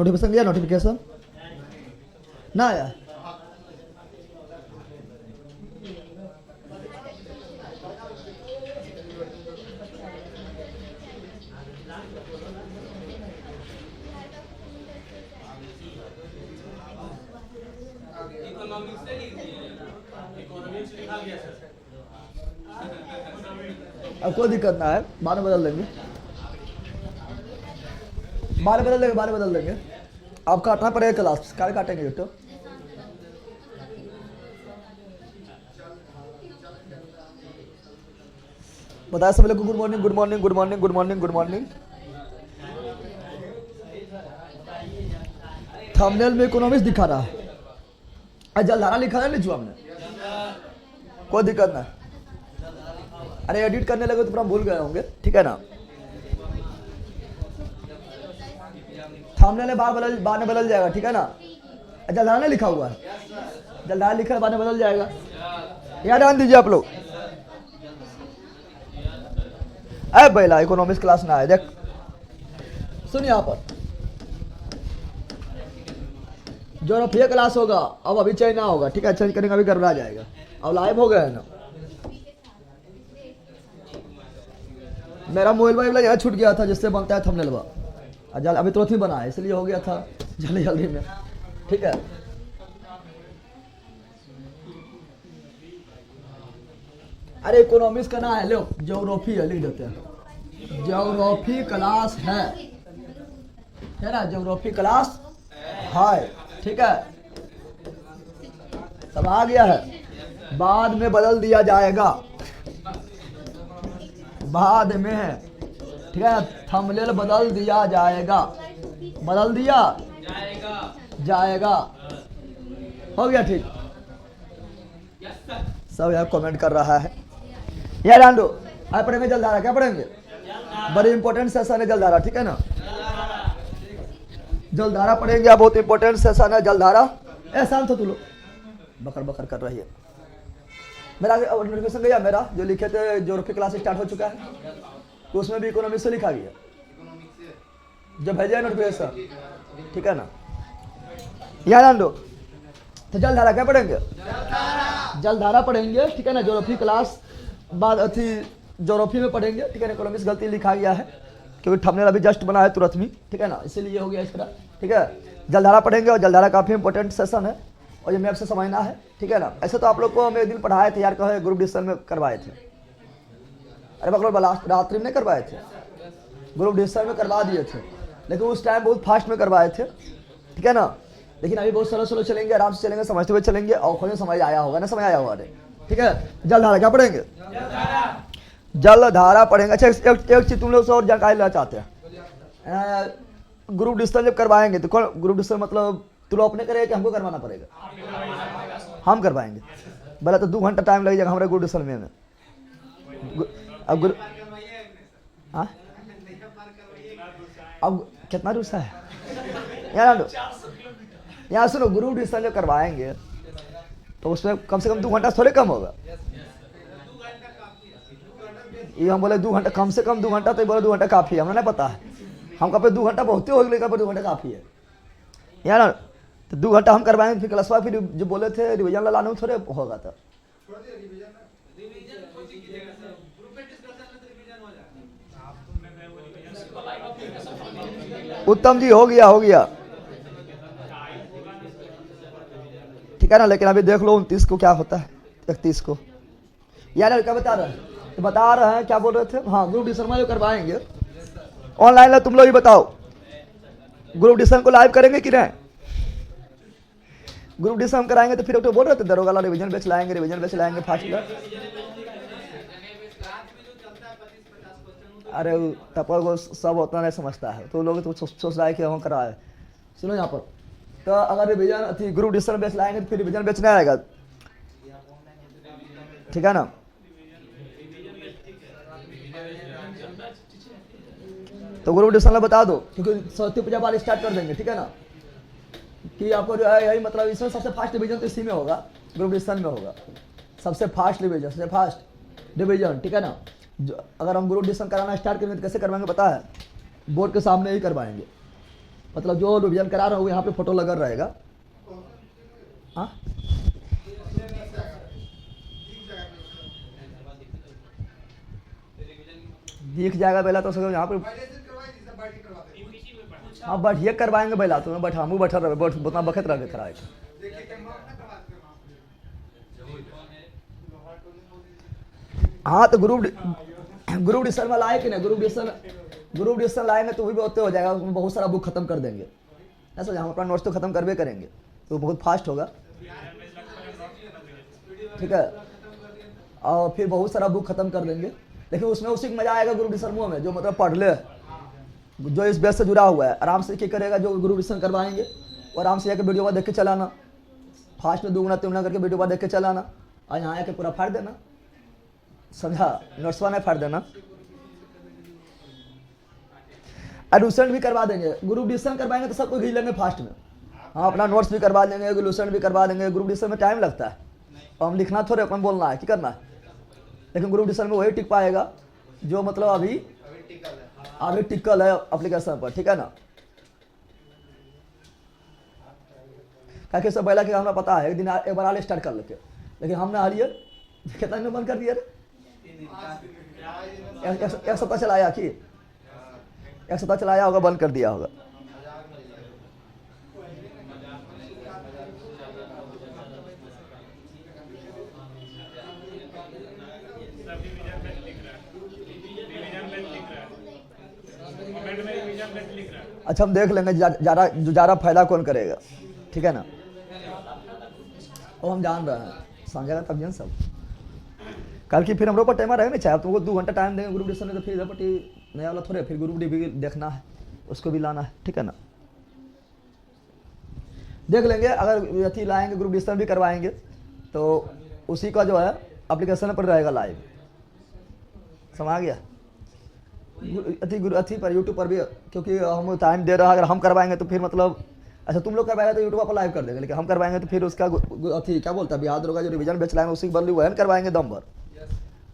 Notification लिया, notification ना आया? अब कोई दिक्कत ना है, बाद में बदल देंगे, बाद में बदल देंगे। अब काटना पड़ेगा क्लास, काल काटेंगे तो। बताया सब लोग को good morning, good morning, good morning, good morning, good morning. Thumbnail में इकोनॉमिक्स दिखा रहा है, जलधारा लिखा है नीचे हमने, कोई दिक्कत ना। अरे एडिट करने लगे तो पूरा भूल गए होंगे, ठीक है ना। थंबनेल में बाद में बदल जाएगा, ठीक है ना। जलधारा लिखा हुआ है, जलधारा लिखा है, बाद में बदल जाएगा, याद ध्यान दीजिए आप लोग। अरे बैला इकोनॉमिक्स क्लास ना है, देख सुन यहाँ पर ज्योग्राफी क्लास होगा, अब अभी चेंज ना होगा, ठीक है। चेंज करेंगे अभी गड़बड़ा जाएगा, अब लाइव हो गया है ना। मेरा मोबाइल वाइल यहाँ छूट गया था जिससे बनता है थंबनेल, अभी तुरंत ही बना है, इसलिए हो गया था जल्दी जल्दी में, ठीक है। अरे इकोनॉमिक्स का ना है, लो ज्योग्राफी है, लिख देते हैं ज्योग्राफी क्लास है ना, ज्योग्राफी क्लास है, ठीक है। सब आ गया है, बाद में बदल दिया जाएगा, बाद में, ठीक है। थंबनेल बदल दिया जाएगा, बदल दिया जाएगा, हो गया ठीक। सब यहाँ कमेंट कर रहा है यार, आंदो आए पढ़ेंगे जलधारा, क्या पढ़ेंगे? बड़ी इंपॉर्टेंट सेशन है जलधारा, ठीक है ना। जलधारा पढ़ेंगे, बहुत इंपॉर्टेंट सेशन है जलधारा। ए शांत हो तू लोग, बकर बकर कर रही है। मेरा नोटिफिकेशन गया, मेरा जो लिखे थे ज्योग्राफी क्लास स्टार्ट हो चुका है, तो उसमें भी इकोनॉमिक्स से लिखा गया, जब भेजा है नोटिफिकेशन, ठीक है ना। याद आंदो तो जलधारा क्या पढ़ेंगे? जलधारा पढ़ेंगे, ठीक है ना। ज्योग्राफी क्लास बाद अथी ज्योग्राफी में पढ़ेंगे, ठीक है ना। इकोनॉमिक्स गलती लिखा गया है क्योंकि थंबनेल अभी जस्ट बना है तुरंत में, ठीक है ना, इसीलिए हो गया इस तरह, ठीक है। जलधारा पढ़ेंगे और जलधारा काफ़ी इंपॉर्टेंट सेशन है और ये मैप से समझना है, ठीक है ना। ऐसे तो आप लोग को हम एक दिन पढ़ाए थे यार, कहे ग्रुप डिस्कशन में करवाए थे। अरे बकलो रात्रि में नहीं करवाए थे, ग्रुप डिस्कशन में करवा दिए थे, लेकिन उस टाइम बहुत फास्ट में करवाए थे, ठीक है ना। लेकिन अभी बहुत स्लो स्लो चलेंगे, आराम से चलेंगे, समझते हुए चलेंगे और खुद समझ आया होगा ना, समझ आया होगा, ठीक है। जलधारा क्या पढ़ेंगे? जलधारा पढ़ेंगे। अच्छा एक चीज तुम लोग से और जानकारी लेना चाहते हैं, ग्रुप डिस्कशन जब करवाएंगे तो कौन ग्रुप डिस्कशन मतलब तुम लोग अपने करेंगे कि हमको करवाना पड़ेगा? हम करवाएंगे। बोला तो 2 घंटा टाइम लग जाएगा हमारे ग्रुप डिस्कशन में। अब हाँ, अब कितना रुसा है यार, यहाँ सुनो, ग्रुप डिस्कशन जब करवाएंगे तो उसमें कम से कम 2 घंटा थोड़े कम होगा। ये हम बोले 2 घंटा, कम से कम 2 घंटा, तो बोले 2 घंटा काफ़ी है, हमें नहीं पता है। हम कहा 2 घंटा बहुत हो गया, 2 घंटा काफ़ी है यार। तो 2 घंटा हम करवाएंगे, फिर क्लास फिर जो बोले थे रिविजन लाने में थोड़े होगा था। उत्तम जी हो गया, हो गया, ठीक है ना। लेकिन अभी देख लो 29 को क्या होता है, 31 को यार। क्या बता रहे हैं? तो बता रहे हैं, क्या बोल रहे थे? हाँ, ग्रुप डिस्कशन जो करवाएंगे ऑनलाइन, तुम लोग ही बताओ, ग्रुप डिस्कशन को लाइव करेंगे कि नहीं? ग्रुप डिस्कशन कराएंगे तो फिर तो बोल रहे थे दरोगा वाला रिविजन बेच लाएंगे, रिविजन बेच लाएंगे फास्ट कर। अरे टपर को सब उतना नहीं समझता है, तो लोग तो सोच रहा है कि हम कराए। सुनो यहाँ पर, तो अगर रिविजन अथी ग्रुप डिस्कशन बेच लाएंगे तो फिर रिविजन बेचने आएगा, ठीक है ना। तो ग्रुप डिस्कशन बता दो, क्योंकि सरस्वती पूजा बाद स्टार्ट कर देंगे, ठीक है ना। कि आपको जो है यही मतलब इसमें सबसे फास्ट डिवीजन तो इसी में होगा, ग्रुप डिस्कशन में होगा सबसे फास्ट डिवीजन, सबसे फास्ट डिवीजन, ठीक है ना। जो अगर हम ग्रुप डिस्कशन कराना स्टार्ट करेंगे तो कैसे करवाएंगे पता है? बोर्ड के सामने ही करवाएंगे, मतलब जो रिविजन करा रहा हूँ यहाँ पे फोटो लगा रहेगा। हाँ दिख जाएगा बेला तो सब यहाँ पे। हाँ बढ़िया करवाएंगे बेला तो बैठा हमू बैठा रहे उतना बखत रह खड़ा है। हाँ तो ग्रुप डिस्कशन में लाए कि नहीं, ग्रुप डिस्कशन लाएंगे तो भी बहुत हो जाएगा, उसमें बहुत सारा बुक खत्म कर देंगे। ऐसा हम अपना नोट्स तो खत्म करवे करेंगे तो बहुत फास्ट होगा, ठीक है। और फिर बहुत सारा बुक खत्म कर देंगे, लेकिन उसमें उसी को मजा आएगा ग्रुप डिस्कशन में, जो मतलब पढ़ ले, जो इस बेस से जुड़ा हुआ है। आराम से क्या करेगा, जो ग्रुप डिस्कशन करवाएंगे और आराम से आके वीडियो पर देख के चलाना, फास्ट में 2 गुना 3 गुना करके वीडियो पर देख के चलाना, और यहाँ आके पूरा फाड़ देना, समझा। नोट्सवा नहीं फाड़ देना। एडमिशन भी करवा देंगे, ग्रुप डिस्कशन करवाएंगे तो सबको घिस लेंगे फास्ट में। हाँ अपना नोट्स भी करवा देंगे, एडमिशन भी करवा देंगे। ग्रुप डिस्कशन में टाइम लगता है और हम लिखना थोड़े अपन बोलना है कि करना है, लेकिन ग्रुप डिस्कशन में वही टिक पाएगा जो मतलब अभी टिकल है एप्लीकेशन पर, ठीक है ना। क्या सब पहला कि हमें पता है एक बार आले स्टार्ट कर लेके, लेकिन हमने हालिए कितना दिन बंद कर दिया, एक सप्ताह चलाया कि एक सप्ताह चलाया होगा, बंद कर दिया होगा। अच्छा हम देख लेंगे ज़्यादा फायदा कौन करेगा, ठीक है ना। और हम जान रहे हैं समझेगा तब जन सब कल की फिर हम लोग पर टाइम रहेगा नहीं, चाहे तुमको 2 घंटा टाइम देंगे ग्रुप डिस्कशन में, तो फिर इधर पट्टी नया वाला थोड़े, फिर ग्रुप डी भी देखना है, उसको भी लाना है, ठीक है ना। देख लेंगे अगर अथी लाएंगे ग्रुप डिस्कशन भी करवाएंगे तो उसी का जो है एप्लीकेशन पर रहेगा लाइव, समझ गया। अथी पर यूट्यूब पर भी, क्योंकि हम टाइम दे रहा है, अगर हम करवाएंगे तो फिर मतलब अच्छा तुम लोग करवाएंगे तो यूट्यूब पर लाइव कर देंगे, लेकिन हम करवाएंगे तो फिर उसका अथी क्या बोलता है बिहार दरोगा जो रिवीजन बेच लाएंगे उसी बदली वहन करवाएंगे दम भर,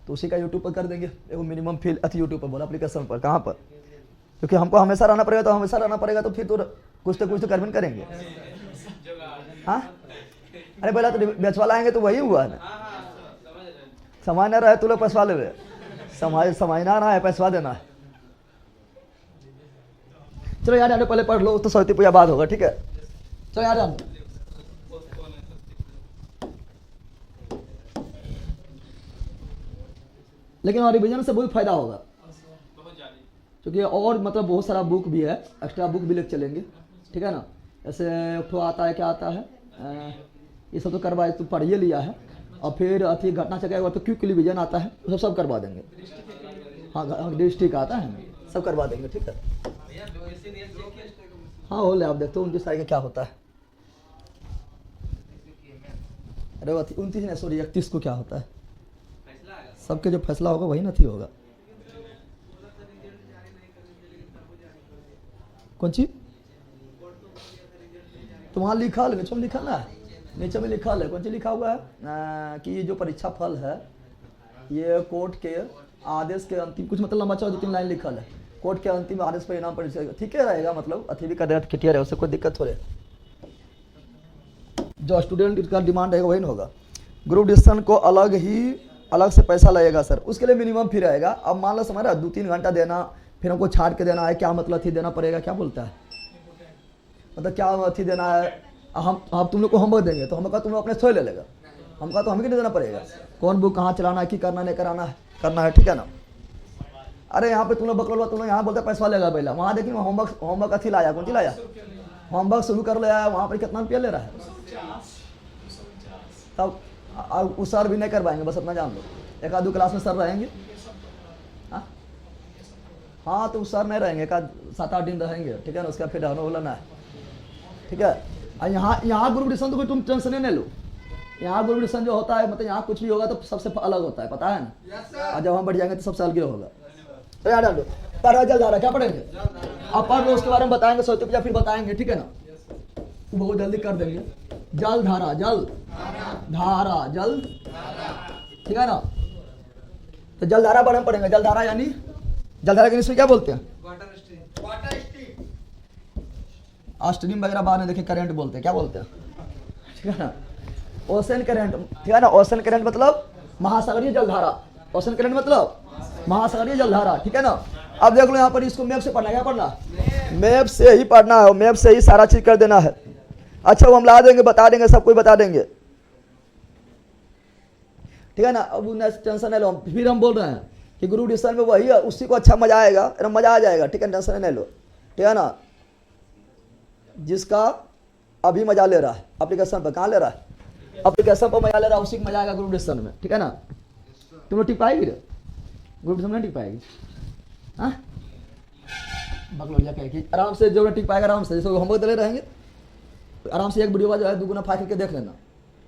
तो उसी का यूट्यूब पर कर देंगे एगो मिनिमम फील अथी यूट्यूब पर बोला एप्लीकेशन पर, कहाँ पर, क्योंकि हमको हमेशा रहना पड़ेगा, तो हमेशा रहना पड़ेगा तो फिर तो कुछ तो करबन करेंगे। हाँ अरे बोला तो बेचवा लाएंगे तो वही हुआ ना, समाज ना रहे तो लोग पैसवा ले, समझना ना है पैसवा देना है। चलो यार आने पहले पढ़ लो तो सरस्वती पूजा बाद होगा, ठीक है। चलो यार आने लेकिन और रिवीजन से बहुत फायदा होगा, क्योंकि और मतलब बहुत सारा बुक भी है, एक्स्ट्रा बुक भी लेके चलेंगे, ठीक है ना। ऐसे तो आता है क्या आता है ये सब तो करवाए तो पढ़िए लिया है, और फिर अथी घटना चक्र तो क्विक रिवीजन आता है, सब करवा देंगे। हाँ डिस्ट्रिक्ट आता है सब करवा देंगे, ठीक है। हाँ हो ले आप देखते हो 29 तारीख क्या होता है, अरे 29 नहीं सॉरी 31 को क्या होता है, सबके जो फैसला होगा वही ना थी होगा। कौन चीज तो वहाँ लिखा है, नीचे में लिखा ना, नीचे में लिखा है कौन चीज लिखा हुआ है कि ये जो परीक्षा फल है ये कोर्ट के आदेश के अंतिम, कुछ मतलब लंबा चौड़ा 2-3 लाइन लिखा है, कोर्ट के अंतिम आदेश पर इनाम पर, ठीक है रहेगा, मतलब अथी भी कर रहे क्लियर है, उससे कोई दिक्कत हो रही, जो स्टूडेंट का डिमांड रहेगा वही ना होगा। ग्रुप डिस्कशन को अलग से पैसा लगेगा सर, उसके लिए मिनिमम फी रहेगा। अब मान लो हमारा 2-3 घंटा देना, फिर हमको छाट के देना है, क्या मतलब अथी देना पड़ेगा, क्या बोलता है मतलब क्या अथी देना है, हम तुम लोग को होमवर्क देंगे तो हम कहा तुम लोग अपने स्वयं ले लेगा, हम कहा तो हमें नहीं देना पड़ेगा, कौन बुक कहाँ चलाना है, कि करना नहीं करना है, ठीक है ना। अरे यहाँ पे तुम लोग बकलो, तुम लोग यहाँ बोलते पैसा लेगा पहला, वहाँ देखिए होमवर्क अथी लाया, कौन सी लाया, होमवर्क शुरू कर लिया, वहाँ पर कितना रुपया ले रहा है, तब उस सर भी नहीं करवाएंगे, बस अपना जान लो, 1-2 क्लास में सर रहेंगे। हाँ तो सर नहीं रहेंगे, 7-8 दिन रहेंगे, ठीक है ना, उसका फिर होना है, ठीक है। यहाँ ग्रुप डिस्कशन तो कोई तुम टेंशन नहीं लो, यहाँ ग्रुप डिस्कशन जो होता है मतलब यहाँ कुछ भी होगा तो सबसे अलग होता है, पता है ना, और जब हम बढ़ जाएंगे तो सबसे अलग होगा। तो यार डालो पर जल धारा क्या पढ़ेंगे, अब पढ़ लो, उसके बारे में बताएंगे, सरस्वती पूजा फिर बताएंगे, ठीक है ना, बहुत जल्दी कर देंगे। जल धारा जल, ठीक है ना। तो जल धारा बारे में पढ़ेंगे, जल धारा यानी जल धारा के इंग्लिश में क्या बोलते हैं, स्ट्रीम वगैरह बाद में देखिए करंट बोलते हैं, क्या बोलते हैं, ठीक है ना। ओशन करंट, ठीक है ना। ओशन करंट मतलब महासागरीय जलधारा, ओशन करंट मतलब महासागरीय जलधारा, ठीक है ना। अब देख लो यहाँ पर इसको मैप से पढ़ना, क्या पढ़ना, मैप से ही पढ़ना है, मैप से ही सारा चीज कर देना है। अच्छा वो हम ला देंगे, बता देंगे, सब कुछ बता देंगे, ठीक है ना। अब टेंशन नहीं लो, फिर हम बोल रहे हैं कि गुरु डिस्कशन में वही है, उसी को अच्छा मजा आएगा, मजा आ जाएगा, ठीक है, टेंशन नहीं लो, ठीक है ना। जिसका अभी मजा ले रहा है एप्लीकेशन पर, कहाँ ले रहा है, एप्लीकेशन पर मजा ले रहा है, उसी को मजा आएगा ग्रुप डिस्कशन में, ठीक है ना। तुम लोग टिक पाएगी ग्रुप डिस्कशन में, टिक पाएगी, हाँ बकलोलिया कह कि आराम से जो टिक पाएगा आराम से, जैसे होमवर्क दे रहेंगे आराम से एक वीडियो जो है दुगुना फाइल करके देख लेना,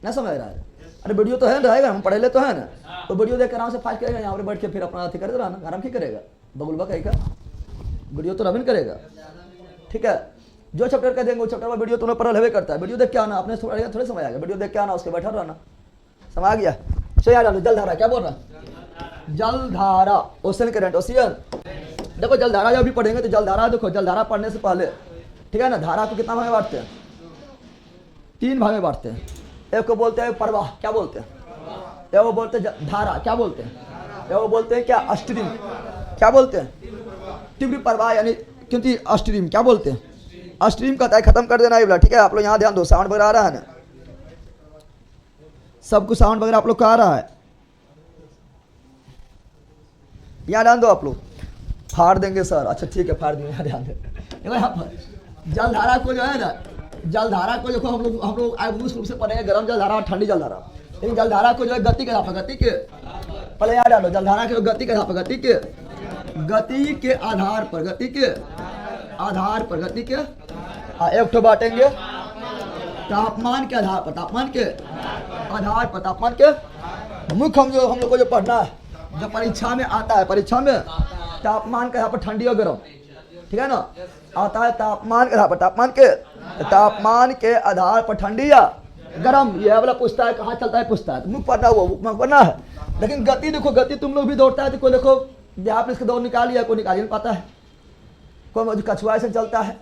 ना समझ रहा है। अरे वीडियो तो है रहेगा, हम पढ़े ले तो है ना, तो वीडियो देख कर आराम से फाइल करेगा, यहाँ पर बैठ के फिर अपना अथी करते रहना, आराम की करेगा, बगुलबा कहेगा वीडियो तो रविन करेगा, ठीक है। जो चैप्टर का देंगे वो चैप्टर में वीडियो तुम्हें पढ़ा लेवे करता है, वीडियो देख के आना, अपने थोड़े समय आएगा, वीडियो देख के आना, उसके बैठा रहना, समझ आ गया। चलो यार जलधारा, क्या बोल रहा है, जलधारा, ओशन करंट, ओशियन। देखो जलधारा जब भी पढ़ेंगे तो जलधारा, देखो जलधारा पढ़ने से पहले, ठीक है ना, धारा को कितना भाग में बांटते हैं, 3 भाग में बांटते हैं। एक को बोलते हैं प्रवाह, क्या बोलते हैं, एक वो बोलते हैं धारा, क्या बोलते हैं, एक वो बोलते हैं क्या स्ट्रीम, क्या बोलते हैं, तीव्र प्रवाह यानी क्योंकि स्ट्रीम, क्या बोलते हैं, स्ट्रीम कहता है, खत्म कर देना ये वाला, ठीक है। आप लोग यहाँ ध्यान दो, साउंड वगैरह आ रहा है ना, सब कुछ साउंड वगैरह आप लोग का आ रहा है, यहाँ ध्यान दो, आप लोग फाड़ देंगे सर, अच्छा ठीक है फाड़ देंगे, यहाँ ध्यान दे। देखो यहाँ पर जलधारा को जो है ना, जलधारा को देखो हम लोग मुख्य रूप से पढ़ेंगे गर्म जलधारा और ठंडी जलधारा, लेकिन जलधारा को जो है गति के आधार पर, गति के पहले याद डालो, जलधारा के गति के आधार पर, गति के आधार पर, गति के आधार पर, गति के एक तो बांटेंगे तापमान के आधार पर, तापमान के आधार पर, तापमान के मुख्य हम लोग को जो पढ़ना है, जो परीक्षा में आता है, परीक्षा में तापमान के आधार पर ठंडी और गर्म, ठीक है ना, आता है तापमान के आधार पर, तापमान के आधार पर ठंडी या गर्म, यह वाला पूछता है कहाँ चलता है, पूछता है, मुझे पढ़ना वो पढ़ना है। लेकिन गति देखो, गति तुम लोग भी दौड़ता है तो कोई देखो यहाँ पर इसके दौड़ निकालिए, कोई निकाल नहीं पाता है, कोई कछुआ से चलता है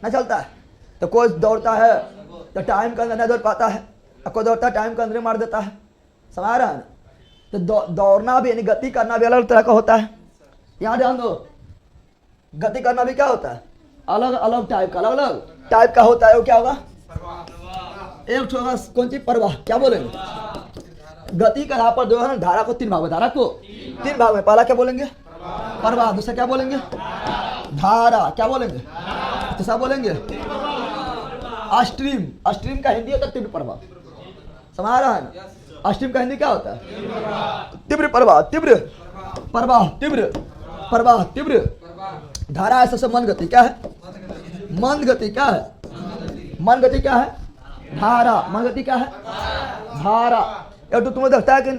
ना चलता है, तो कोई दौड़ता है तो टाइम के अंदर नहीं दौड़ पाता है, और कोई दौड़ता है टाइम के अंदर मार देता है, समझ रहा है ना। तो दौड़ना भी यानी गति करना भी अलग तरह का होता है, यहाँ ध्यान दो, गति करना भी क्या होता है, अलग अलग टाइप का, अलग अलग टाइप का होता है। वो क्या होगा, एक होगा कौन सी प्रवाह, क्या बोलेंगे, गति के आधार पर जो है धारा को 3 भाग में, धारा को 3 भाग में, पहला क्या बोलेंगे प्रवाह, दूसरा क्या बोलेंगे धारा, क्या बोलेंगे तीसरा बोलेंगे स्ट्रीम। स्ट्रीम का हिंदी होता है तीव्र प्रवाह, समझ रहा है ना। स्ट्रीम का हिंदी क्या होता है, तीव्र प्रवाह, तीव्र प्रवाह, तीव्र प्रवाह, तीव्र धारा है सबसे मन गति, क्या है मन गति, क्या है मन गति, क्या है धारा, मन गति क्या है धारा। एक तो तुम्हें देखता है कि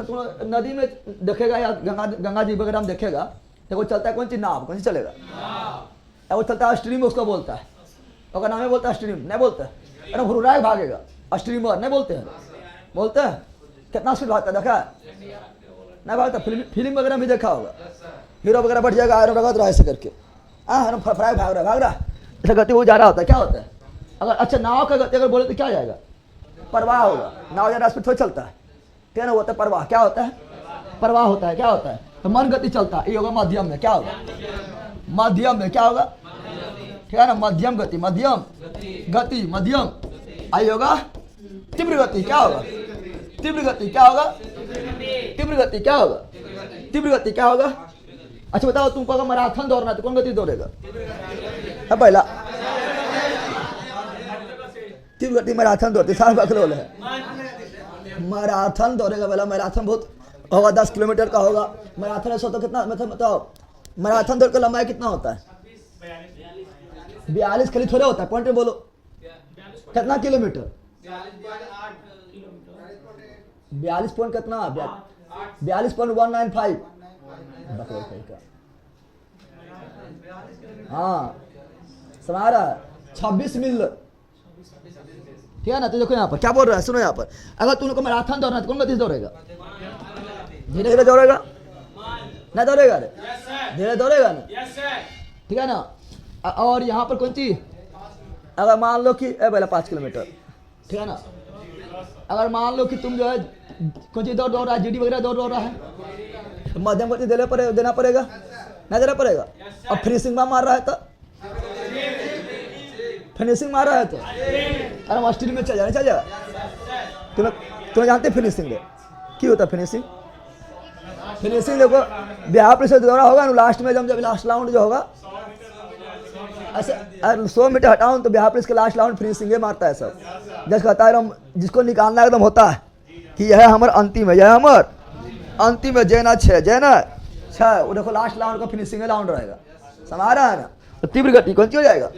तुम नदी में देखेगा या गंगा जी वगैरह में देखेगा, तो वो चलता है कौन सी नाव, कौन सी चलेगा, वो चलता है स्ट्रीम, उसको बोलता है, उसका नाम है बोलता है स्ट्रीम, नहीं बोलता है, अरे हुर्राए भागेगा, स्ट्रीमर नहीं बोलते हैं, बोलते हैं कितना स्पीड भागता है, देखा है नहीं भागता, फिल्म वगैरह भी देखा होगा, हीरो वगैरह बढ़ जाएगा, आयरन रहा ऐसे करके, हाँ फ्राई भाग रहा ऐसा गति वो जा रहा होता है, क्या होता है अगर, अच्छा नाव का गति अगर बोले तो क्या जाएगा, प्रवाह होगा, नाव ज़्यादा स्पीड थोड़ी चलता है, ठीक है ना, होता है प्रवाह, क्या होता है प्रवाह होता है, क्या होता है, तो मन गति चलता है, ये होगा मध्यम में, क्या होगा मध्यम में, क्या होगा, ठीक है ना, मध्यम गति, मध्यम गति, मध्यम। आई होगा तीव्र गति, क्या होगा तीव्र गति, क्या होगा तीव्र गति, क्या होगा तीव्र गति, क्या होगा। अच्छा बताओ तुमको अगर मैराथन दौड़ना है तो कौन गति दौड़ेगा, पहला तीव्र गति मैराथन दौड़ती, साल बकलोल है, मैराथन दौड़ेगा पहला, मैराथन बहुत होगा 10 किलोमीटर का होगा, मैराथन ऐसा तो कितना, मतलब बताओ मैराथन दौड़ का लंबाई कितना होता है, 42 खाली थोड़े होता है, पॉइंट में बोलो कितना किलोमीटर, 42 पॉइंट कितना, 42.195, हाँ समझ रहा है, 26 मील, ठीक है ना। तो देखो यहाँ पर क्या बोल रहा है, सुनो यहाँ पर, अगर तुम लोग को मैराथन दौड़ना है तो कौन गति से दौड़ेगा, धीरे धीरे दौड़ेगा, ना दौड़ेगा रे, धीरे दौड़ेगा ना, ठीक है ना। और यहाँ पर कौन सी अगर मान लो कि पहले 5 किलोमीटर, ठीक है ना, अगर मान लो कि तुम जो है कौन सी दौड़ रहा है, जीडी वगैरह दौड़ रहा है, तो मध्यम गति देना पड़ेगा, नहीं देना पड़ेगा। अब फिनिशिंग मार रहा है तो फिनिशिंग मार रहा है तो अरे स्टील में चल जाएगा। तुम्हें जानते फिनिशिंग दे क्या होता है? फिनिशिंग देखो बिहार पुलिस दौरा होगा ना, लास्ट में जब लास्ट राउंड जो होगा ऐसे 100 मीटर हटाऊं तो बिहार पुलिस के लास्ट राउंड फिनिशिंग मारता है सब। जैसे कहता है जिसको निकालना एकदम होता है कि यह हमार अंतिम है, यह हमार अंतिम है, जय ना 6 वो देखो लास्ट राउंड का फिनिशिंग राउंड रहेगा, समझ रहा है ना। तो तीव्र गति कौन सी हो जाएगा?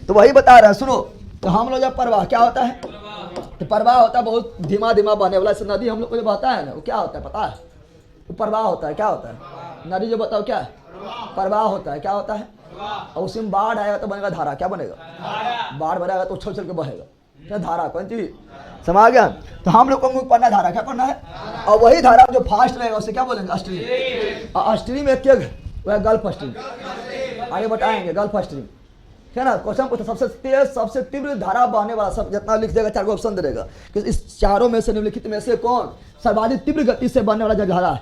तो वही बता रहे हैं, सुनो। तो हम लोग जब प्रवाह क्या होता है, तो प्रवाह होता है बहुत धीमा बहने वाला। ऐसे नदी हम लोग को जो बहता है ना, वो क्या होता है पता है? वो प्रवाह होता है। क्या होता है? नदी जो बताओ क्या है? प्रवाह होता है। क्या होता है? और उसमें बाढ़ आएगा तो बनेगा धारा। क्या बनेगा? बाढ़ भरेगा तो उछल के बहेगा, क्या धारा कौन चीज, समझ गया। तो हम लोग को पढ़ना धारा, क्या पढ़ना है? और वही धारा जो फास्ट रहेगा उसे क्या बोलेंगे? स्ट्रीम। और स्ट्रीम एक वह गल्फ स्ट्रीम, आगे बताएंगे गल्फ स्ट्रीम, है ना। क्वेश्चन पूछा सबसे तेज सबसे तीव्र धारा बहने वाला, सब जितना लिख देगा 4 ऑप्शन दे देगा कि इस चारों में से निम्नलिखित में से कौन सर्वाधिक तीव्र गति से बहने वाला जलधारा है?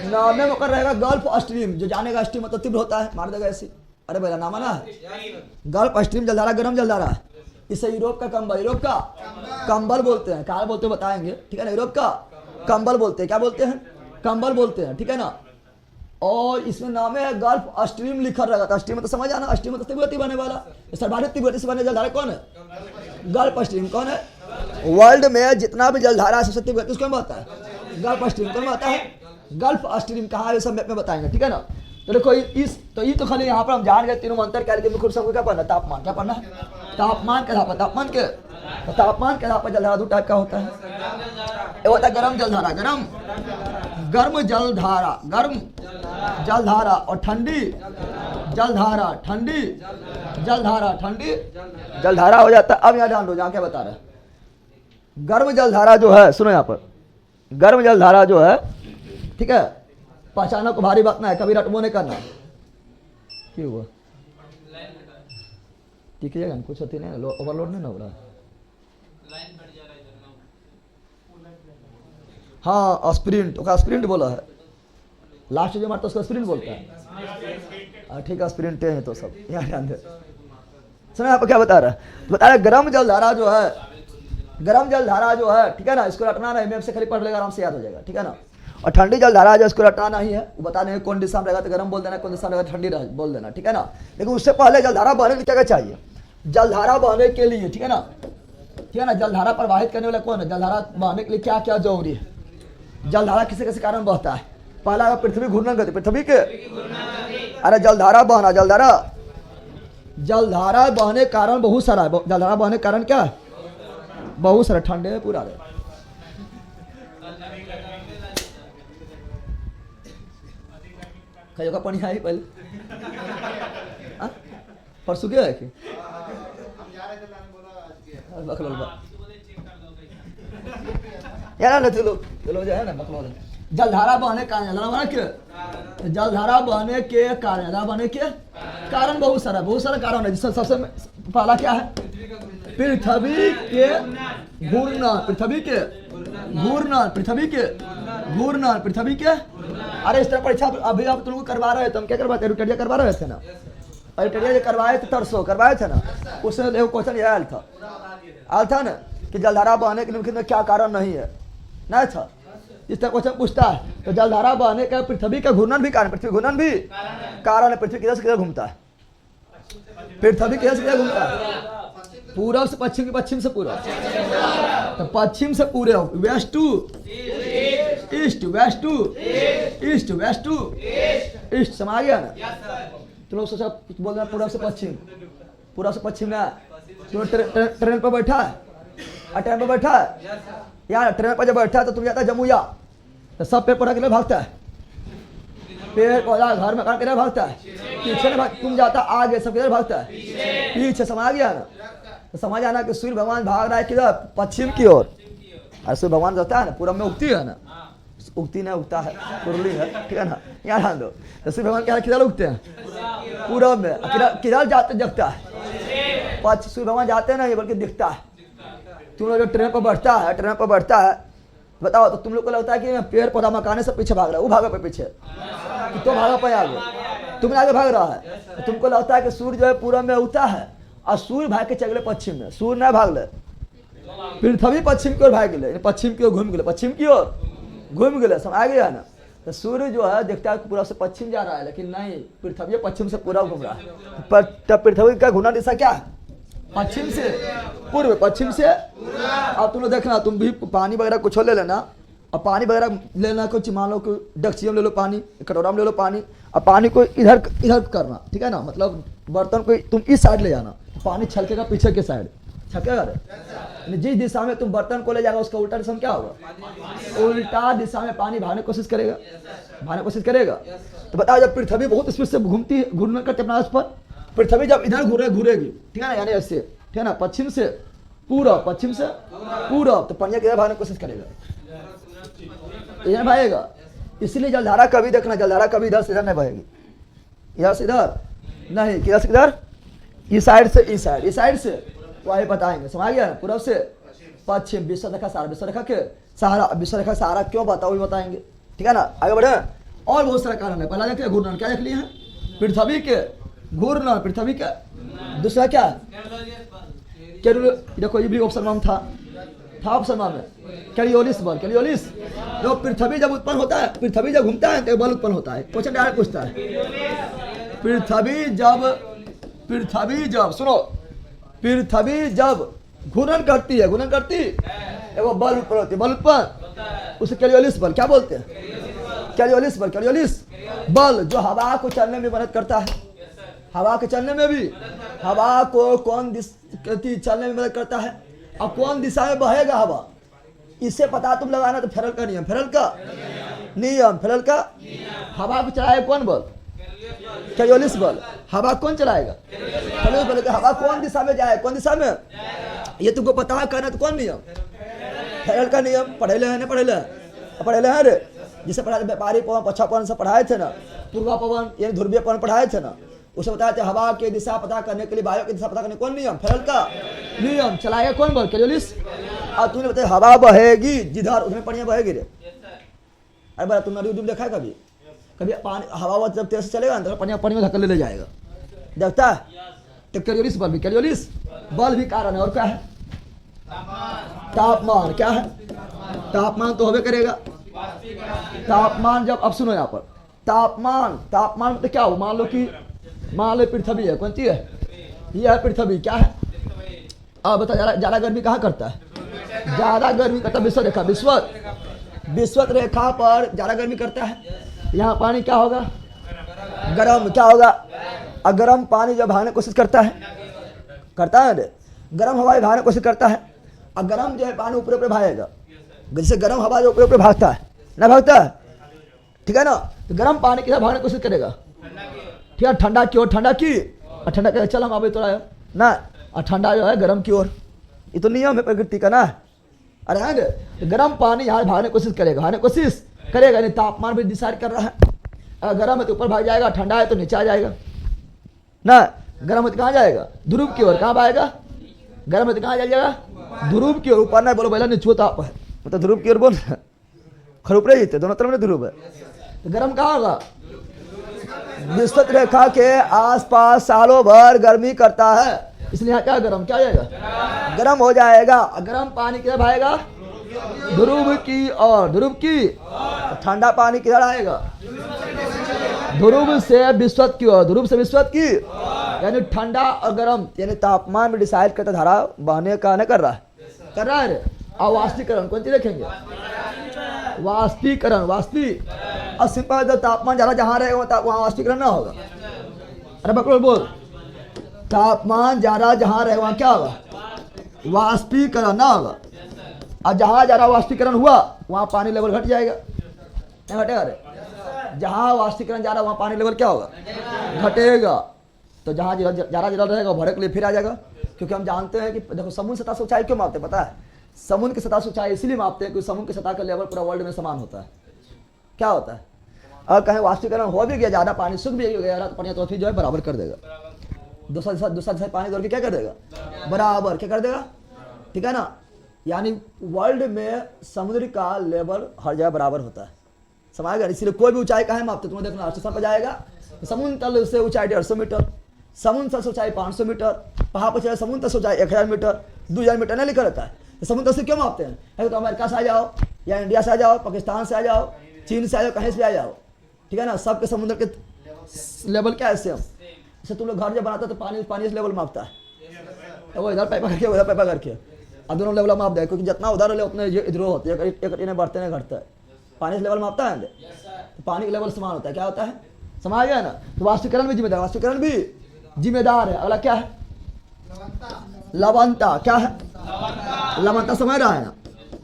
नाम में होकर रहेगा गल्फ स्ट्रीम। जो जानेगा स्ट्रीम मतलब तीव्र होता है, मार देगा ऐसी। अरे भैया नाम ना गल्फ स्ट्रीम जलधारा गर्म जलधारा, इसे यूरोप का कंबल बोलते हैं। क्या बोलते हैं बताएंगे, ठीक है ना। यूरोप का कंबल बोलते हैं। क्या बोलते हैं? कंबल बोलते हैं, ठीक है ना। और इसमें नाम है गल्फ स्ट्रीम लिखा रहेगा। तो स्ट्रीम तो समझ आना, स्ट्रीम तो तीव्र गति बने वाला, सर्वाधिक तीव्र गति से बने जलधारा कौन है? Gulf stream. कौन है? वर्ल्ड में जितना भी जलधारा सबसे तीव्र गति उसको बता है गल्फ स्ट्रीम। कौन बता है? Gulf stream. कहाँ है सब मैप में बताएंगे, ठीक है ना। तो देखो ये तो खाली यहाँ पर हम जान गए तीनों अंतर करके मुख्य सबको क्या पढ़ना? तापमान। क्या पढ़ना है? तापमान के आधार पर, तापमान के आधार पर जलधारा 2 टाइप का होता है। एक होता है गर्म जलधारा, गर्म जलधारा और ठंडी जलधारा हो जाता है। अब यहाँ ध्यान दो, जहाँ क्या बता रहे हैं। गर्म जलधारा जो है, सुनो यहाँ पर, गर्म जलधारा जो है, ठीक है, पहचाना को भारी बात ना है, कभी रटबो नहीं करना। क्यों हुआ? ठीक है, कुछ होती नहीं, ओवरलोड नहीं ना हो रहा। हाँ स्प्रिंट, स्प्रिंट बोला है लास्ट जो मारता उसको स्प्रिंट बोलता है। ठीक है, स्प्रिंट है तो सब यहाँ ध्यान दे। सुनो यहाँ पर क्या बता रहा है? बता रहा गर्म जलधारा जो है, ठीक है ना, इसको रटना नहीं, मैप से खाली पढ़ लेगा, आराम से याद हो जाएगा, ठीक है ना। और ठंडी जलधारा जो इसको रटना नहीं है, वो बता देंगे कौन दिशा में रहेगा तो गर्म बोल देना, कौन दिशा में रहेगा ठंडी बोल देना, ठीक है ना। लेकिन उससे पहले जलधारा बहने के लिए क्या चाहिए? जलधारा बहने के लिए, ठीक है ना, जलधारा प्रवाहित करने वाला कौन है? जलधारा बहने के लिए क्या क्या जरूरी है? जलधारा किसी कारण बहता है? पहला पृथ्वी घूर्णन गति, पृथ्वी के अरे जलधारा बहने कारण बहुत सारा है। जलधारा बहने कारण क्या है? बहुत सारा। ठंडे में पूरा रहे, का पानी आई पहले परसों क्या है कि यार चलो जो है ना बकलोल। जलधारा बहने के कारण बहुत सारा कारण है। जिसमें सबसे पहला क्या है? पृथ्वी के घूर्णन। अरे इस तरह परीक्षा अभी आप तुम करवा रहे थे, हम क्या करवाते? रुटरिया करवा रहे थे ना, रुटरिया जो करवाए थे तरसो करवाए थे ना, उसमें देखो क्वेश्चन यह आया था ना कि जलधारा बहने के लिए क्या कारण नहीं है, नहीं था। इस तरह क्वेश्चन पूछता है तो जलधारा बहने का पृथ्वी का घूर्णन भी कारण, पृथ्वी घूर्णन भी कारण है। पृथ्वी किधर से किधर घूमता है? पृथ्वी किधर से किधर घूमता है? पूरब से पश्चिम, पश्चिम से पूरब, तो पश्चिम से पूरब, वेस्ट टू ईस्ट, समझ गया ना। तो लोग सोचा बोल रहे पूरब से पश्चिम ना। तो ट्रेन पर बैठा है, यार ट्रेन पर जब बैठा है तो तुम जाता है जमुया, तो सब पेड़ पौधा के लिए भागता है, पेड़ पौधा घर में किधर भागता है? पीछे ना तुम जाता आगे, सब किधर भागता है? पीछे, समझ गया ना। तो समझ आना कि सूर्य भगवान भाग रहा है किधर? पश्चिम की ओर। और सूर्य भगवान रहता है ना पूरब में उगती है ना, उगती नहीं उगता है, कुरली है, ठीक है ना। यहाँ ध्यान दो, तो सूर्य भगवान क्या किधर उगते हैं? पूरब में। किधर जाते जगता है? सूर्य भगवान जाते हैं ना, ये बल्कि दिखता है। तुम लोग ट्रेन पर बैठता है, बताओ तो तुम लोग को लगता है कि पेड़ पौधा मकाने से पीछे भाग रहा है, वो भागा पे पीछे तो भागा पे आगे, तुमने आगे भाग रहा है। तो तुमको लगता है कि सूर्य जो है पूरब में उगता है और सूर्य भाग के चले पश्चिम में, सूर्य नहीं भाग ले, पृथ्वी पश्चिम की ओर भाग गए, पश्चिम की ओर घूम गए, पश्चिम की ओर घूम गए, समझ आ गया ना। तो सूर्य जो है दिखता है पूरब से पश्चिम जा रहा है, लेकिन नहीं, पृथ्वी पश्चिम से पूरब घूम रहा है। पर तब पृथ्वी का घूमना दिशा क्या है? पश्चिम से पूर्व, पश्चिम से। अब तुम लोग देखना, तुम भी पानी वगैरह कुछ ले लेना, और पानी वगैरह लेना, कुछ मान लो कि डेक्ची में ले लो पानी, कटोरा में ले लो पानी, और पानी को इधर इधर करना, ठीक है ना, मतलब बर्तन को तुम इस साइड ले जाना, पानी छलकेगा पीछे के साइड, छलकेगा रे। जिस दिशा में तुम बर्तन को ले जाएगा उसका उल्टा दिशा में क्या होगा? उल्टा दिशा में पानी भागने की कोशिश करेगा, तो बताओ जब पृथ्वी बहुत स्पीड से घूमने करते अपना उस पर, पृथ्वी जब इधर घूरेगी, ठीक है ना, यानी ऐसे, ठीक है ना, पश्चिम से पूरब, पश्चिम से पूरब, तो पंजा किधर भागने की कोशिश करेगा? इधर भागेगा। इसलिए जलधारा कभी देखना, जलधारा कभी इधर से इधर नहीं बहेगी, इधर से इधर नहीं, किधर से इधर, इस साइड से इस साइड, इस साइड से, तो आगे बताएंगे, समझ गया ना, पूरब से पश्चिम, विश्व रेखा सहारा, विश्व रेखा के सहारा, विश्व रेखा सहारा क्यों बताओ भी बताएंगे, ठीक है ना। आगे बढ़े, और बहुत सारा कारण है। पहला देखिए घूर्णन, क्या देख लिए हैं? पृथ्वी के घूर्णन, पृथ्वी का। दूसरा क्या है? देखो ये भी ऑप्शन में था ऑप्शन में, कैरियोलिस बल, कैरियोलिस। जो पृथ्वी जब उत्पन्न होता है, पृथ्वी जब घूमता है तो बल उत्पन्न होता है। क्वेश्चन डायरेक्ट पूछता है, पृथ्वी जब घूर्णन करती है, वो बल उत्पन्न होती है, बल उत्पन्न, उसे कैरियोलिस बल क्या बोलते हैं? कैरियोलिस बल जो हवा को चलने में मदद करता है, हवा के चलने में भी, हवा को कौन चलने में मदद करता है, अब कौन दिशा में बहेगा हवा, इससे पता तुम लगाना। तो फेरल का नियम, फेरल का हवा को चलाएगा कौन बल? कैरियोलिस बल। हवा कौन चलाएगा? कैरियोलिस बल। हवा कौन दिशा में जाए, कौन दिशा में, ये तुमको पता है करना, तो कौन नियम? फेरल का नियम। पढ़े ले हैं रे, जिसे पढ़ाए व्यापारी पवन, पच्छा पवन से पढ़ाए थे ना, पूर्वा पवन यानी ध्रुवीय पवन पढ़ाए थे ना, उसे बताया था हवा की दिशा पता करने के लिए, वायु की दिशा पता करने कौन नियम? फेरल का नियम। चलाएगा कौन बल? कैरियोलिस। और तूने बताया हवा बहेगी जिधर, उसमें पानी बहेगी रे। अरे बड़ा तुमने यूट्यूब देखा है कभी पानी, हवा जब तेज से चलेगा तो पानी में धक्का ले जाएगा, देखता है। तो कैरियोलिस बल भी कारण है। और क्या है? तापमान। क्या है? तापमान तो होबे करेगा। तापमान जब, अब सुनो यहाँ पर, तापमान तो क्या हो, मान लो पृथ्वी है, कौन सी है? यह है पृथ्वी। क्या है? अब बता, ज्यादा गर्मी कहाँ करता है? ज्यादा गर्मी करता है विश्वत रेखा पर ज्यादा गर्मी करता है। यहाँ पानी क्या होगा? गर्म। क्या होगा? और गर्म पानी जब भागने की कोशिश करता है गर्म हवा भागने की कोशिश करता है, और गर्म जो है पानी ऊपर भागेगा। जैसे गर्म हवा जो ऊपर भागता है ना, भागता है, ठीक है ना, तो गर्म पानी की भागने की कोशिश करेगा, ठीक है, ठंडा की ओर, ठंडा की, और ठंडा के चल हम अभी तो ना, और ठंडा जो है गर्म की ओर। ये तो नियम है प्रकृति का ना। अरे है तो गर्म पानी यहाँ भागने की कोशिश करेगा, नहीं तापमान भी डिसाइड कर रहा है। अगर गर्म है तो ऊपर भाग जाएगा, ठंडा है तो नीचे आ जाएगा ना। गर्म है तो कहाँ जाएगा? ध्रुव की ओर। कहाँ भागेगा? गर्म है तो कहाँ जाएगा? ध्रुव की ओर। ऊपर ना बोलो, पहला नीचे ताप है, मतलब ध्रुव की ओर बोल, खरूपरे जीते दोनों तरफ में ध्रुव है। तो गर्म कहाँ होगा? विश्वत रेखा के आसपास सालों भर गर्मी करता है, इसलिए यहाँ क्या गर्म, क्या जाएगा? गर्म हो जाएगा। गर्म पानी किधर भागेगा? ध्रुव की ओर। ध्रुव की। ठंडा पानी किधर आएगा? ध्रुव से विश्वत की ओर। ध्रुव से विश्वत की, यानी ठंडा और गर्म, यानी तापमान में डिसाइड करता धारा बहने का न कर रहा है रे। और वाष्पीकरण कौन सी देखेंगे? वाष्पीकरण। और सिंपल, जब तापमान ज्यादा जहाँ रहेगा वहाँ वाष्पीकरण ना होगा। अरे बकरोल बोल, तापमान ज्यादा जहाँ रहे वहाँ क्या होगा? वाष्पीकरण ना होगा। और जहाँ ज्यादा वाष्पीकरण हुआ वहाँ पानी लेवल घट जाएगा, नहीं घटेगा रे? जहाँ वाष्पीकरण ज्यादा वहाँ पानी लेवल क्या होगा? घटेगा। तो जहाँ ज्यादा जल रहेगा भरे के लिए फिर आ जाएगा। क्योंकि हम जानते हैं कि देखो, समुद्र सतह से ऊंचाई क्यों मापते हैं पता है? समुद्र की सतह से ऊंचाई इसलिए मापते हैं क्योंकि समुद्र की सतह का लेवल पूरा वर्ल्ड में समान होता है। क्या होता है? अगर कहीं वाष्पीकरण हो भी गया, ज्यादा पानी सूख भी गया तो पानी तो फिर जो है बराबर कर देगा। दूसरा दिशा पानी दौड़ के क्या कर देगा, बराबर क्या कर देगा, ठीक है ना। यानी वर्ल्ड में समुद्र का लेवल हर जगह बराबर होता है, समझ गए। इसलिए कोई भी ऊंचाई कहाँ मापते, तुम्हें देखना स्टेशन पर जाएगा समुद्र तल से ऊंचाई 150 मीटर, समुद्र तल से ऊंचाई 500 मीटर, पहाड़ पर चले समुद्र तल से ऊंचाई 1000 मीटर, 2000 मीटर नहीं लिखा रहता है। तो समुद्र तल से क्यों मापते हैं, तो अमेरिका से आ जाओ या इंडिया से आ जाओ, पाकिस्तान से आ जाओ, चीन से आ जाओ, कहीं से आ जाओ, ठीक है ना। सबके समुद्र के लेवल क्या है सेम। जैसे तुम लोग घर जब बनाते तो पानी इस लेवल मापता है, तो वो इधर पैपा करके उधर पैपा करके अब दोनों लेवल माप दे, क्योंकि जितना उधर ले उतने इधर होते हैं, एक इन्हें बढ़ते नहीं घटता है। पानी इस लेवल मापता है, तो पानी के लेवल समान होता है, क्या होता है, समझ गया ना। तो वाष्पीकरण भी जिम्मेदार, वाष्पीकरण भी जिम्मेदार है। अगला क्या है, लवणता, क्या है, लवणता समझ रहा है ना।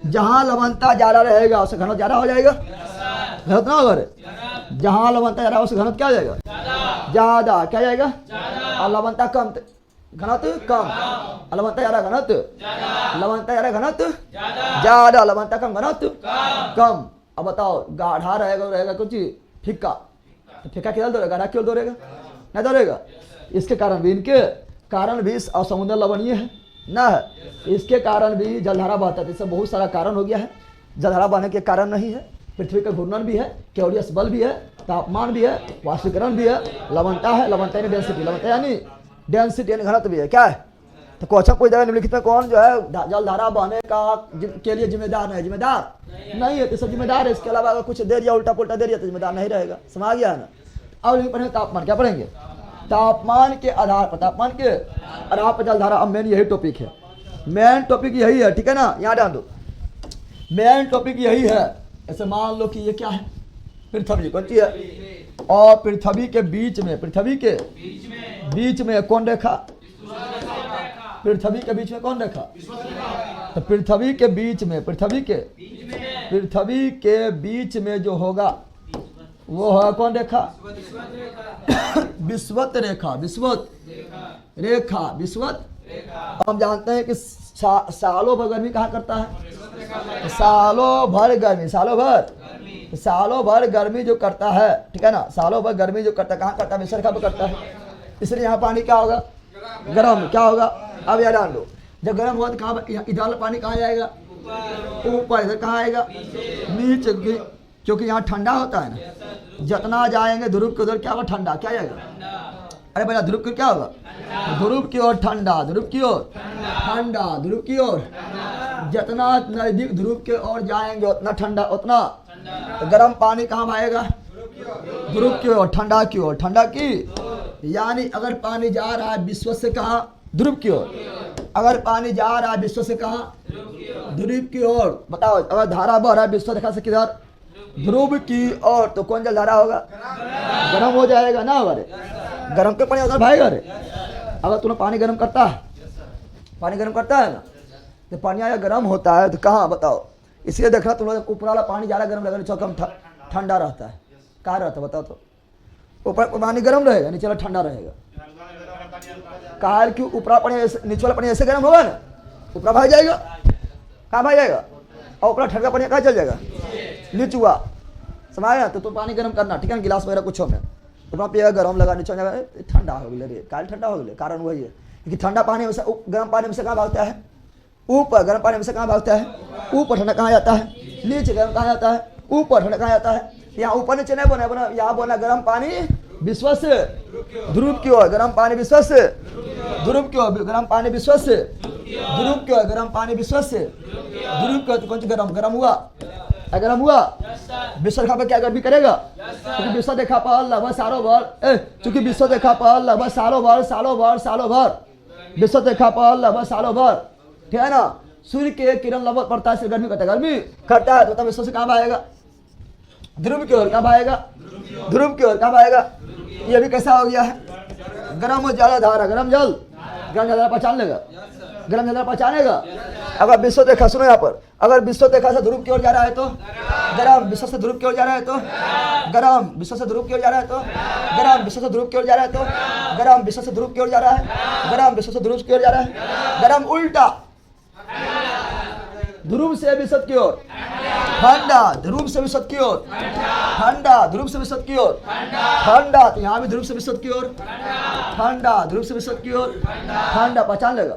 जहाँ लवणता ज्यादा रहेगा उससे घनत्व ज्यादा हो जाएगा, घनत्व ना होगा, जहाँ लवणता ज्यादा उससे घनत्व क्या हो जाएगा, ज्यादा, क्या जाएगा, और लवणता कम घनत्व कम, लवणता ज्यादा घनत्व, लवणता ज्यादा घनत्व ज्यादा, लवणता कम घनत्व कम। अब बताओ गाढ़ा रहेगा कुछ फीका, तो फीका केवल दौड़ेगा, गाढ़ा केवल दौड़ेगा, नहीं दौड़ेगा। इसके कारण भी, इनके कारण भी समुद्र लवणीय है ना है, इसके कारण भी जलधारा बहता है। इससे बहुत सारा कारण हो गया है। जलधारा बहने के कारण नहीं है, पृथ्वी का घूर्णन भी है, क्योरियस बल भी है, तापमान भी है, वाष्पीकरण भी है, लवणता है, लवणता यानी डेंसिटी, लवणता यानी डेंसिटी यानी घनत्व भी है, क्या है। तो क्वेश्चन कोई जगह निम्नलिखित में कौन जो है जलधारा बहने के लिए जिम्मेदार नहीं है, जिम्मेदार नहीं है, तो सब जिम्मेदार है। इसके अलावा अगर कुछ दे दिया उल्टा पुल्टा दे दिया तो जिम्मेदार नहीं रहेगा, समझ गया है ना। अब पढ़ेंगे तापमान, क्या पढ़ेंगे, तापमान के आधार पर, तापमान के आधार पर जलधारा। अब मेन यही टॉपिक है, मेन टॉपिक यही है, ठीक है ना। यहाँ डाल दो, मेन टॉपिक यही है। ऐसे मान लो कि ये क्या है, पृथ्वी कौन सी है, और पृथ्वी के बीच में, पृथ्वी के बीच में कौन रेखा, पृथ्वी के बीच में कौन रेखा, तो पृथ्वी के बीच में, पृथ्वी के बीच में जो होगा वो है कौन रेखा, विषुवत रेखा, विषुवत रेखा, विषुवत। हम जानते हैं कि सालों भर गर्मी कहाँ करता है, सालों भर गर्मी, सालों भर गर्मी जो करता है, ठीक है ना, सालों भर गर्मी जो करता है कहाँ करता है, विषुवत रेखा पे करता है। इसलिए यहाँ पानी क्या होगा, गर्म, क्या होगा। अब यह डाल लो, जब गर्म हुआ तो कहाँ, इधर पानी कहाँ जाएगा, ऊपर, इधर कहाँ आएगा, नीचे, क्योंकि यहाँ ठंडा होता है ना। जितना जाएंगे ध्रुव की उधर क्या होगा, ठंडा, क्या जाएगा, अरे भैया ध्रुव की क्या होगा, ध्रुव की ओर ठंडा, ध्रुव की ओर ठंडा, ध्रुव की ओर। जितना नजदीक ध्रुव के ओर जाएंगे उतना ठंडा, उतना तो गर्म पानी कहाँ आएगा, ध्रुव की ओर, ठंडा की ओर, ठंडा की। यानी अगर पानी जा रहा है विश्व से कहाँ, ध्रुव की ओर, अगर पानी जा रहा है विश्व से कहाँ, ध्रुव की ओर। बताओ अगर धारा बह रहा है विश्व रेखा से किधर, ध्रुव की ओर, तो कौन जलधारा होगा, गर्म हो जाएगा ना। अरे गर्म के पानी उधर भागेगा रे। अगर तूने पानी गर्म करता है, पानी गर्म करता है ना, तो पानी अगर गर्म होता है तो कहाँ, बताओ। इसलिए देखना तुम लोग ऊपर वाला पानी ज़्यादा गर्म रहेगा, नीचे कम ठंडा रहता है, कहाँ रहता है बताओ। तो ऊपर पानी गर्म रहेगा, नीचे वाला ठंडा रहेगा। कहा कि ऊपरा पानी नीचे वाला पानी ऐसे गर्म होगा ना, ऊपरा भाग जाएगा, कहाँ भाग जाएगा, और ऊपरा ठंडा पानी कहाँ चल जाएगा, नीचे हुआ, समझ ना। तो पानी गर्म करना, ठीक है ना, गिलास वगैरह कुछ हो में ऊपरा पिएगा, गर्म लगा, नीचे जाएगा ठंडा हो गया रे, काल ठंडा हो गया। कारण वही है कि ठंडा पानी में से गर्म पानी में से कहाँ भागता है, ऊपर, गर्म पानी में से कहाँ भागता है, ऊपर। ठंडा कहाँ जाता है, नीचे। गर्म कहाँ जाता है, ऊपर। ठंडा कहाँ जाता है, यहाँ ऊपर नीचे नहीं बोना, यहाँ बोला गर्म पानी विश्व से ध्रुव की ओर, गर्म पानी विश्व से ध्रुव की ओर, गर्म पानी विश्व से ध्रुव की ओर, गर्म पानी विश्व से ध्रुव की ओर। कौन सी गर्म, गर्म हुआ, गर्म हुआ विश्व रेखा पर क्या गर्मी करेगा, क्योंकि विश्व रेखा पर लगभग सालों भर, चूंकि विश्व रेखा पर लगभग सालों भर विश्व रेखा पर लगभग सालों भर, ठीक है ना, सूर्य के किरण लगभग पड़ता है, गर्मी करता है, गर्मी करता है। तो विश्व से कहाँ आएगा, ध्रुव की ओर, कहाँ आएगा, ध्रुव की ओर, कहाँ आएगा। ये भी कैसा हो गया है, गर्म ज्यादा धारा, गर्म जल ज्यादा पहचान लेगा, गर्म ज्यादा पहचानेगा। अगर विश्व रेखा, सुनो यहाँ पर, अगर विश्व रेखा से ध्रुव की ओर जा रहा है तो गर्म, विश्व से ध्रुव की ओर जा रहा है तो गर्म, विश्व से ध्रुव की ओर जा रहा है तो गर्म, विश्व से ध्रुव की ओर जा रहा है तो गर्म, विश्व से ध्रुव की ओर जा रहा है, गर्म, विश्व से ध्रुव की ओर जा रहा है, गर्म। उल्टा ध्रुव से विषद की ओर ठंडा, ध्रुव से विषद की ओर ठंडा, ध्रुव से विषद की ओर ठंडा। तो यहाँ भी ध्रुव से विषद की ओर ठंडा, ध्रुव से विषद की ओर ठंडा। पहचान लेगा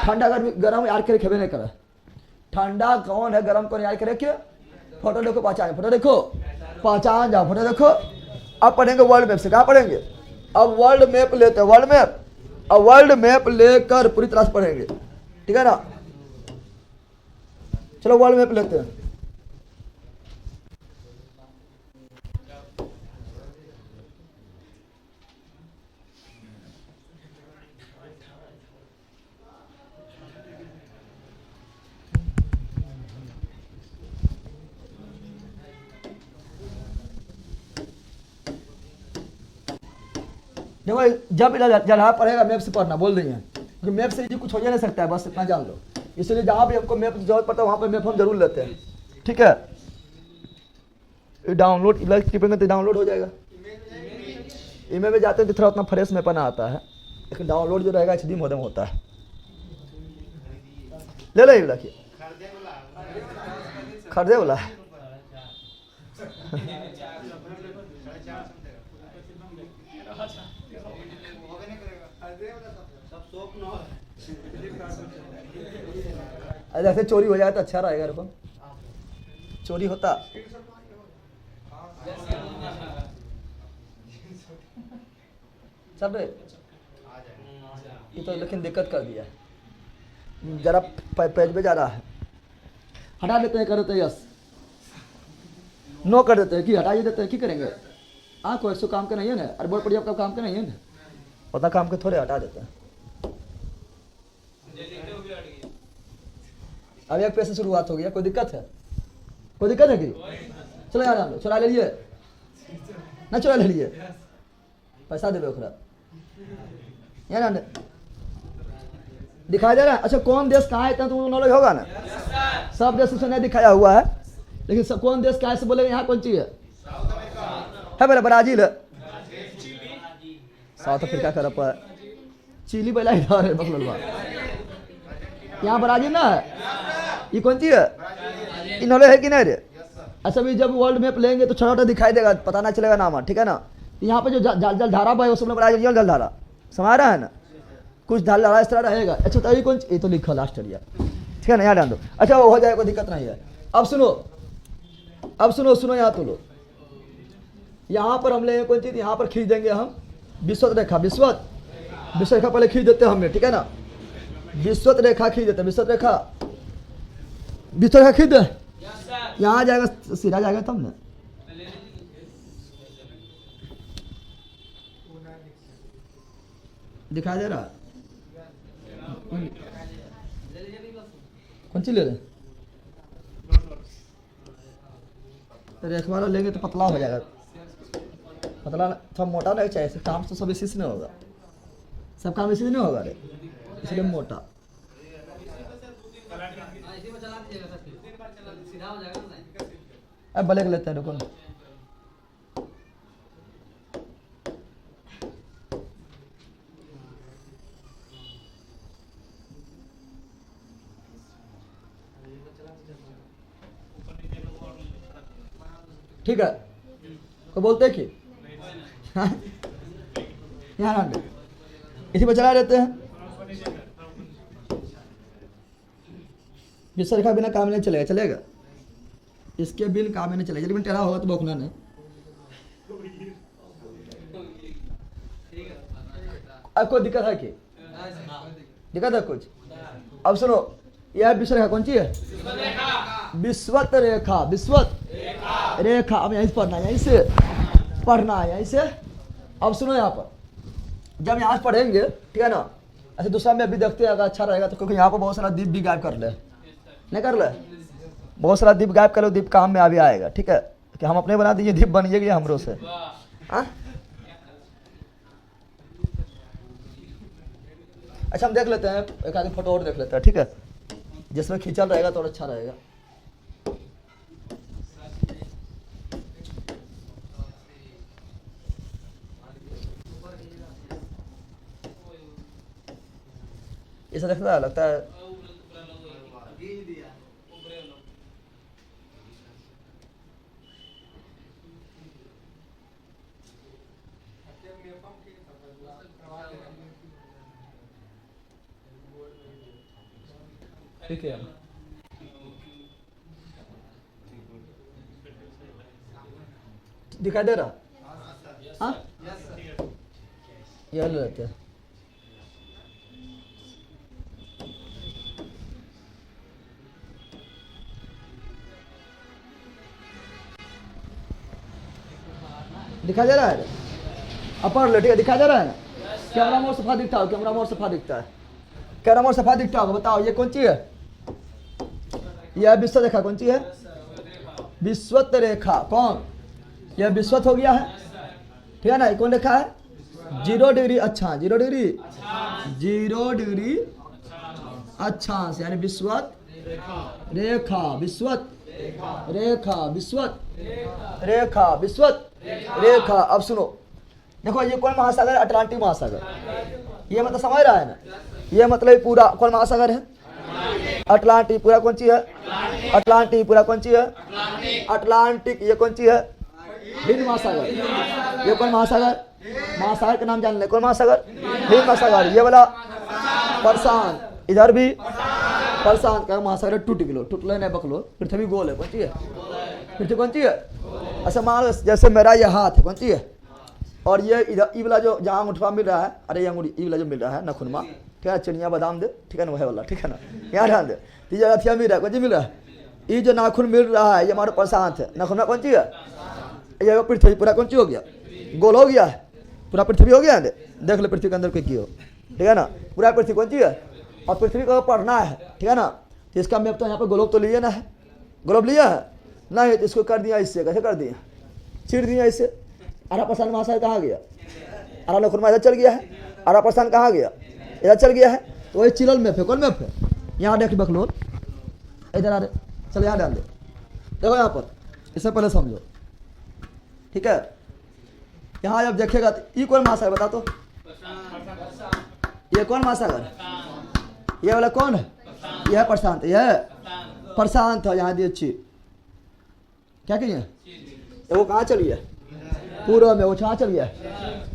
ठंडा अगर गर्म यार करे खेबे नहीं करा। ठंडा कौन है, गर्म कौन यार करे क्या? फोटो देखो पहचान, फोटो देखो पहचान जाओ, फोटो देखो। अब पढ़ेंगे वर्ल्ड मैप से। कहाँ पढ़ेंगे? अब वर्ल्ड मैप लेते हैं, वर्ल्ड मैप। अब वर्ल्ड मैप लेकर पूरी तरह से पढ़ेंगे, ठीक है ना? चलो वर्ल्ड मैप लेते हैं। देखो जब जहाँ पढ़ेगा मैप से पढ़ना बोल रही है, क्योंकि मैप से कुछ हो जा नहीं सकता है, बस इतना जान लो। इसलिए जहाँ भी हमको मैप जरूरत पड़ता है वहाँ पर मैप हम जरूर लेते हैं, ठीक है? डाउनलोड टिपेंगे तो डाउनलोड हो जाएगा। ईमेल में जाते हैं तो थोड़ा उतना फ्रेश मैप ना आता है, लेकिन डाउनलोड जो रहेगा HD मोडेम होता है। ले लो ये रखिए, खरीदे वाला है। ऐसे चोरी हो जाए तो अच्छा रहेगा। रुको, चोरी होता सब ये तो, लेकिन दिक्कत कर दिया जरा। पेज पे जा रहा है, हटा देते हैं, कर देते हैं यस, नो कर देते हैं कि हटा ही देते हैं, क्या करेंगे? कोई 100 काम का नहीं है ना, अरे बहुत बढ़िया आपका काम का नहीं है ना, उतना काम के थोड़े हटा देते हैं। अब एक पैसे शुरुआत हो गया, कोई दिक्कत है? कोई दिक्कत है कि? चलो यार हम चुरा ले लिए ना, चुरा ले लिए, पैसा देवे ओकरा यार ना। दिखाई दे रहा है? अच्छा कौन देश कहाँ है इतना तुमको नॉलेज होगा ना? सब देश उसमें नहीं दिखाया हुआ है, लेकिन सब कौन देश कहाँ से बोलेगा? यहाँ कौन चीज है मेरा? ब्राजील है, साउथ अफ्रीका का रपा है, चिली पहला इधर है बकलवा, यहाँ ब्राजील ना है। ये कौन चीज है? नॉलेज है कि नहीं रे? अच्छा भी जब वर्ल्ड मैप लेंगे तो छोटा छोटा दिखाई देगा, पता ना चलेगा नाम, ठीक है ना? यहाँ पे जो जलधारा है वो सब लोग ब्राजील जलधारा समझ रहा है ना, कुछ जलधारा इस तरह रहेगा। अच्छा तो ये कौन, ये तो लिखा लास्ट एरिया, ठीक है ना, यहाँ डाल दो। अच्छा वो हो जाएगा, कोई दिक्कत नहीं है। अब सुनो, अब सुनो सुनो यहाँ तो लो, यहाँ पर हम लेंगे कौन चीज, यहाँ पर खींच देंगे हम विश्वत रेखा। विश्वत रेखा पहले खींच देते हैं हमने, ठीक है ना? विश्वत रेखा खींच देते हैं, विश्वत रेखा खींच दे, यहाँ जाएगा सीधा जाएगा तब ना। दिखाई दे रहा? कौन सी ले रहे? रेखा वाला लेंगे तो पतला हो जाएगा, पतला थोड़ा मोटा नहीं चाहिए, काम तो सब इसी से नहीं होगा, सब काम इसी से नहीं होगा रे, इसलिए मोटा। अब ब्लैक लेते हैं, रुको ना। ठीक है, को बोलते हैं कि यहाँ इसी पर चला देते हैं। विश्व रेखा बिना काम नहीं चलेगा, चलेगा इसके बिन काम नहीं चलेगा, लेकिन टेढ़ा होगा तो बोखना नहीं। अब कोई दिक्कत है कि? दिक्कत है कुछ? अब सुनो, यह विश्व रेखा कौन सी है? विश्वत रेखा, विश्वत रेखा। अब यहीं से पढ़ना है, यहीं से पढ़ना है, यहीं से। अब सुनो यहाँ पर, जब यहाँ से पढ़ेंगे, ठीक है ना? ऐसे दूसरा में अभी देखते हैं, अगर अच्छा रहेगा तो, क्योंकि यहाँ पर बहुत सारा दीप भी गायब कर ले, नहीं कर ले, बहुत सारा दीप गायब कर लो, दीप काम में अभी आएगा, ठीक है? कि हम अपने बना दीजिए, दीप बनिएगा हमरो से। अच्छा हम देख लेते हैं, एक आगे फोटो और देख लेते हैं, ठीक है? जिसमें खींचल रहेगा तो और अच्छा रहेगा। ऐसा देखता है, लगता है ठीक है, दिखाई दे रहा? हाँ, ये ले लेते हैं। दिखाई दे रहा है? अपर ले, ठीक है, दिखाई दे रहा है ना? कैमरा मोड सफा दिखता हो, कैमरा मोड सफा दिखता है, कैमरा मोड सफा दिखता होगा। बताओ ये कौन सी है? यह विश्व रेखा कौन सी है? विश्वत रेखा। कौन? यह विश्वत हो गया है, ठीक है ना? कौन रेखा है? 0 डिग्री अक्षांश, 0 डिग्री, 0 डिग्री अक्षांश, यानी विश्वत रेखा, विश्वत रेखा, विश्वत रेखा, विश्वत रेखा। अब सुनो, देखो ये कौन महासागर है? अटलांटिक महासागर। ये मतलब समझ रहा है ना? ये मतलब पूरा कौन महासागर है? अटलांटिक। पूरा कौन सी है? अटलांटिक। पूरा कौन सी है? अटलांटिक। ये कौन सी है? हिंद महासागर। ये कौन महासागर? महासागर का नाम जान ले, कौन महासागर? हिंद महासागर। ये वाला प्रशांत, इधर भी प्रशांत का महासागर टूट गिलो, टूटले नहीं बकलो। पृथ्वी गोल है, कौन सी है? पृथ्वी कौन सी है? अच्छा मान लो जैसे मेरा ये हाथ है, कौन सी है? और ये इधर ई वाला जो जहाँ अंगूठा मिल रहा है, अरे ये अंगूठी ई वाला जो मिल रहा है नखुनमा, ठीक है, चिड़िया बादाम दे, ठीक है ना, वह वाला, ठीक है ना, यहाँ ध्यान दे। ये जगह मिल रहा है, कौन सी मिल रहा है? ये जो नाखून मिल रहा है ये हमारा प्रशांत है। नखुनमा कौन सी है? ये पृथ्वी। पूरा कौन सी हो गया? गोल हो गया है, पूरा पृथ्वी हो गया है। देख लो पृथ्वी के अंदर क्या हो, ठीक है ना? पूरा पृथ्वी कौन सी है? और पृथ्वी को पढ़ना है, ठीक है ना? तो इसका मैप तो यहाँ पे ग्लोब तो लिए ना है, ग्लोब लिया है नहीं, तो इसको कर दिया इससे, कैसे कर दिया? छीड़ दिया इससे। आरा प्रशांत महासागर कहाँ गया? आरा नखुनमा इधर चल गया है, आरा प्रशांत कहाँ गया? इधर चल गया है। तो वही चिरल मैप है, कौन मैप है? यहाँ देख बख लो, इधर आ रहे, चलो यहाँ डाल दे, देखो यहाँ पर, इससे पहले समझो, ठीक है? यहाँ जब देखेगा तो ये कौन महासागर बता तो? ये कौन महासागर? ये वाला कौन है? यह प्रशांत, यह प्रशांत है। यहाँ दी अच्छी क्या कहिए? वो कहाँ चली है? पूर्व में। वो कहाँ चल गया?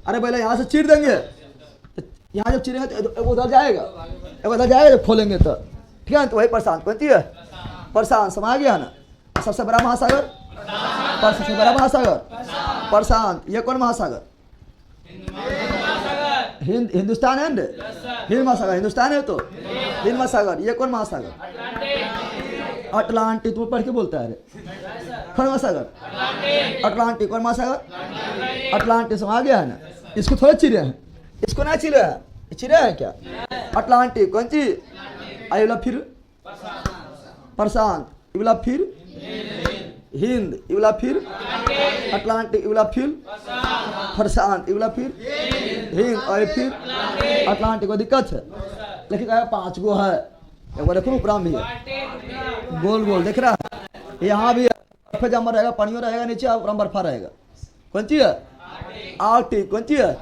अरे पहले यहाँ से चीर देंगे, यहाँ जब चीरेंगे तो उधर जाएगा, उधर जाएगा जब खोलेंगे तो, ठीक है? तो वही प्रशांत कौन सी है? प्रशांत। समा गया ना? सबसे बड़ा महासागर, सबसे बड़ा महासागर प्रशांत। ये कौन महासागर? हिंदुस्तान है ना? हिंद महासागर हिंदुस्तान है तो हिंद महासागर। ये कौन महासागर? अटलांटिक। तू पढ़ के बोलता है कौन महासागर? अटलांटिक। कौन महासागर? अटलांटिक। समा गया है ना? इसको थोड़े चिरे हैं, इसको ना चिरे हैं, चिरे हैं क्या? अटलांटिक कौन सी? आई वाला फिर प्रशांत, ये वाला फिर हिंद, ये वाला फिर अटलांटिक, ये वाला फिर प्रशांत, ये वाला फिर हिंद, और फिर अटलांटिक। को दिक्कत है लेकिन क्या 5 गो है। एक बार देखो ऊपरा भी है, गोल गोल दिख रहा है। यहाँ भी बर्फ जमा रहेगा, पानी रहेगा नीचे, ऊपर बर्फा रहेगा। कौन सी है? आर्कटिक। कौन सी है?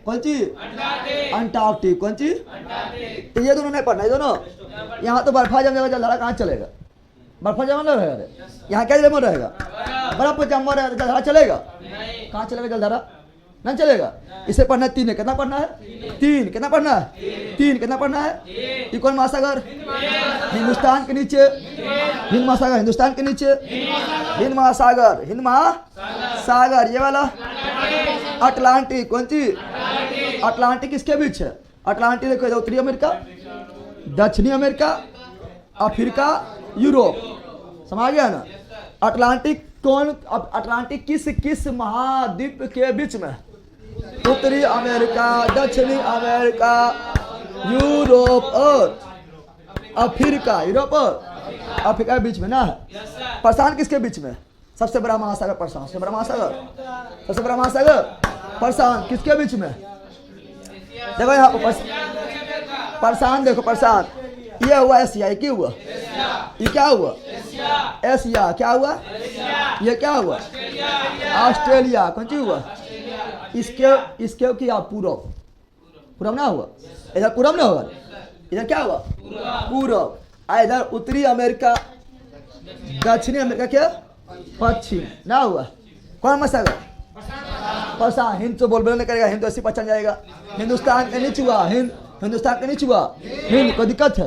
कौन सी? अंटार्कटिक। कौन सी? तो ये दोनों नहीं पढ़ना, ये दोनों। यहाँ तो बर्फा जम जाएगा, जलधारा कहाँ चलेगा? बर्फा जमा नहीं रहेगा, यहाँ क्या जमा रहेगा? बर्फ जमा रहेगा, जलधारा चलेगा? कहाँ चलेगा जलधारा? नहीं चलेगा। इसे पढ़ना है 3 है, कितना पढ़ना है? 3। कितना पढ़ना है? 3। कितना पढ़ना है? ये कौन महासागर? हिंदुस्तान के नीचे हिंद महासागर, हिंदुस्तान के नीचे हिंद महासागर, हिंद महासागर। ये वाला अटलांटिक। कौन सी? अटलांटिक किसके बीच है? अटलांटिक देखो, उत्तरी अमेरिका, दक्षिणी अमेरिका, अफ्रीका, यूरोप। समझ गया ना? अटलांटिक कौन? अटलांटिक किस महाद्वीप के बीच में? उत्तरी अमेरिका, दक्षिणी अमेरिका, यूरोप और अफ्रीका। यूरोप और अफ्रीका के बीच में ना है। प्रशांत किसके बीच में? सबसे बड़ा महासागर प्रशांत। सबसे बड़ा महासागर, सबसे बड़ा महासागर प्रशांत किसके बीच में? देखो यहाँ पर प्रशांत, देखो प्रशांत। ये हुआ एशिया, ये क्या हुआ? ये क्या हुआ? एशिया। क्या हुआ? ये क्या हुआ? ऑस्ट्रेलिया। कौन सी हुआ? इसके क्या? पूरब। पूरब ना हुआ? इधर पूरब ना हुआ, इधर क्या हुआ? पूरब। इधर उत्तरी अमेरिका, दक्षिणी अमेरिका क्या? पश्चिम ना हुआ। कौन महासागर? प्रशांत। हिंद तो बोल नहीं करेगा, हिंद तो 80% जाएगा। हिंदुस्तान के नीचे हुआ हिंद, हिंदुस्तान के नीचे हुआ हिंद, कोई दिक्कत है?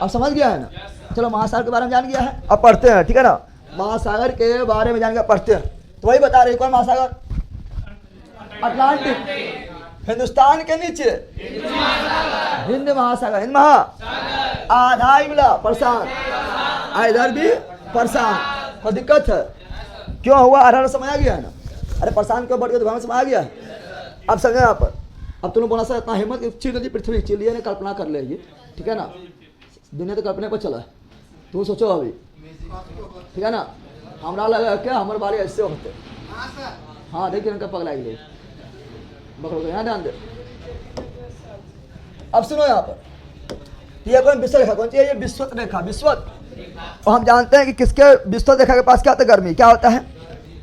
अब समझ गया है ना? चलो महासागर के बारे में जान गया है, अब पढ़ते हैं, ठीक है ना? महासागर के बारे में जान गया, पढ़ते हैं। तो वही बता रहे कौन महासागर? अटलांटिक। हिंदुस्तान के नीचे हिंद महासागर, हिंद महा आधा ही मिला प्रशांत, इधर भी प्रशांत। कोई दिक्कत है? क्यों हुआ? 18 समय आ गया है ना? अरे प्रशांत क्यों बढ़ गया? तो समय आ गया है। अब समझे यहाँ पर? अब तुम बोला सर इतना हिम्मत चीज जी पृथ्वी चलिए ने कल्पना कर लेगी, ठीक है ना? दुनिया तो कल्पना पर चला है, तुम सोचो अभी, ठीक है ना? हमारा लगा क्या हमारे बारे ऐसे होते? हाँ देखिए इनका पगला लोग बकरों को यहाँ ध्यान दे। अब सुनो यहाँ पर, ये कौन विश्व रेखा कौन सी है? ये विश्वत रेखा, विश्वत। और हम जानते हैं कि किसके विश्वत रेखा के पास क्या होता है? गर्मी। क्या होता है?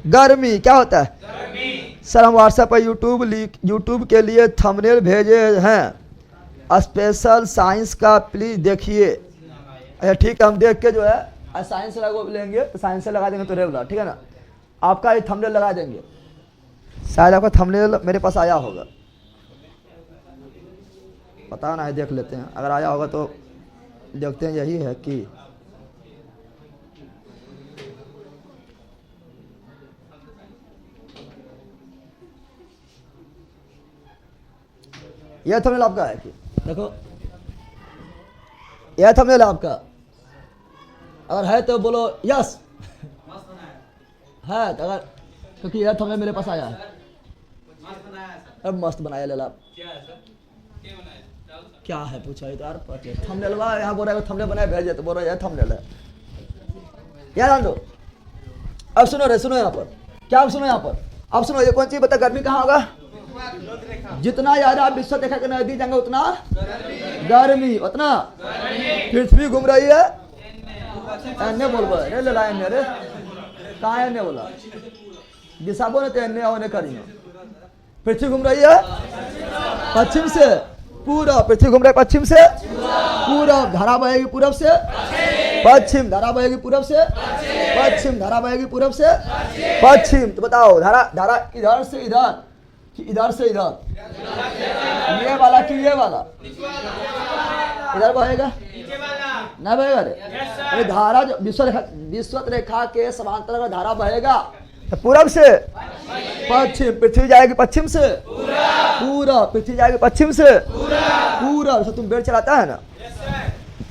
गर्मी। क्या होता है? सर हम व्हाट्सएप पर यूट्यूब के लिए थंबनेल भेजे हैं स्पेशल साइंस का, प्लीज देखिए। अच्छा ठीक है, हम देख के जो है साइंस लेंगे तो साइंस से लगा देंगे तो रेगुलर, ठीक है ना? आपका ये थंबनेल लगा देंगे, शायद आपका थंबनेल मेरे पास आया होगा, पता ना है, देख लेते हैं। अगर आया होगा तो देखते हैं। यही है कि यह थंबनेल आपका है कि देखो, यह थंबनेल आपका अगर है तो बोलो यस है, तो अगर क्योंकि यह थंबनेल मेरे पास आया है। अब मस्त बनाया ले ला। क्या है पूछा यार? थंबनेल वाला यहाँ बोल रहा है थंबनेल बनाया भेजे, तो बोल रहा है यह थंबनेल है यार। जान दो। अब सुनो रे, सुनो यहाँ पर क्या? अब सुनो यहाँ पर, अब सुनो ये कौन सी बता? गर्मी कहाँ होगा? जितना ज्यादा आप विश्व रेखा के नजदीक जाएंगे उतना गर्मी, उतना पृथ्वी घूम रही है। एन्ने बोल बोला ले ला, एन्ने रे कहाँ है? एन्ने बोला दिशाबो ने तो एन्ने होने करी। पृथ्वी घूम रही है पश्चिम से पूरा, पृथ्वी घूम रही है पश्चिम से पूरब, धारा बहेगी पूरब से पश्चिम, धारा बहेगी पूरब से पश्चिम, धारा बहेगी पूरब से पश्चिम। तो बताओ धारा इधर से इधर कि इधर से इधर? ये वाला कि ये वाला? इधर बहेगा ना बहेगा रे? अरे धारा जो विश्वत रेखा के समांतर अगर धारा बहेगा तो पूरब से पश्चिम, पृथ्वी जाएगी पश्चिम से पूरा, पृथ्वी जाएगी पश्चिम से पूरा। जैसे तुम बेड चलाता है ना,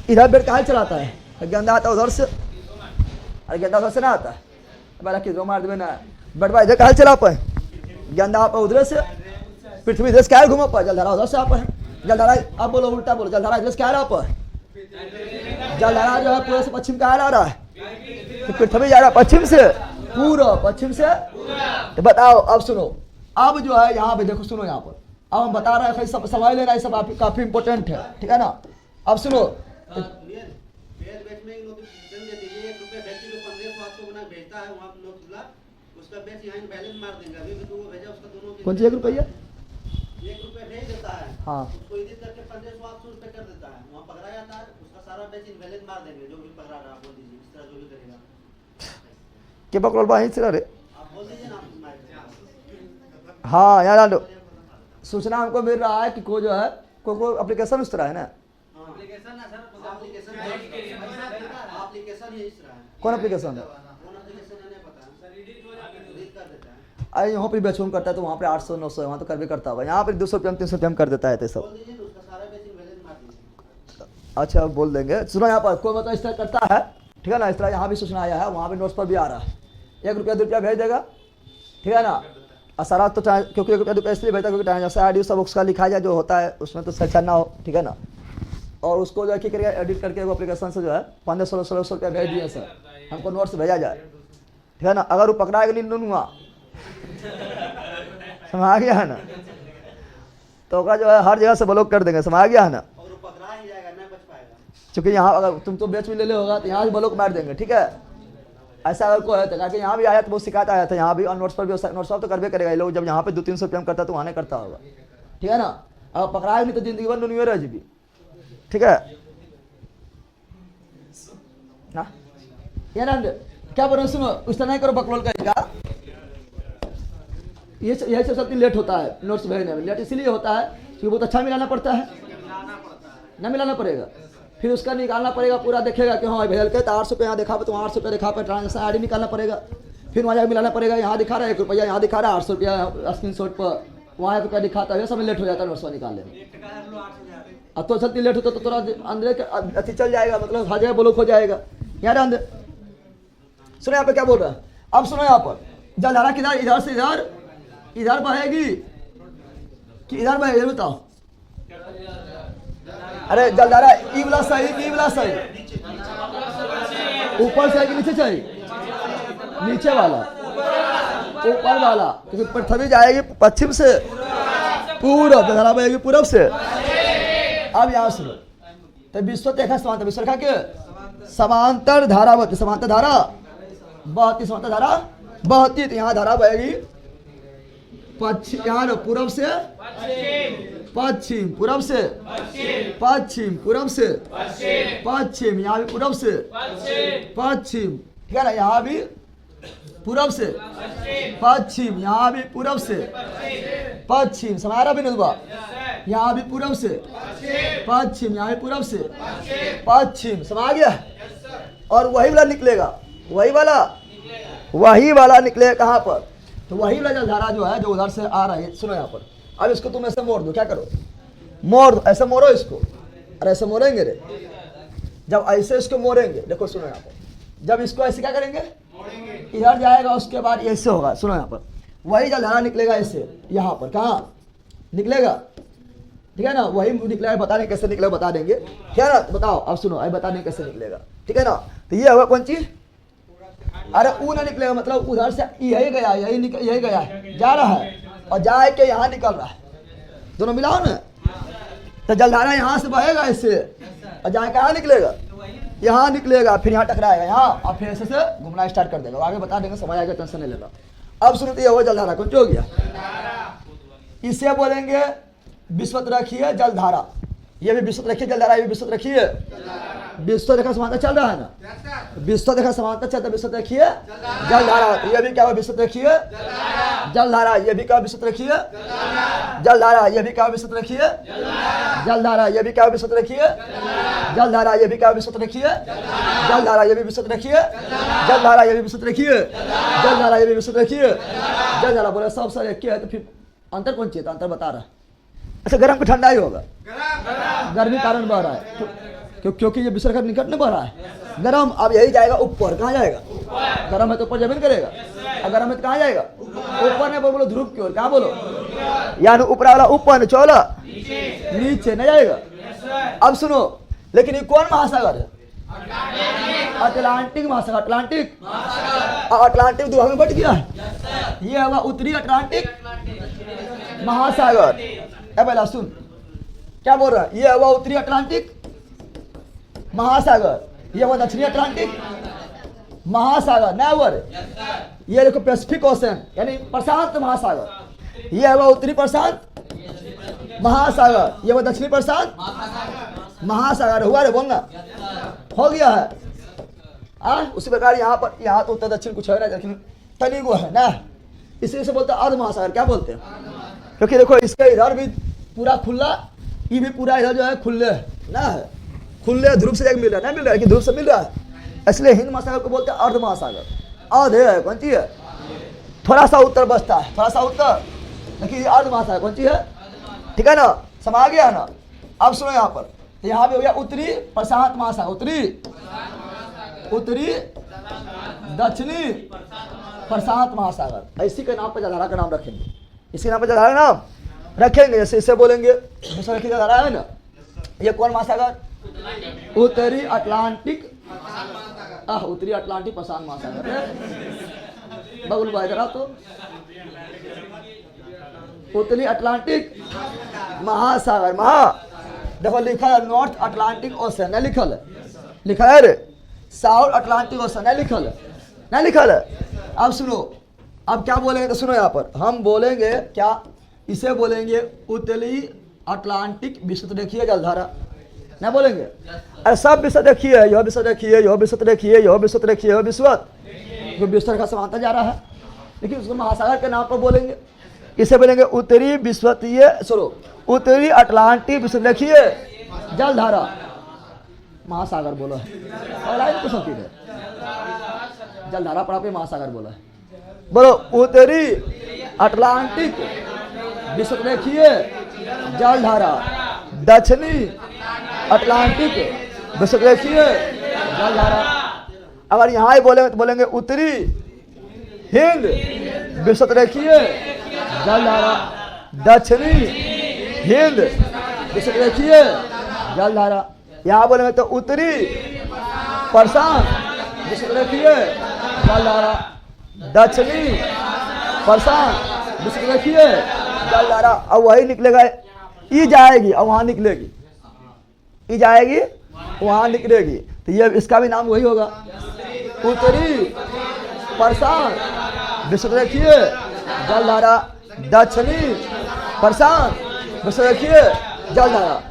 इधर बेड कहाँ चलाता है? गेंदा आता है उधर से, अरे गेंदा उधर से ना आता है, मेरा किधर मार देवे ना बेड इधर कहाँ चला पाए? गेंदा आप उधर से, पृथ्वी इधर से क्या घूमा पाए? जलधारा उधर से आप है। जलधारा आप बोलो उल्टा बोलो, जलधारा इधर से क्या रहा पाए? जलधारा जो है पूरे से पश्चिम का आ रहा है, तो पृथ्वी जा रहा है पश्चिम से पूरा, पश्चिम से। तो बताओ अब सुनो, अब जो है यहाँ पे देखो, सुनो यहाँ पर अब हम बता रहे हैं, सब समझ लेना, ये सब काफी इंपॉर्टेंट है, ठीक है ना? अब सुनो कौन सी 1 रुपया? 1 रुपया भेज देता है, हाँ उसको एडिट करके 1500 रुपये कर देता है, वहाँ पकड़ा जाता है, उसका सारा बैच इनवैलिड मार देंगे। जो भी पकड़ा रहा बोल दीजिए, इस तरह जो भी करेगा के पकड़ बाही से रे। आप बोल दीजिए ना। हाँ यार डालो, सूचना हमको मिल रहा है कि कोई जो है कोई एप्लीकेशन उस तरह है ना? एप्लीकेशन ना सर, एप्लीकेशन ही इस तरह है। कौन एप्लीकेशन है? अरे यहाँ पर बेचून करता है तो वहाँ पे 800 900 वहाँ तो कर भी करता होगा, यहाँ पे 200 रुपये 300 रुपये में कर देता है तो सब। अच्छा बोल देंगे। सुनो यहाँ पर कोई मतलब इस तरह करता है, ठीक है ना? इस तरह यहाँ भी सूचना आया है, वहाँ भी नोट्स पर भी आ रहा है। 1 रुपया 2 रुपया भेज देगा, ठीक है ना? और सारा तो क्योंकि 1 रुपया 2 रुपया इसलिए भेजता क्योंकि ट्रांजेक्शन आई सब उसका लिखा जाए जो होता है उसमें तो सच्चा ना हो, ठीक है ना? और उसको जो है क्या करिए, एडिट करके वो एप्लीकेशन से जो है 1500-1600 रुपया भेज दिए सर, हमको नोट्स भेजा जाए, ठीक है ना? अगर वो पकड़ाएगा नहीं नुनुआ समझ आ गया है ना? तो का जो है हर जगह से ब्लॉक कर देंगे, समझ आ गया है ना? क्योंकि यहाँ अगर तुम तो बेच भी ले होगा तो यहाँ भी ब्लॉक मार देंगे, ठीक है? ऐसा अगर कोई है तो यहाँ भी आया तो बहुत शिकायत आया था, यहाँ भी और नोट्स पर भी नोट्स तो करवे करेगा ये लोग, जब यहाँ पे 200-300 रुपये करता तो वहाँ नहीं करता होगा, ठीक है ना? अगर पकड़ाए नहीं तो जिंदगी भर नुनियो रह जी, ठीक है ना? ये ना क्या बोलो, सुनो उस तरह नहीं करो, बकलोल करेगा। यही सब लेट होता है नोट्स भेजने में, लेट इसलिए होता है क्योंकि बहुत अच्छा मिलाना पड़ता है, ना मिलाना पड़ेगा। फिर उसका निकालना पड़ेगा, पूरा देखेगा कि हाँ भैया कहते 800 रुपये यहाँ दिखा पे, तो 800 रुपये दिखा पे ट्रांजेक्शन आई डी निकालना पड़ेगा। फिर वहाँ जाकर मिलाना पड़ेगा, यहाँ दिखा रहा है 1 रुपया, यहाँ दिखा रहा है 800 रुपया स्क्रीन शॉट पर, वहाँ 1 रुपया दिखाता है, सब लेट हो जाता है नोट्स निकालने में। अब तो चलती लेट होता तो थोड़ा अंदर अति चल जाएगा, मतलब हर जगह ब्लॉक हो जाएगा। यार अंदर सुनो यहाँ पे क्या बोल रहा है, अब सुनो यहाँ पर जलधारा किधर, इधर से इधर बहेगी कि इधर बहेगी, बताओ। अरे जलधारा ई वाला सही कि ई वाला सही, ऊपर से कि नीचे चाहिए, नीचे वाला, ऊपर वाला, क्योंकि पृथ्वी जाएगी पश्चिम से, पूरब जलधारा बहेगी पूरब से। अब यहाँ सुनो, तो विश्व देखा समांतर, विश्व रेखा के समांतर धारा बहती, समांतर धारा बहती, समांतर धारा बहती, तो यहाँ धारा बहेगी पश्चिम, यहाँ पूरब से पश्चिम, पूरब से पश्चिम, पूरब से पश्चिम, यहाँ भी पूरब से पश्चिम, ठीक है ना, यहाँ भी पूरब से पश्चिम, यहाँ भी पूरब से पश्चिम, समारा भी नदवा, यहाँ भी पूरब से पश्चिम, यहाँ भी पूरब से पश्चिम, समा गया। और वही वाला निकलेगा, वही वाला निकलेगा कहाँ पर, तो वही वाला जलधारा जो है, जो उधर से आ रहा है, सुनो यहाँ पर। अब इसको तुम ऐसे मोड़ दो, क्या करो, मोड़ दो, ऐसे मोड़ो इसको, अरे ऐसे मोड़ेंगे रे, जब ऐसे इसको मोड़ेंगे, देखो सुनो यहाँ पर, जब इसको ऐसे क्या करेंगे, इधर जाएगा, उसके बाद ऐसे होगा, सुनो यहाँ पर, वही जलधारा निकलेगा ऐसे, यहाँ पर कहाँ निकलेगा, ठीक है ना, वही निकलेगा, बता देंगे कैसे निकलेगा, बता देंगे, क्या ना, बताओ अब सुनो, अब बता देंगे कैसे निकलेगा, ठीक है ना। तो ये होगा कौन चीज, अरे ऊ ना निकलेगा, मतलब उधर से यही गया, यही गया, जा रहा है, और जाए के यहाँ निकल रहा है, दोनों मिलाओ ना, तो जलधारा यहाँ से बहेगा इससे, और जाए कहाँ निकलेगा, यहाँ निकलेगा, फिर यहाँ टकराएगा यहाँ, और फिर ऐसे से घूमना स्टार्ट कर देगा, आगे बता देंगे, समझ आएगा, टेंशन नहीं लेना। अब सुनते वो जलधारा कौन हो गया, इसे बोलेंगे विश्वत रखिए जलधारा, ये भी विश्वत रखिए जलधारा, ये भी विश्वत रखिए, विश्व रेखा समांतर चल रहा है ना, विश्व रेखा समांतर चलता है, विश्वत रखिए जलधारा, ये भी क्या हुआ, विश्वत रखिए जलधारा, ये भी क्या विश्वत रखिए जलधारा, ये भी क्या विश्वत रखिए जलधारा, ये भी क्या विश्वत रखिए जलधारा, ये भी क्या विश्वत रखिए जलधारा, ये भी विश्वत रखिए जलधारा, ये भी विश्वत रखिए जलधारा, ये भी विश्वत रखिए जलधारा। बोले सब सर एक है, तो फिर अंतर कौन चाहिए, अंतर बता रहा है। अच्छा गर्म को ठंडा ही होगा, गर्मी कारण बह रहा है, क्योंकि ये विश्व रेखा निकट में बह रहा है गर्म। अब यही जाएगा ऊपर, कहाँ जाएगा, गर्म है तो ऊपर जमीन करेगा, और गर्म है तो कहाँ जाएगा, ऊपर नहीं बोलो ध्रुव की ओर, कहाँ बोलो, यानी ऊपर वाला ऊपर, चौला नीचे नहीं जाएगा। अब सुनो, लेकिन ये कौन महासागर है, अटलांटिक महासागर, अटलांटिक, अटलांटिक दो भाग में बट गया है, ये होगा उत्तरी अटलांटिक महासागर। अब पहला सुन क्या बोल रहा है, ये हुआ उत्तरी अटलांटिक महासागर, ये हुआ दक्षिणी अटलांटिक महासागर, ना हुआ रे, ये देखो पैसिफिक ओशन यानी प्रशांत महासागर, ये हुआ उत्तरी प्रशांत महासागर, ये हुआ दक्षिणी प्रशांत महासागर, हुआ रे, बोलना हो गया है। उसी प्रकार यहाँ पर, यहाँ तो उत्तर दक्षिण कुछ है ना, दक्षिण तनिगो है ना, इसी से बोलते हैं अर्ध महासागर, क्या बोलते हैं, क्योंकि देखो इसके इधर भी पूरा खुला, ये भी पूरा इधर जो है खुले ना है, खुले ध्रुव से मिल रहा है, नहीं मिल रहा है कि ध्रुव से मिल रहा है, इसलिए हिंद महासागर को बोलते हैं अर्ध महासागर। आधे है कौन सी है, थोड़ा सा उत्तर बचता है, थोड़ा सा उत्तर, लेकिन अर्ध महासागर कौन सी है, ठीक है ना, समा गया है ना। अब सुनो यहाँ पर, यहाँ भी हो गया उत्तरी प्रशांत महासागर, उत्तरी दक्षिणी प्रशांत महासागर, इसी के नाम पर जलधारा का नाम रखेंगे, इसके नाम पर जलधारा का नाम रखेंगे। जैसे इससे बोलेंगे जलधारा है ना, ये कौन महासागर, उत्तरी अटलांटिक, उत्तरी अटलांटिक प्रशांत महासागर, बगुल भाई जरा तो उत्तरी अटलांटिक महासागर, देखो लिखा है नॉर्थ अटलांटिक ओशन, नहीं लिखल है, लिखा है रे साउथ अटलांटिक ओशन, नहीं लिखल है, नहीं लिखल है। अब सुनो, अब क्या बोलेंगे, तो सुनो यहाँ पर हम बोलेंगे क्या, इसे बोलेंगे उत्तरी अटलांटिक विश्व रेखीय जलधारा, ना बोलेंगे, अरे सब विश्व देखिए, यह विश्व देखिए, यह विश्व देखिए, यह विश्व देखिए, यह विश्वत, जो विश्व रेखा समांतर जा रहा है, लेकिन उसको महासागर के नाम पर बोलेंगे, इसे बोलेंगे उत्तरी विश्वतीय, सुनो उत्तरी अटलांटिक विश्व देखिए जलधारा, महासागर बोला है और लाइन कुछ होती है, जलधारा पढ़ा पे महासागर बोला है। बोलो उत्तरी अटलांटिक विषुवरेखीय जलधारा, दक्षिणी अटलांटिक विषुवरेखीय जलधारा। अगर यहाँ ही बोलेंगे तो बोलेंगे उत्तरी हिंद विषुवरेखीय जलधारा, दक्षिणी हिंद विषुवरेखीय जलधारा। यहाँ बोलेंगे तो उत्तरी प्रशांत विषुवरेखीय जलधारा, दक्षिणी प्रशांत विषुवरेखीय जलधारा। अब वही निकलेगा, ई जाएगी और वहाँ निकलेगी, ई जाएगी वहाँ निकलेगी, तो ये इसका भी नाम वही होगा, उत्तरी प्रशांत विषुवरेखीय जलधारा, दक्षिणी प्रशांत विषुवरेखीय जलधारा।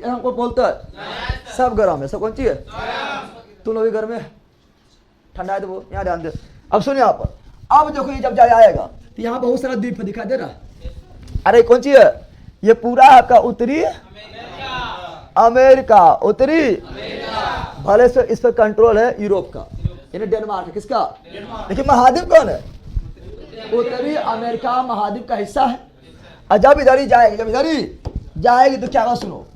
हमको बोलता है सब गर्म है, सब कौन सी है, तुम लोग भी गर्म है, ठंडा है तो वो यहाँ ध्यान दे। अब सुनिए यहाँ पर, अब देखो ये जब जाएगा तो यहाँ बहुत सारा द्वीप दिखाई दे रहा है। अरे कौन सी है, ये पूरा आपका उत्तरी अमेरिका, उत्तरी भले से इस पर कंट्रोल है यूरोप का, यानी डेनमार्क, किसका, लेकिन महाद्वीप कौन है, उत्तरी अमेरिका महाद्वीप का हिस्सा है। और जब इधर ही जाएगी, जब इधर ही जाएगी तो क्या होगा सुनो,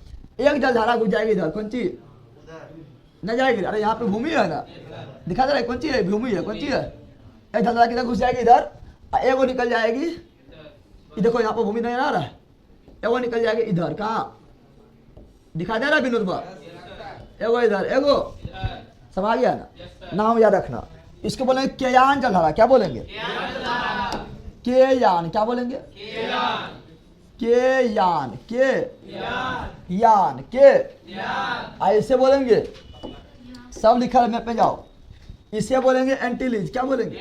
एक जलधारा घुस जाएगी इधर, कौन सी न जाएगी, अरे यहाँ पे भूमि है ना, दिखा दे रहा है कौन सी है, भूमि है, कौन सी है, एक जलधारा किधर घुस जाएगी इधर, एक वो निकल जाएगी, ये देखो यहाँ पर भूमि नहीं आ रहा है, एक वो निकल जाएगी इधर, कहाँ दिखा दे रहा है विनोद बा, एगो इधर, एगो समझ गया ना, नाम याद रखना। इसको बोलेंगे केयान जलधारा, क्या बोलेंगे, केयान, क्या बोलेंगे, के यान, के यान, के ऐसे बोलेंगे, सब लिखा है, मैं पे जाओ, इसे बोलेंगे एंटीलीज, क्या बोलेंगे,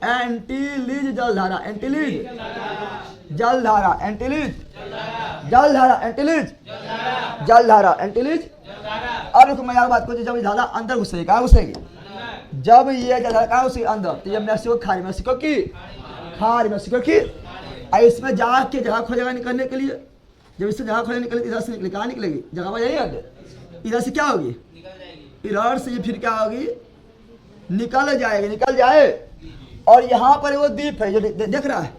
एंटीलीज जलधारा, एंटीलीज जलधारा, एंटीलीज जलधारा, एंटीलीज जलधारा, एंटीलीज। और देखो मैं यार बात को, जब धारा अंदर घुसेगी, कहाँ घुसेगी, जब ये जलधारा कहाँ घुसेगी अंदर, तो ये मैक्सिको खाड़ी, मैक्सिको की खाड़ी, मैक्सिको की, इसमें जाके जगह खोजेगा निकलने के लिए, जब इससे जगह खोजे निकलेगी, इधर से निकले, कहाँ निकलेगी, जगह पर यही, इधर से क्या होगी, इधर से ये फिर क्या होगी, निकल जाएगी, निकल जाए। और यहाँ पर वो द्वीप है जो देख रहा है,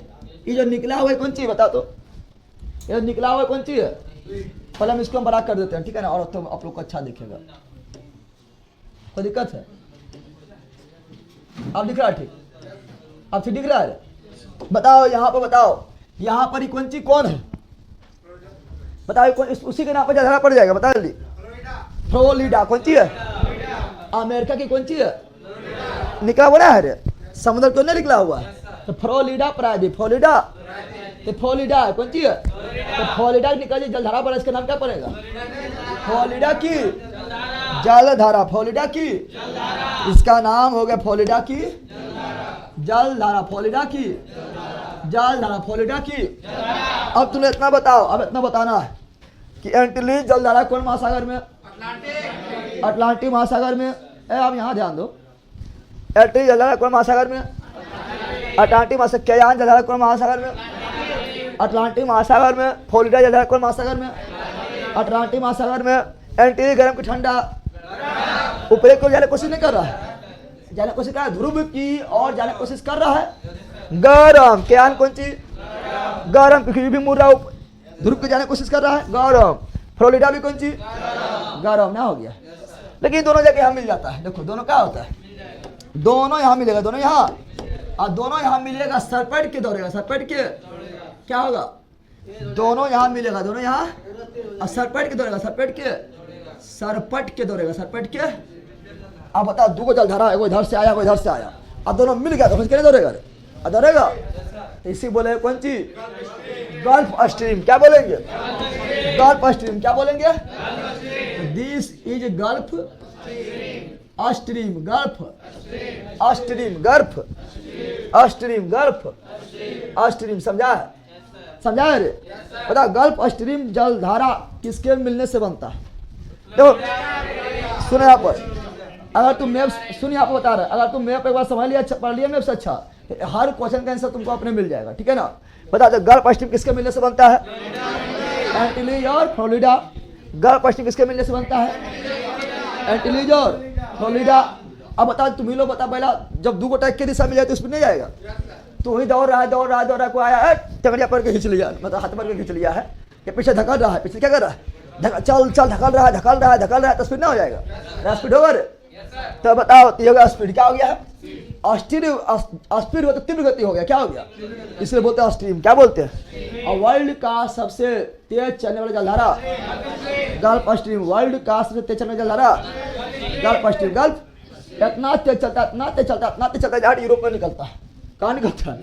ये जो निकला हुआ है कौन सी बता, तो ये निकला हुआ कौन सी है, पहले हम इसको हम बड़ा कर देते हैं, ठीक है ना, और तो आप लोग को अच्छा दिखेगा, कोई दिक्कत है, अब दिख रहा है, ठीक, अब फिर दिख रहा है, बताओ यहाँ पर, बताओ यहाँ पर कौन सी कौन है, बताओ कौन, उसी के नाम पर जलधारा पड़ जाएगा, बताओ जल्दी, फ्लोरिडा, कौन सी है, अमेरिका की कौन सी है, निकला बड़ा है रे, समुद्र क्यों नहीं निकला हुआ है, तो फ्लोरिडा प्रायद्वीप, फ्लोरिडा, तो फ्लोरिडा है कौन सी है, तो फ्लोरिडा निकल जाए जलधारा पर, इसका नाम क्या पड़ेगा, फ्लोरिडा की जलधारा, फ्लोरिडा की, इसका नाम हो गया फ्लोरिडा की जलधारा, फ्लोरिडा की जलधारा, फ्लोरिडा की। अब तुम्हें इतना बताओ, अब इतना बताना है कि एंटीलीज जलधारा कौन महासागर में, अटलांटिक महासागर में, आप यहाँ ध्यान दो, एंटीलीज जलधारा कौन महासागर में, अटलांटिक महासागर, केयान जलधारा कौन महासागर में, अटलांटिक महासागर में, फ्लोरिडा जलधारा कौन महासागर में, अटलांटिक महासागर में। एंटीलीज गर्म की ठंडा, ऊपर को जाने की कोशिश नहीं कर रहा है, जाने कोशिश कर रहा है ध्रुव की और जाने कोशिश कर रहा है गरम, केयान कौन सी गरम, पृथ्वी भी मुड़ रहा है, ध्रुव की जाने कोशिश कर रहा है गरम, फ्लोरिडा भी कौन सी गरम, ना हो गया, लेकिन दोनों जगह यहाँ मिल जाता है, देखो दोनों क्या होता है, दोनों यहाँ मिलेगा, दोनों यहाँ, और दोनों यहाँ मिलेगा, सरपट के दौड़ेगा, सरपट के क्या होगा, दोनों यहाँ मिलेगा, दोनों यहाँ, और सरपट के दौड़ेगा, सरपट के दौड़ेगा, सरपट के। अब बताओ दो जलधारा, एगो इधर से आया, एगो इधर से आया, अब दोनों मिल गया तो फिर क्या दौड़ेगा, दौड़ेगा, तो इसी बोले कौन सी गल्फ स्ट्रीम, क्या बोलेंगे, गल्फ स्ट्रीम, क्या बोलेंगे, this is gulf stream, gulf stream, gulf stream, gulf stream, समझा है, समझा है रे, बता गल्फ स्ट्रीम जलधारा किसके मिलने से बनता है, तो सुनो यहाँ पर, अगर तुम मैप सुन यहाँ पर बता रहे, अगर तुम मैप एक बार समझ लिया, अच्छा पढ़ लिया मैप से, अच्छा हर क्वेश्चन का आंसर तुमको अपने मिल जाएगा, ठीक है ना। बता दो गल्फ स्ट्रीम किसके मिलने से बनता है, एंटीलीज और फ्लोरिडा गर्भ स्ट्रीम किसके मिलने से बनता है? एंटीलीजर फ्लोरिडा। अब बता, तुम ही लोग बता, पहला जब दो गोटा एक के दिशा में जाए तो उसमें नहीं जाएगा। तू ही दौड़ रहा है, कोई आया है टंगड़िया पर के खींच लिया, मतलब हाथ पर के खींच लिया है, ये पीछे धकल रहा है, पीछे क्या कर रहा है, चल धकल रहा है, तो स्पीड ना हो जाएगा, स्पीड होगा रे। तो बताओ तो होगा स्पीड, क्या हो गया है? स्पीड हो तो तीव्र गति हो गया, क्या हो गया? इसलिए बोलते हैं स्ट्रीम, क्या बोलते हैं? और वर्ल्ड का सबसे तेज चलने वाला जलधारा गल्फ स्ट्रीम, वर्ल्ड का सबसे तेज चलने वाला जलधारा गल्फ स्ट्रीम। गल्फ इतना तेज चलता है, यूरोप में निकलता है। कहाँ निकलता है?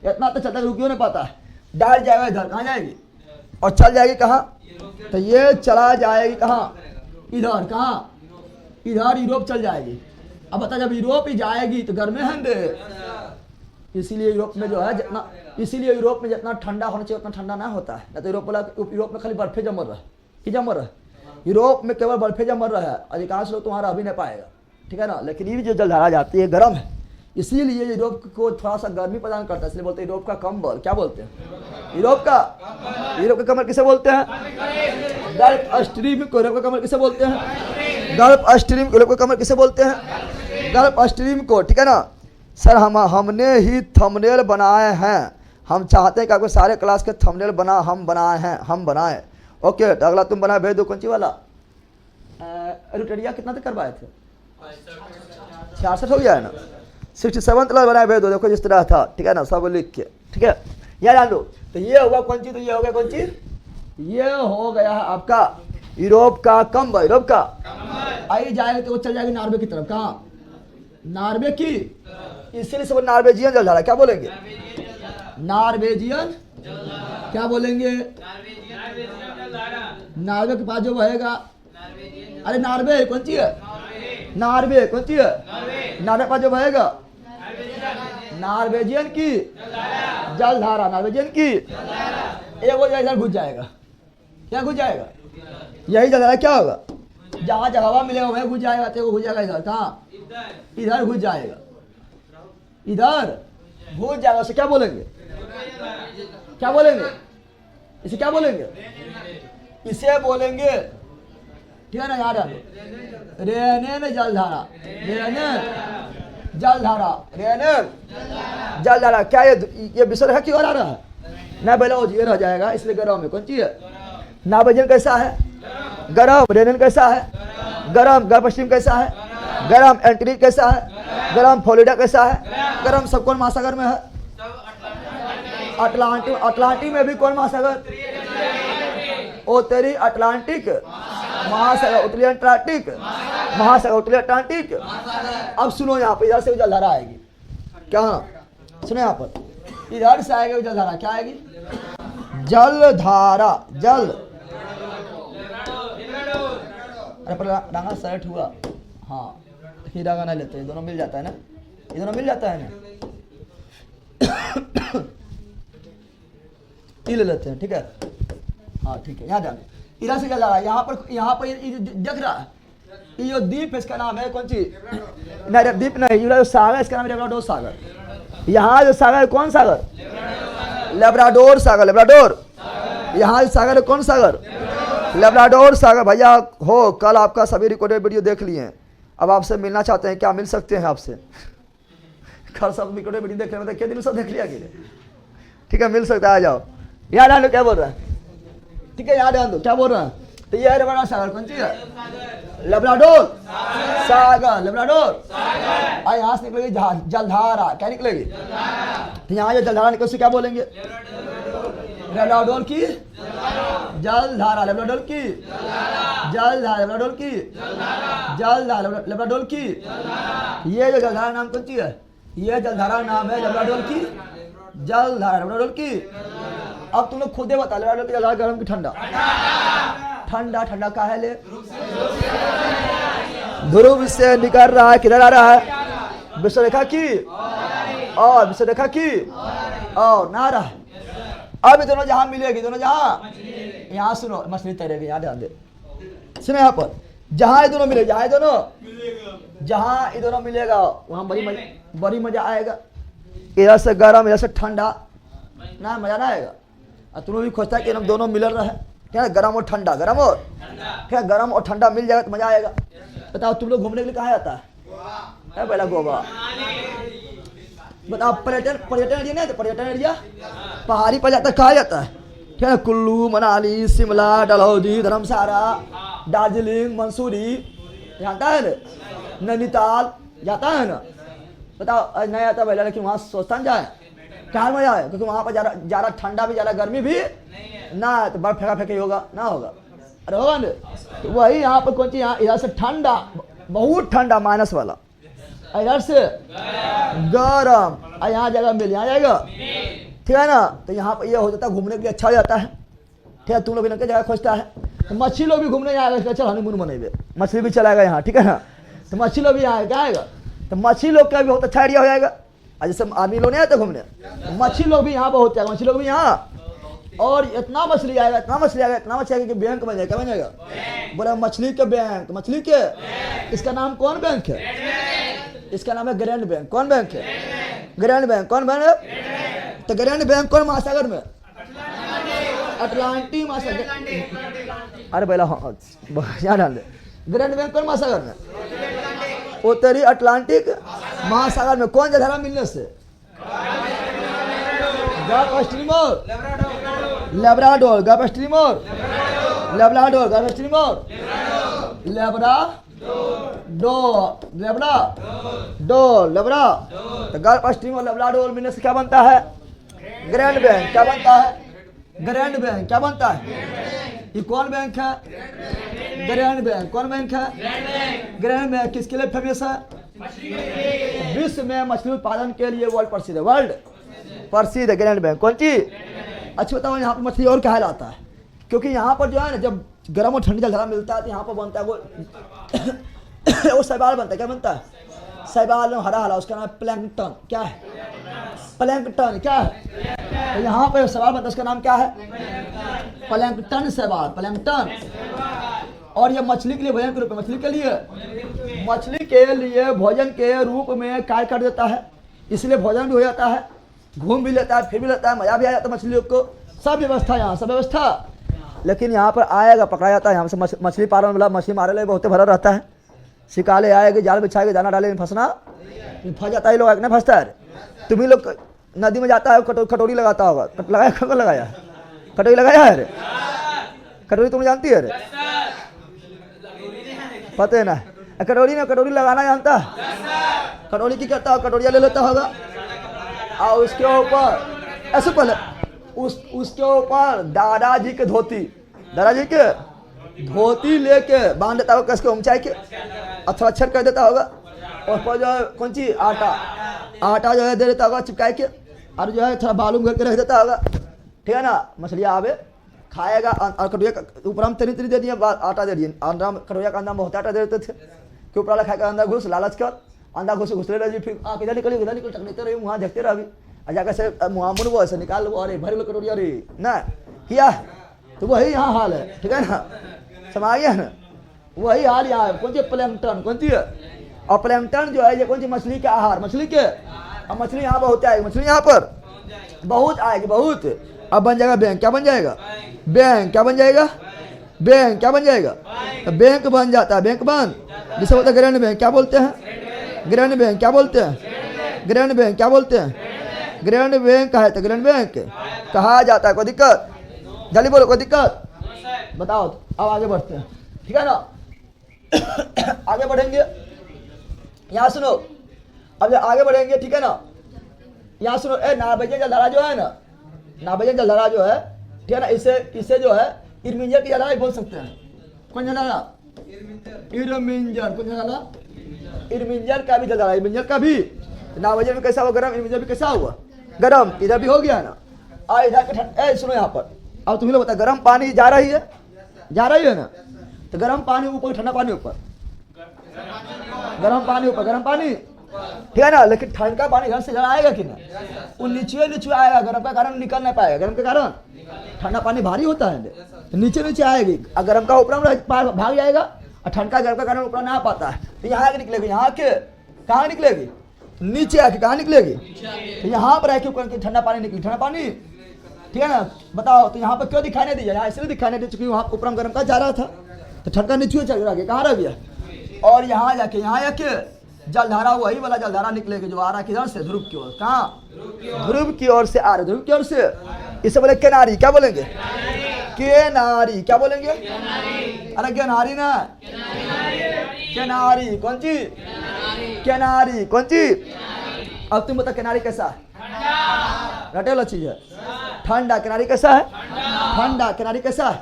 इतना तेज चलता है, रुक क्यों नहीं पाता है, डाल जाएगा इधर, कहाँ जाएगी? और चल जाएगी कहाँ? तो ये चला जाएगी कहाँ? इधर, कहाँ? इधर यूरोप चल जाएगी। अब बता, जब यूरोप ही जाएगी तो घर में होंगे, इसीलिए यूरोप में जो है जितना, इसीलिए यूरोप में जितना ठंडा होना चाहिए उतना ठंडा ना होता है। ना तो यूरोप में खाली बर्फे जम रहा है, कि जम रहा है, यूरोप में केवल बर्फे जम रहा है, अधिकांश लोग तुम्हारा अभी नहीं पाएगा, ठीक है ना। लेकिन ये जो जलधारा जाती है गर्म है, इसीलिए यूरोप को थोड़ा सा गर्मी प्रदान करता है, इसलिए बोलते हैं यूरोप का कंबल। क्या बोलते हैं? यूरोप का कमर किसे बोलते हैं? गल्फ स्ट्रीम को यूरोप का कमर किसे बोलते हैं? गल्फ स्ट्रीम को यूरोप का कमर किसे बोलते हैं? गल्फ स्ट्रीम को, ठीक है ना। सर हमने ही थंबनेल बनाए हैं, हम चाहते हैं कि आपको सारे क्लास के थंबनेल हम बनाए। ओके, तो अगला तुम बनाए भेज दो। कौन सी वाला? एलुटेरिया कितना तक करवाए थे? 66 हो गया है ना, 67 क्लास बनाए भेज दो। देखो जिस तरह था, ठीक है ना, सब लिख के, ठीक है, याद जान लो। तो ये होगा कौन चीज? तो ये हो गया कौन चीज? ये हो गया है आपका यूरोप का कंबल, यूरोप का। आई जाएगा तो वो चल जाएगी नॉर्वे की तरफ। कहाँ? नॉर्वे की, इसीलिए सब नॉर्वेजियन जलधारा। क्या बोलेंगे? नॉर्वेजियन। क्या बोलेंगे? नॉर्वे के पास जो बहेगा, अरे नॉर्वे कौन सी है? नॉर्वे कौन सी है? नॉर्वे के पास जो बहेगा, नॉर्वेजियन की जलधारा, नॉर्वेजियन की एक वो इधर घुस जाएगा। क्या घुस जाएगा? यही जलधारा क्या होगा? जहाँ जहाँ हवा मिलेगा वहीं घुस जाएगा, तो घुस जाएगा इधर। कहाँ? इधर घुस जाएगा, इधर घुस जाएगा। उसे क्या बोलेंगे? क्या बोलेंगे? इसे क्या बोलेंगे? इसे बोलेंगे, ठीक है ना, याद रखो, रेनेन जलधारा, रेनेन जलधारा, रेनेन जलधारा। क्या ये विषय है क्यों आ रहा है? ना बेलो ये रह जाएगा, इसलिए गर्म में कौन चीज है? नार्वेजियन कैसा है? गरम। रेनेन कैसा है? गरम। गल्फ स्ट्रीम कैसा है? गरम। एंटीलीज कैसा है? गरम। फ्लोरिडा कैसा है? गरम। सब कौन महासागर में है? अटलांटिक। अटलांटिक में भी कौन महासागर? उत्तरी अटलांटिक महासागर, उत्तरी अटलांटिक महासागर, उत्तरी अटलांटिक। अब सुनो, यहाँ पे इधर से जलधारा आएगी। क्या? सुनो यहाँ पर, इधर से आएगी जलधारा। क्या आएगी? जलधारा, जल। अरे पर डांगा सेट हुआ, हाँ, हीरा गाना लेते हैं, दोनों मिल जाता है ना, ये दोनों मिल जाता है ना, ये ले लेते हैं, ठीक है, हाँ ठीक है। यहाँ जाने इधर से जला रहा है, यहाँ पर ये देख रहा है, ये जो द्वीप है इसका नाम है कौन सी? नहीं द्वीप नहीं, ये जो सागर इसका नाम है लेब्राडोर सागर। यहाँ जो सागर है कौन सागर? लेब्राडोर सागर, लेब्राडोर। यहाँ जो सागर है कौन सागर? लेब्राडोर सागर। भैया हो, कल आपका सभी रिकॉर्डेड वीडियो देख लिए, अब आपसे मिलना चाहते हैं, क्या मिल सकते हैं आपसे? कल सब रिकॉर्डेड वीडियो देख रहे हैं, क्या दिन सब देख लिया अकेले, ठीक है, मिल सकता है, आ जाओ। याद आन दो क्या बोल रहा है, ठीक है, याद आन दो क्या बोल रहा है। तो ये है बड़ा सागर, कौन सी है? लेब्राडोर सागर, लेब्राडोर। और यहाँ से निकलेगी जलधारा। क्या निकलेगी? तो यहाँ जो जलधारा निकले उसे क्या बोलेंगे? लेब्राडोर की जलधारा, लेब्राडोर की जलधारा, लेब्राडोर की जलधारा, लेब्राडोर की। ये जो जलधारा नाम कौन सी है? ये जलधारा नाम है लेब्राडोर की जलधारा, लेब्राडोर की। अब तुम लोग खुद ही बता, लेब्राडोर की जलधारा गर्म की ठंडा? ठंडा। ठंडा का है? ले ध्रुव से निकल रहा है, किधर आ रहा है? विश्वरेखा की और विश्वरेखा की और ना रहा है। अब ये दोनों जहां मिलेगी, दोनों जहां, यहाँ सुनो, मछली तैरेगी, यहाँ ध्यान दे, सुनो यहाँ पर, जहां ये दोनों मिलेगा, जहां ये दोनों, जहां ये दोनों मिलेगा वहां बड़ी मजा आएगा। इधर से गर्म, इधर से ठंडा, ना मजा ना आएगा। और तुम भी खोजता है कि हम दोनों मिल रहे, क्या गर्म और ठंडा, गर्म और क्या गर्म और ठंडा मिल जाएगा तो मजा आएगा। बताओ तुम लोग घूमने के लिए कहाँ जाता है पहला गोवा। बताओ पर्यटन पर्यटन एरिया नहीं, तो पर्यटन एरिया पहाड़ी पर जाता है, कहाँ जाता है? क्या है? कुल्लू, मनाली, शिमला, डलहौजी, धर्मशाला, दार्जिलिंग, मंसूरी, जानता है ना, नैनीताल जाता है ना। बताओ नहीं आता पहले, लेकिन वहाँ सोचता नहीं जाए क्या मजा है, क्योंकि वहाँ पर ज़्यादा ठंडा भी ज़्यादा गर्मी भी ना, तो बर्फ फेंका फेंकी होगा ना, होगा अरे होगा ना। तो वही यहाँ पर कौन चीज, यहाँ इधर से ठंडा, बहुत ठंडा माइनस वाला, इधर से गरम, और यहाँ जगह मिल, यहाँ जाएगा ठीक है ना। तो यहाँ पर ये हो जाता है घूमने के लिए अच्छा हो जाता है, ठीक है। तुम लोग भी जगह खोजता है, तो मच्छी लोग भी घूमने जाएगा, चल हनीमून मनेंगे, मछली भी चलाएगा यहाँ, ठीक है ना। तो मच्छी लोग भी यहाँ क्या आएगा, तो मच्छी लोग का भी बहुत अच्छा एरिया हो जाएगा। जैसे आदमी लोग नहीं आते घूमने, तो मच्छी लोग भी यहाँ बहुत आएगा, मच्छी लोग भी यहाँ, और इतना मछली आएगा, इतना मछली आएगा, इतना मछली आएगा कि बैंक बन जाएगा। क्या बन जाएगा? बोला मछली के बैंक, मछली के, इसका नाम कौन बैंक है? इसका नाम है ग्रैंड बैंक। कौन बैंक है? Grand bank. कौन बैंक है? तो ग्रैंड बैंक कौन महासागर में? अटलांटिक महासागर। अरे पहला हाँ यहाँ डाल दे, ग्रैंड बैंक कौन महासागर में? उत्तरी अटलांटिक महासागर में। कौन जलधारा मिलने से? गल्फ स्ट्रीम और लेब्राडोर, गल्फ स्ट्रीम और लेब्राडोर, गल्फ स्ट्रीम और लेब्राडोर। तो गल्फ स्ट्रीम और लेब्राडोर मिलने से क्या बनता है? Grand bank. क्या बनता है? Grand bank. क्या बनता है? ये कौन बैंक है? Grand bank. कौन बैंक है? Grand bank. किसके लिए फेमस है? विश्व में मछली उत्पादन के लिए वर्ल्ड प्रसिद्ध है, वर्ल्ड प्रसिद्ध है ग्रैंड बैंक। कौन चीज? अच्छा बताओ यहाँ पर मछली और कहा जाता है, क्योंकि यहाँ पर जो है ना, जब गर्म और ठंडी जलधारा मिलता है तो यहाँ पर बनता है वो वो शैवाल बनता है। क्या बनता है? शैवाल हरा हरा, उसका नाम है प्लैंकटन। क्या है? प्लैंकटन। क्या है? तो यहाँ पर शैवाल बनता है, उसका नाम क्या है? प्लैंकटन शैवाल, प्लैंकटन। और ये मछली के लिए भोजन के रूप में, मछली के लिए भोजन के रूप में कार्य कर देता है, इसलिए भोजन भी हो जाता है, घूम भी लेता है, फिर भी लेता है, मजा भी आ जाता है मछलियों को। सब व्यवस्था यहाँ, सब व्यवस्था। लेकिन यहाँ पर आएगा पकड़ा जाता है, यहाँ से मछली पालन वाला मछली मारे ले बहुत भरा रहता है, शिकाले आएगी, जाल बिछाएगी, दाना डाले, फंसना फंस जाता है, लोग नहीं फंसता है। तुम ही लोग नदी में जाता है, कटोरी लगाता होगा, लगाया कब लगाया? कटोरी लगाया है? कटोरी तुम जानती है? पता है ना कटोरी में, कटोरी लगाना जानता है? कटोरी की करता हो, कटोरिया ले लेता होगा और उसके ऊपर ऐसे पहले उसके ऊपर दादाजी के धोती, दादाजी के धोती लेके बांध देता होगा, कसके ऊंचाई के अच्छा अच्छा कर देता होगा, और पर जो है कौन सी आटा जो है दे देता होगा चिपकाए के, और जो है थोड़ा बालू घर के रख देता होगा, ठीक है ना। मछलियाँ आवे खाएगा, और कटोरिया ऊपर हम तरी तरी दे दिए, आटा दे दिए, कटोरिया का अंदर बहुत आटा दे देते थे कि ऊपर वाला खाएगा, अंदर घुस लालच कर, अंदर घुसले रही, फिर किधर निकल टकनीते रही, वहाँ झकते रह भी, जाकर से मुँह मुड़बो ऐसे निकाल लो, अरे भर लो कटोरिया रे ना किया। तो वही यहाँ हाल है, ठीक है ना, समझ गया ना। वही हाल यहाँ है। कौन सी? प्लैंकटन। कौन सी है? और प्लैंकटन जो है ये कौन सी? मछली के आहार, मछली के। अब मछली यहाँ बहुत आएगी, मछली यहाँ पर बहुत आएगी, बहुत। अब बन जाएगा बैंक। क्या बन जाएगा? बैंक। क्या बन जाएगा? बैंक। क्या बन जाएगा? बैंक बन जाता है, बैंक बन, जिसे बोलते हैं ग्रैंड बैंक। क्या बोलते हैं? Grand bank. क्या बोलते हैं? Grand bank. क्या बोलते हैं? ग्रैंड बैंक है, तो ग्रैंड बैंक कहा जाता है। कोई दिक्कत? जल्दी बोलो, कोई दिक्कत? बताओ। अब आगे बढ़ते हैं, ठीक है ना। आगे बढ़ेंगे, यहाँ सुनो, अब जब आगे बढ़ेंगे, ठीक है ना, यहाँ सुनो। नार्वेजियन जलधारा जो है ना, नार्वेजियन जलधारा जो है, ठीक है ना, इसे जो है इरमिंजर की जलधारा बोल सकते हैं। कौन जलधारा? इरमिंजर। कौन जलधारा? इरमिंजर का भी जलधारा, इरमिंजर का भी। नार्वेजियन में कैसा हुआ? गर्म। इरमिंजर भी कैसा हुआ? गर्म। इधर भी हो गया ना, और इधर के सुनो यहाँ पर, अब तुम्हें बता, गर्म पानी जा रही है, जा रही है ना, तो गर्म पानी ऊपर, ठंडा पानी ऊपर, गर्म पानी ऊपर, गर्म पानी, ठीक है ना। लेकिन ठंडा पानी घर से जरा आएगा कि ना, वो नीचे नीचे आएगा, गर्म का कारण निकल नहीं पाएगा, गर्म के कारण ठंडा पानी भारी होता है, नीचे नीचे आएगी, और गर्म का ऊपर भाग जाएगा, और ठंडा गर्म का कारण ऊपर ना आ पाता है, तो यहाँ आके निकलेगी, यहाँ के कहाँ निकलेगी? नीचे आके कहाँ निकलेगी? तो यहाँ पर आके ऊपर ठंडा पानी निकली, ठंडा पानी ठीक है ना। बताओ तो यहाँ पर क्यों दिखाई नहीं दिया, यहाँ इसलिए दिखाई नहीं दी चूंकि वहाँ उपरम गर्म का जा रहा था तो ठंडा नीचे चल रहा, कहाँ रह गया। और यहाँ जाके जलधारा वही वाला जलधारा निकलेगी जो आ रहा किधर से, ध्रुव की ओर। कहाँ, ध्रुव की ओर से आ रहा, ध्रुव की ओर से। इसे बोले किनारी, क्या बोलेंगे, किनारी, क्या बोलेंगे, अरे किनारी ना, किनारी कौन ची, किनारी कौन ची। अब तुम बता किनारी कैसा है, रटे वाला चीज है। ठंडा किनारी कैसा है, ठंडा किनारी कैसा है,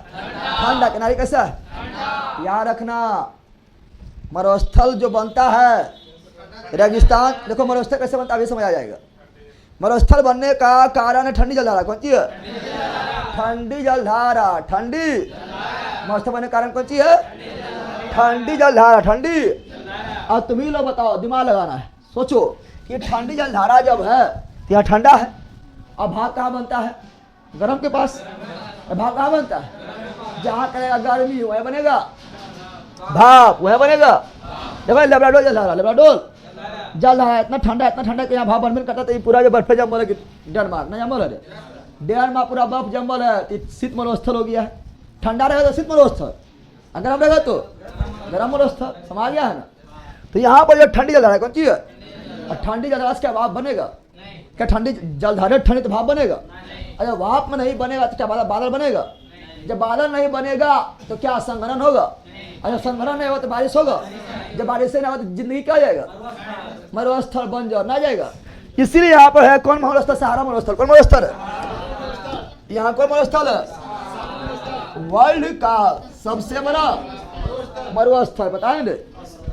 ठंडा किनारी कैसा है। याद रखना मरुस्थल जो बनता है रेगिस्तान, देखो मरुस्थल कैसे बनता है अभी समझ आ जाएगा। मरुस्थल बनने का कारण है ठंडी जलधारा, कौन सी है, ठंडी जलधारा। ठंडी मरुस्थल बनने का कारण कौन सी है, ठंडी जलधारा, ठंडी। अब तुम ही लोग बताओ, दिमाग लगाना है, सोचो कि ठंडी जलधारा जब है तो यहाँ ठंडा है, अब भाप कहाँ बनता है, गर्म के पास। भाप कहाँ बनता है, जहाँ करेगा गर्मी वह बनेगा भाप, वह बनेगा। देखो लेब्राडोर जलधारा, लेब्राडोर जलधारा इतना ठंडा कि यहाँ भाप बन करता। तो ये पूरा जो बर्फ जमल है डेनमार्क ना जमल है, डेनमार्क पूरा बर्फ जमल है तो शीत मरुस्थल हो गया है। ठंडा रहेगा तो शीत मरुस्थल, अगर हम रहेगा तो गर्म मरुस्थल, समझ गया है ना। तो यहाँ पर जो ठंडी जलधारा कौन सी है, और ठंडी जलधारा से क्या भाप बनेगा, क्या ठंडी जलधारा ठंडी तो भाप बनेगा। अगर भाप में नहीं बनेगा तो क्या बादल बनेगा, जब बादल नहीं बनेगा तो क्या संघनन होगा, अगर संघनन नहीं होगा तो बारिश होगा, जब बारिश नहीं होगा तो जिंदगी क्या जाएगा, मरुस्थल बंजर ना जाएगा। इसीलिए यहाँ पर है कौन मरुस्थल, सहारा मरुस्थल। कौन मरुस्थल है यहाँ, कौन मरुस्थल है, वर्ल्ड का सबसे बड़ा मरुस्थल। बताएंगे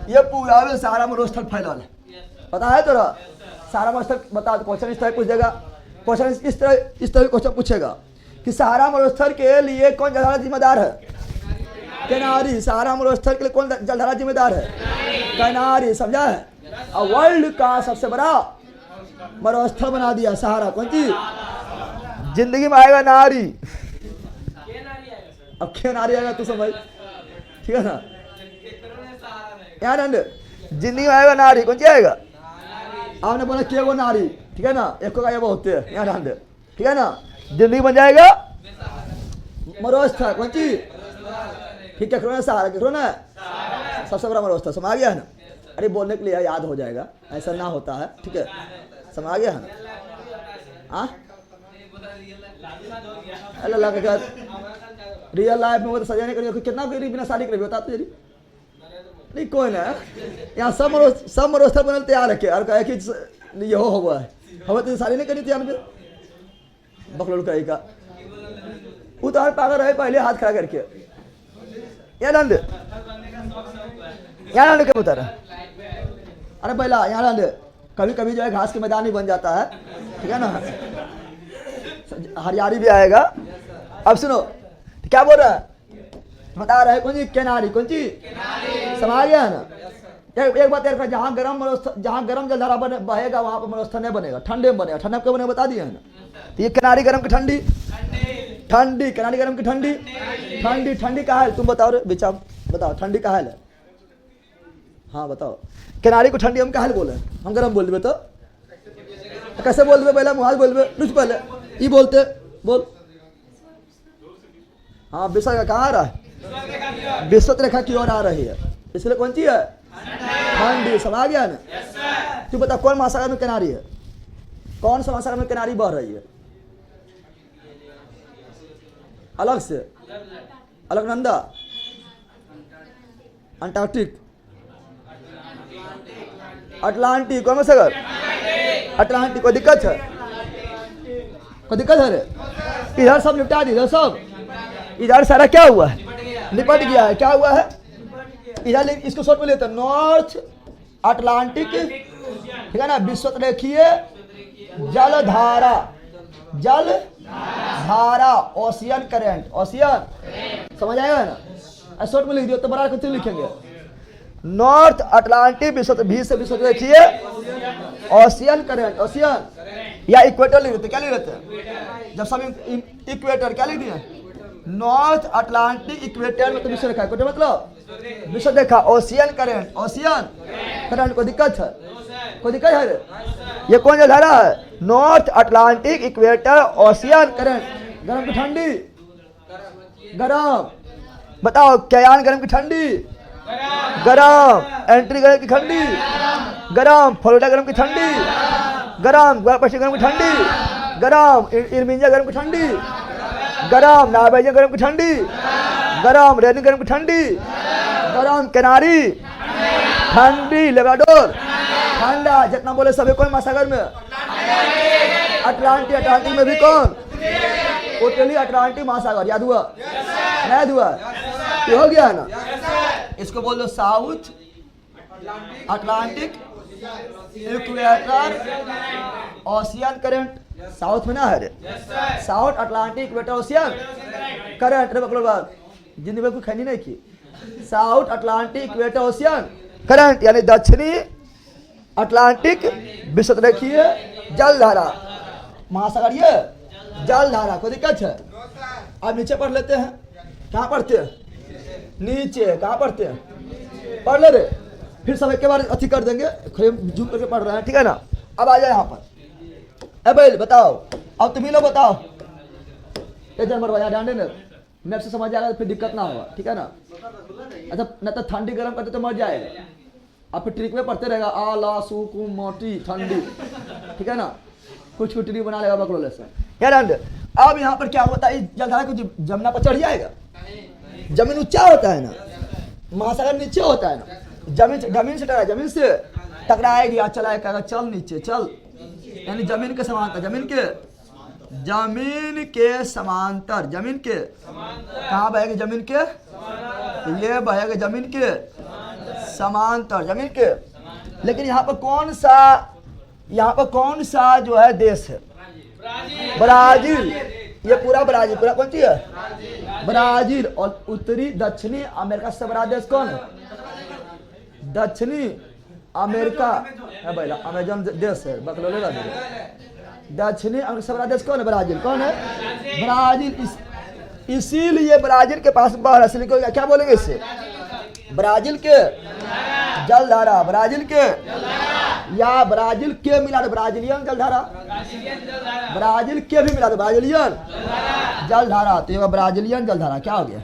ये पूरा में सहारा मरुस्थल फैला है, पता है तोरा सहारा मरुस्थल बता। क्वेश्चन इस तरह पूछ देगा, क्वेश्चन इस तरह क्वेश्चन पूछेगा कि सहारा मरुस्थल के लिए कौन जलधारा जिम्मेदार है, किनारी। सहारा मरुस्थल के लिए कौन जलधारा जिम्मेदार है, किनारी, समझा है। और वर्ल्ड का सबसे बड़ा मरुस्थल बना दिया सहारा, कौन सी। जिंदगी में आएगा नारी, अब किनारी आएगा तू समझ, ठीक है ना। यार जिंदगी में आएगा नारी, कौन सी आएगा, आपने बोला कि वो नारी, ठीक है ना, एक को का ये बहुत है यहाँ, ठीक है ना। जिंदगी बन जाएगा मरुस्थल, कौन सी, ठीक है, करो सहारा, करो ना सबसे बड़ा मरुस्थल, समझ गया है ना। अरे बोलने के लिए याद हो जाएगा, ऐसा ना होता है, ठीक है, समझ गया है ना। अल्लाह के बाद रियल लाइफ में वो तो सजा नहीं करेगी, कितना गरीब बिना शादी करेगी बता तो जरी, नहीं कोई ना। यहाँ सब मरुस्थल बनल तैयार रखे और कहे कि ये हो हुआ है, हमें तो शादी नहीं करनी थी मुझे बकलोल कही का। वो तो हर पागल रहे पहले हाथ खड़ा करके, यहाँ नंद क्या बता रहा, अरे पहला यहाँ नंद कभी कभी जो है घास के मैदान ही बन जाता है, ठीक है ना, हरियाली भी आएगा। अब सुनो क्या बोल रहा है, बता रहे कौन सी किनारी, कौन सी, समझ गया है ना। एक बात यार, जहाँ गर्म जलधारा बहेगा वहां पर मरुस्थल नहीं बनेगा, ठंडे में बनेगा। ठंडा क्यों बनेगा बता दिया है ना। तो ये किनारी गर्म की ठंडी, ठंडी किनारी गर्म की ठंडी, ठंडी ठंडी का है, तुम बताओ रे बेचा, बताओ ठंडी का है। हाँ बताओ, किनारी को ठंडी हम कहा बोले, हम गर्म बोल दे तो कैसे बोल दे, पहले मुहाज बोल दे, पहले ये बोलते बोल। हाँ विश्व का कहाँ आ रहा है, विश्वत रेखा की ओर आ रही है, इसलिए कौन सी है, ठंडी, समझ गया ना। तू बता कौन महासागर में किनारी है, कौन सा महासागर में किनारी बह रही है, अलग से, अलकनंदा, अंटार्कटिक, अटलांटिक, कौन सा सागर, अटलांटिक। कोई दिक्कत है, कोई दिक्कत है रे, इधर सब निपटा दी, इधर सब, इधर सारा क्या हुआ है, निपट गया है। क्या हुआ है इधर, इसको शॉर्ट में लेते हैं, नॉर्थ अटलांटिक, ठीक है ना, विश्वतरेखीय जलधारा, जलधारा, ओशियन करेंट, ओशियन, समझ आएगा ना। शॉर्ट में लिख दियो तो बड़ा कुछ लिखेंगे, नॉर्थ अटलांटिक विश्वतरेखीय ओशियन करेंट, ओशियन या इक्वेटर लिख देते, क्या लिख देते, जब सब इक्वेटर क्या लिख दिए, नॉर्थ अटलांटिक इक्वेटर में तो विश्व रेखा, इक्वेटर मतलब विश्व रेखा, ओशियन करेंट, ओशियन करंट। कोई दिक्कत है, कोई दिक्कत है, ये कौन जलधारा है, north Atlantic equator ocean current. गरम की ठंडी, गरम। बताओ क्यान गरम की ठंडी, गरम। एंट्री गरम की ठंडी, गरम। फ्लोरिडा गरम की ठंडी, गरम। पश्चिम गरम की ठंडी, गरम। इर्मिंजा गरम की ठंडी, गरम। नार्वेजियन गरम की ठंडी, गरम। रेनी गरम की ठंडी, गरम। कैनारी ठंडी, लेब्राडोर ठंडा। जितना बोले सभी कौन महासागर में? अटलांटिक। अटलांटिक में भी कौन? उत्तरी अटलांटिक महासागर। याद हुआ? नहीं याद हुआ? ये हो गया ना? इसको बोल दो south Atlantic equator ocean current. South में ना है south Atlantic equator ocean current. रे बकलो बात जिंदगी में कोई खैनी नहीं की। South Atlantic equator ocean current यानी दक्षिणी अटलांटिक विषुवत रेखीय जलधारा महासागर। ये जलधारा कोई दिक्कत है? अब नीचे पढ़ लेते हैं। कहाँ पढ़ते हैं? नीचे। कहाँ पढ़ते हैं? पढ़ ले रे। फिर सब एक के बार अथी कर देंगे, जूम करके पढ़ रहे हैं, ठीक है ना? अब आ जाए यहाँ पर। भाई बताओ, अब तुम ही लोग बताओ। नंबर भैया ध्यान देना, मैप से समझ जाएगा तो फिर दिक्कत ना होगा, ठीक है ना? अच्छा न तो ठंडी गर्म करते तो मर जाएगा। अब फिर ट्रिक में पढ़ते रहेगा आ ला सू कु मोटी ठंडी, ठीक है ना? कुछ ट्रिक बना लेगा बकरोले से यार। अब यहाँ पर क्या होता है? जलधारा कुछ जमुना पर चढ़ जाएगा। जमीन ऊंचा होता है ना, महासागर नीचे होता है ना। जमीन से टकराए, जमीन से टकराएगी, आज चला कहेगा चल नीचे चल, यानी जमीन के समांतर। जमीन के समांतर। जमीन के कहाँ बहेगी? जमीन के ये बहेगा जमीन के समांतर, जमीन के। लेकिन यहाँ पर कौन सा जो है देश है? ब्राजील। ये पूरा ब्राजील, पूरा कौन सी है? ब्राजील। और उत्तरी दक्षिणी अमेरिका से बड़ा देश कौन है? दक्षिणी अमेरिका है भाई, अमेजन देश है बकलोले का। दक्षिणी अमेरिका से बड़ा देश कौन है? ब्राजील। कौन है? ब्राजील। इसीलिए ब्राजील के पास बाहर असली को क्या बोलेंगे इससे? ब्राजील के जलधारा। ब्राजील के या ब्राजील के मिला दो ब्राजीलियन जलधारा। ब्राजील के भी मिला दो ब्राजीलियन जलधारा। तो ये ब्राजीलियन जलधारा क्या हो गया?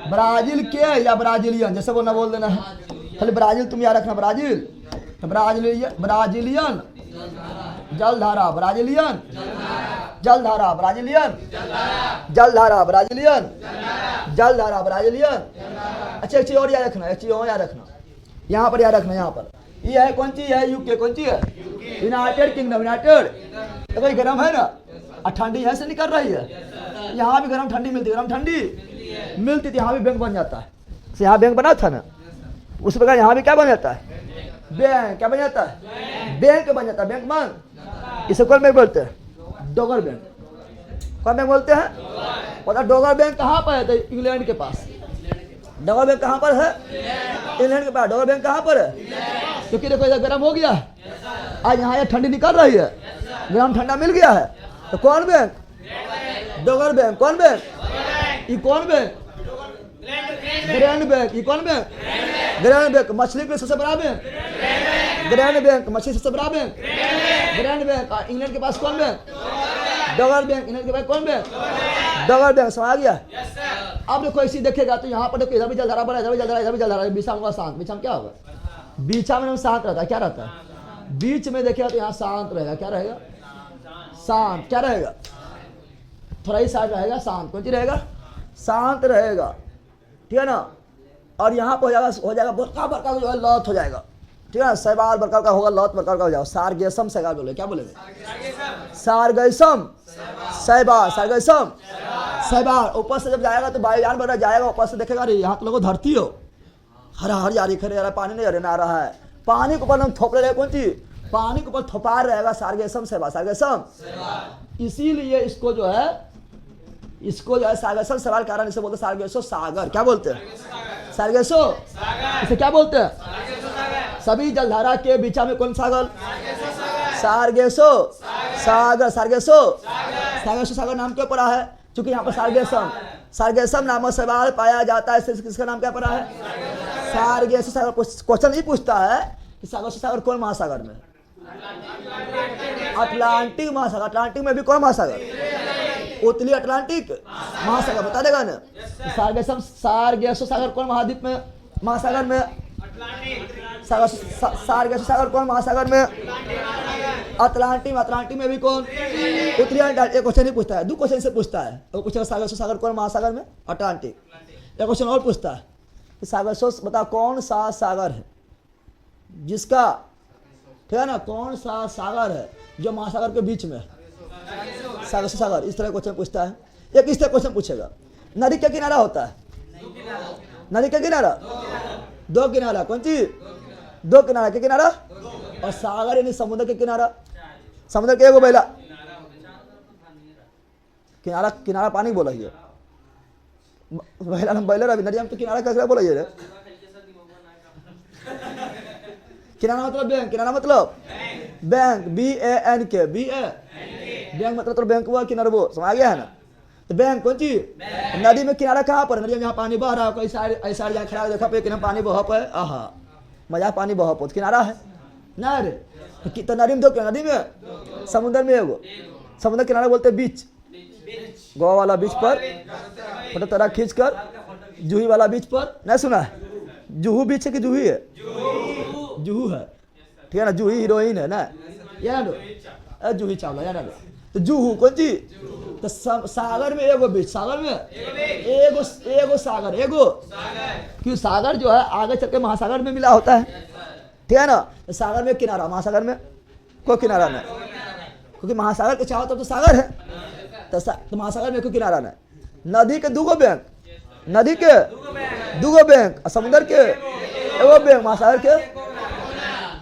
ब्राजील के या ब्राजीलियन, जैसे वो ना बोल देना है खाली ब्राजील तुम याद रखना। ब्राजील तो ब्राजीलियन जलधारा। ब्राजीलियन जलधारा। ब्राजीलियन जलधारा। ब्राजीलियन जलधारा। ब्राजीलियन। अच्छा एक चीज और याद रखना, एक चीज और याद रखना, यहाँ पर याद रखना। यहाँ पर ये है कौन सी है? यूके। कौन सी है? United kingdom. यूनाइटेड। तो भाई गर्म है ना, और ठंडी यहाँ से निकल रही है। यहाँ भी गर्म ठंडी मिलती है। गर्म ठंडी मिलती थी, यहाँ भी बैंक बन जाता है। यहाँ बैंक बना था ना, उस प्रकार यहाँ भी क्या बन जाता है? बैंक। क्या बन जाता है? बैंक बन जाता है। बैंक बन, इसे कौन बैंक बोलते हैं? डोगर बैंक। कौन बैंक बोलते हैं? पता डोगर बैंक कहाँ पर है? तो इंग्लैंड के पास। डोगर बैंक कहाँ पर है? इंग्लैंड के पास। डोगर बैंक कहाँ पर है? क्योंकि देखो इधर गर्म हो गया है, आज यहाँ ठंडी निकल रही है, गर्म ठंडा मिल गया है। तो कौन बैंक? डोगर बैंक। कौन बैंक? ये कौन बैंक? Grand bank. ये कौन बैंक? Grand bank. मछली के सबसे बड़ा बैंक ग्रैंड बैंक। मछली सबसे बड़ा बैंक ग्रैंड बैंक। इंग्लैंड के पास कौन बैंक? डोगर बैंक। इंग्लैंड के पास कौन बैंक? डोगर बैंक। समझ आ गया? अब देखो इसी देखेगा तो यहाँ पर देखो इधर भी जलधारा बना, इधर भी जलधारा, इधर भी जलधारा। बीच में शांत। बीच में क्या होगा? बीच में शांत रहता है। क्या रहता है? बीच में देखेगा तो यहाँ शांत रहेगा। क्या रहेगा? शांत। क्या रहेगा? थोड़ा ही साइड रहेगा, शांत। कौन सी रहेगा? शांत रहेगा, ठीक है ना? और यहाँ पर हो जाएगा बड़का बड़का जो है लौत हो जाएगा, ठीक है ना? शैवाल बड़का का होगा, लौत बड़का का हो जाएगा। सारगेसम शैवाल बोले। क्या बोलेंगे? सारगेसम शैवाल। सारगेसम शैवाल। ऊपर से जब जाएगा तो वायुयान बना जाएगा, ऊपर से देखेगा अरे यहाँ तो लोगों धरती हो हरा हरियाली खड़े रहा, पानी नहीं अरे ना रहा है, पानी के ऊपर हम थोप रहे। कौन सी? पानी के ऊपर थोपा रहेगा सारगेसम शैवाल। सारगेसम। इसीलिए इसको जो है सारगेसम शैवाल कारण इसे बोलते सारगेसो सागर। क्या बोलते हैं? सारगेसो। इसे क्या बोलते हैं? सभी जलधारा के बीच में कौन सागर? सारगेसो सागर। सारगेसो सागर नाम क्यों पड़ा है? क्योंकि यहाँ पर सारगेसम नामक शैवाल पाया जाता है। किसका नाम क्या पड़ा है? सारगेसो सागर। क्वेश्चन ये पूछता है कि सागरसो सागर कौन महासागर में? अटलांटिक महासागर। अटलांटिक में भी कौन महासागर? उत्तरी अटलांटिक महासागर, बता देगा ना। सार्गेसो सागर कौन महाद्वीप में, महासागर में, सार्गेसो सागर कौन महासागर में, अटलांटिक, अटलांटिक में भी कौन, उत्तरी अटलांटिक। एक क्वेश्चन ही पूछता है, दो क्वेश्चन से पूछता है। और पूछेगा सार्गेसो सागर कौन महासागर में, अटलांटिक। एक क्वेश्चन और पूछता है कि सार्गेसो बता कौन सा सागर है जिसका, ठीक है ना, कौन सा सागर है जो महासागर के बीच में है, सार्गेसो सागर। इस तरह क्वेश्चन पूछता है। एक इस तरह क्वेश्चन पूछेगा, नदी का किनारा होता है, नदी का किनारा, दो किनारा, कौन चीज, दो किनारा के किनारा, और सागर यानी समुद्र के किनारा, समुद्र के एगो बैला किनारा, किनारा पानी बोला है, बैला बैलर अभी नदी में तो किनारा कैसे बोला है रे, किनारा मतलब बैंक, किनारा मतलब बैंक, BAN के, बैंक मतलब तो बैंक हुआ, किनारा वो समझ आ गया है ना। तो बैंक कौन चीज, नदी में किनारा कहाँ पर, नदी में यहाँ पानी बह रहा है, कोई साइड ऐसा जहाँ खड़ा देखा पे किनारा पानी बह पे, आहा मजा पानी बह पे किनारा है ना रे। तो नदी में दो, नदी में, समुद्र में एगो, समुद्र किनारा बोलते बीच, गोवा वाला बीच पर फोटो तरह खींच कर, जूही वाला बीच पर, नहीं सुना है, जूहू बीच है कि जूही है, जूहू है, ठीक है ना, जूही हीरोइन है ना, या ना जूही चावला, या ना। तो जूहू कौन ची, तो सागर में एगो बीच, सागर में एगो, एगो सागर, एगो, क्यों सागर जो है आगे चल के महासागर में मिला होता है, ठीक है ना। तो सागर में किनारा, महासागर में कोई किनारा नहीं, क्योंकि महासागर के चारों तरफ तो सागर है, तो महासागर में कोई किनारा नहीं। नदी के दूगो बैंक, नदी के दूगो बैंक, समुद्र के एगो बैंक, महासागर के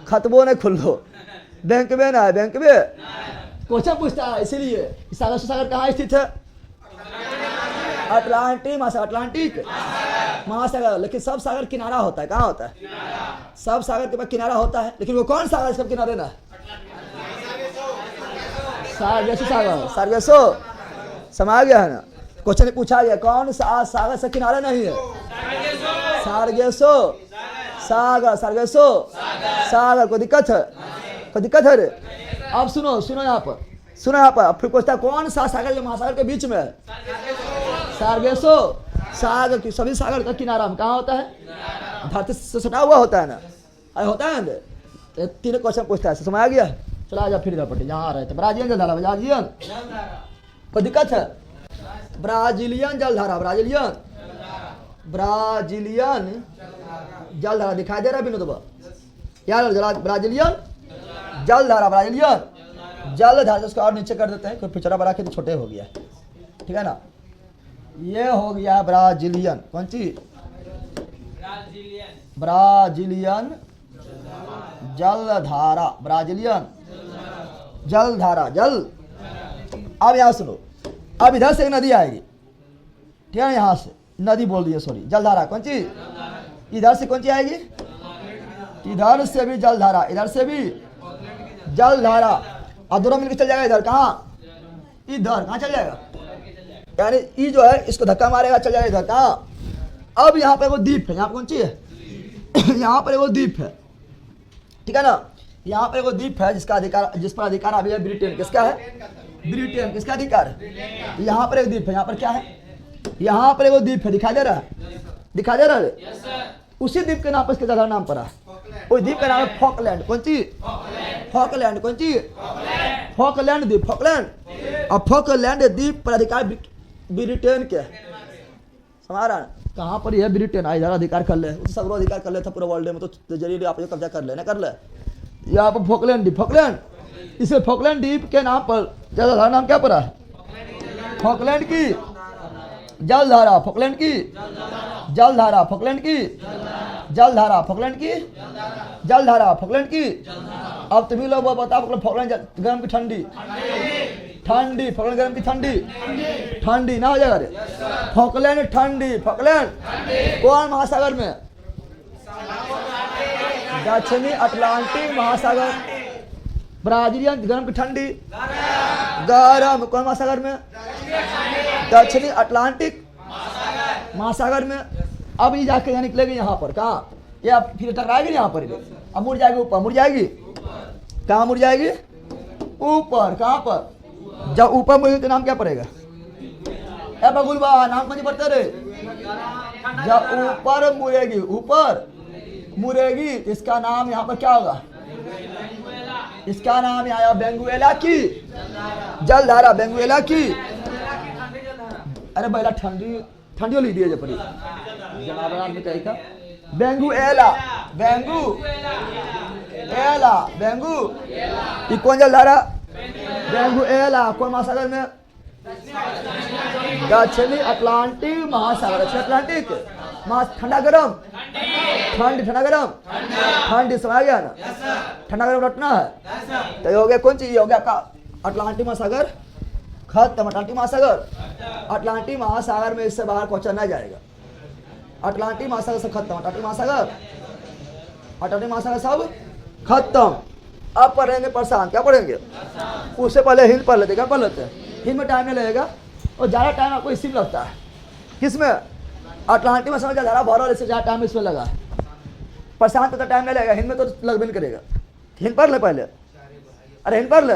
खतबो नहीं खुल्लो, बैंक में ना है, बैंक में क्वेश्चन पूछता है। इसीलिए सागर से सागर कहाँ स्थित है, अटलांटिक महासागर, अटलांटिक महासागर। लेकिन सब सागर किनारा होता है, कहाँ होता है, सब सागर के पास किनारा होता है, लेकिन वो कौन सागर सब किनारे ना, सार्गेसो सागर, सार्गेसो समझ गया है ना। क्वेश्चन पूछा गया कौन सा सागर से किनारे नहीं है, सार्गेसो सागर, सार्गेसो सागर। कोई दिक्कत है, कोई दिक्कत है रे। अब सुनो, सुनो यहाँ पर, सुनो यहाँ पर, फिर पूछता है कौन सा सागर जो महासागर के बीच में है, सार्गेसो सागर की, सभी सागर का किनारा में कहाँ होता है, धरती से सटा हुआ होता है ना, अरे होता है ना। तीन क्वेश्चन पूछता है, समझ आ गया। चला आजा फिर इधर पट्टी, यहाँ आ रहे थे, ब्राजीलियन जलधारा, ब्राजीलियन कोई दिक्कत है, ब्राजीलियन जलधारा, ब्राजीलियन, ब्राजीलियन जलधारा दिखाई दे रहा है विनोद यार, ब्राजीलियन जलधारा, ब्राजीलियन जलधारा। उसको और नीचे कर देते हैं, कोई पिछड़ा बड़ा के तो छोटे हो गया, ठीक है ना। ये हो गया ब्राजीलियन, कौन सी, ब्राजीलियन जलधारा, ब्राजीलियन जलधारा, जल। अब यहाँ सुनो, अब इधर से एक नदी आएगी, ठीक है, यहाँ से नदी बोल दिए, सॉरी, जलधारा कौन सी, इधर से कौन सी आएगी, इधर से भी जलधारा, इधर से भी जलधारा, और दोनों मिलकर चल जाएगा इधर, कहाँ, इधर, कहाँ चल जाएगा, यानी ये जो है इसको धक्का मारेगा, चल जाएगा इधर, कहाँ। अब यहाँ पे वो द्वीप है, यहाँ पे कौन सी है यहाँ पर वो द्वीप है, ठीक है ना। यहाँ पर वो द्वीप है जिसका अधिकार, जिस पर अधिकार अभी है ब्रिटेन, किसका है, ब्रिटेन, किसका अधिकार है। यहाँ पर एक द्वीप है, यहाँ पर क्या है, यहाँ पर वो द्वीप है, दिखाई दे रहा है, दिखाई दे रहा है। उसी द्वीप के नाम पर इसके जगह नाम पड़ा है, उस द्वीप का नाम है फॉकलैंड, कौन सी, फॉकलैंड, कौन सी, फॉकलैंड द्वीप, फॉकलैंड। और फॉकलैंड द्वीप पर अधिकार ब्रिटेन के, समझ रहा है, कहाँ पर यह ब्रिटेन इधर अधिकार कर ले, उस सब अधिकार कर ले था पूरे वर्ल्ड में, तो जरिए आप ये कब्जा कर ले, ना कर ले। यहाँ पर फॉकलैंड द्वीप, फॉकलैंड, इसे फॉकलैंड द्वीप के नाम पर जलधारा नाम क्या पड़ा है, फॉकलैंड की जलधारा, फॉकलैंड की जलधारा, फॉकलैंड की जलधारा, फॉकलैंड की जलधारा, फॉकलैंड की। अब तुम्हें लोग बताओ फॉकलैंड गर्म की ठंडी, ठंडी, फॉकलैंड गर्म की ठंडी, ठंडी ना हो जाएगा रे, फॉकलैंड ठंडी, फॉकलैंड कौन महासागर में, दक्षिणी अटलांटिक महासागर। ब्राजीलियन गर्म की ठंडी, गरम कौन महासागर में, दक्षिणी अटलांटिक महासागर में। अब ये जाके यहाँ निकलेगी यहाँ पर, कहाँ, ये अब फिर टकराएगी यहाँ पर, अब मुड़ जाएगी ऊपर, मुड़ जाएगी, कहाँ मुड़ जाएगी, ऊपर, कहाँ पर, जब ऊपर मुड़ेगी तो नाम क्या पड़ेगा, ए बगुलबा नाम कौन पढ़ते रे? जब ऊपर मुड़ेगी, ऊपर मुड़ेगी, इसका नाम यहाँ पर क्या होगा? इसका नाम आया बेंगुएला की जलधारा, बेंगुएला की। अरे पहला ठंडी ठंडियों ली दिए जपरी जनाब में कही था बेंगुएला, बेंगुएला, बेंगु ये कौन जलधारा? बेंगुएला। कौन महासागर में? दक्षिणी अटलांटिक महासागर। दक्षिणी अटलांटिक ठंडा गरम, ठंडा गरम, ठंडी समझ गया ना? ठंडा गरम रटना है तो ये हो गया कौन चीज? हो गया का अटलांटिक महासागर खत्म। अटलांटिक महासागर, अटलांटिक महासागर में इससे बाहर क्वेश्चन नहीं जाएगा। अटलांटिक महासागर से खत्म, अटलांटिक महासागर, अटलांटिक महासागर सब खत्म। अब पढ़ेंगे प्रशांत। क्या पढ़ेंगे? उससे पहले हिंद पढ़ लेते। क्या पढ़ लेते हैं? हिंद में टाइम नहीं लगेगा और ज़्यादा टाइम आपको इसी में लगता है। किसमें? अटलांटिक में समझ ज़्यादा भर इससे ज़्यादा टाइम इसमें लगा। प्रशांत तो टाइम नहीं लगेगा, हिंद में तो लगभग नहीं करेगा। हिंद पढ़ ले पहले। अरे हिंद पढ़ ले।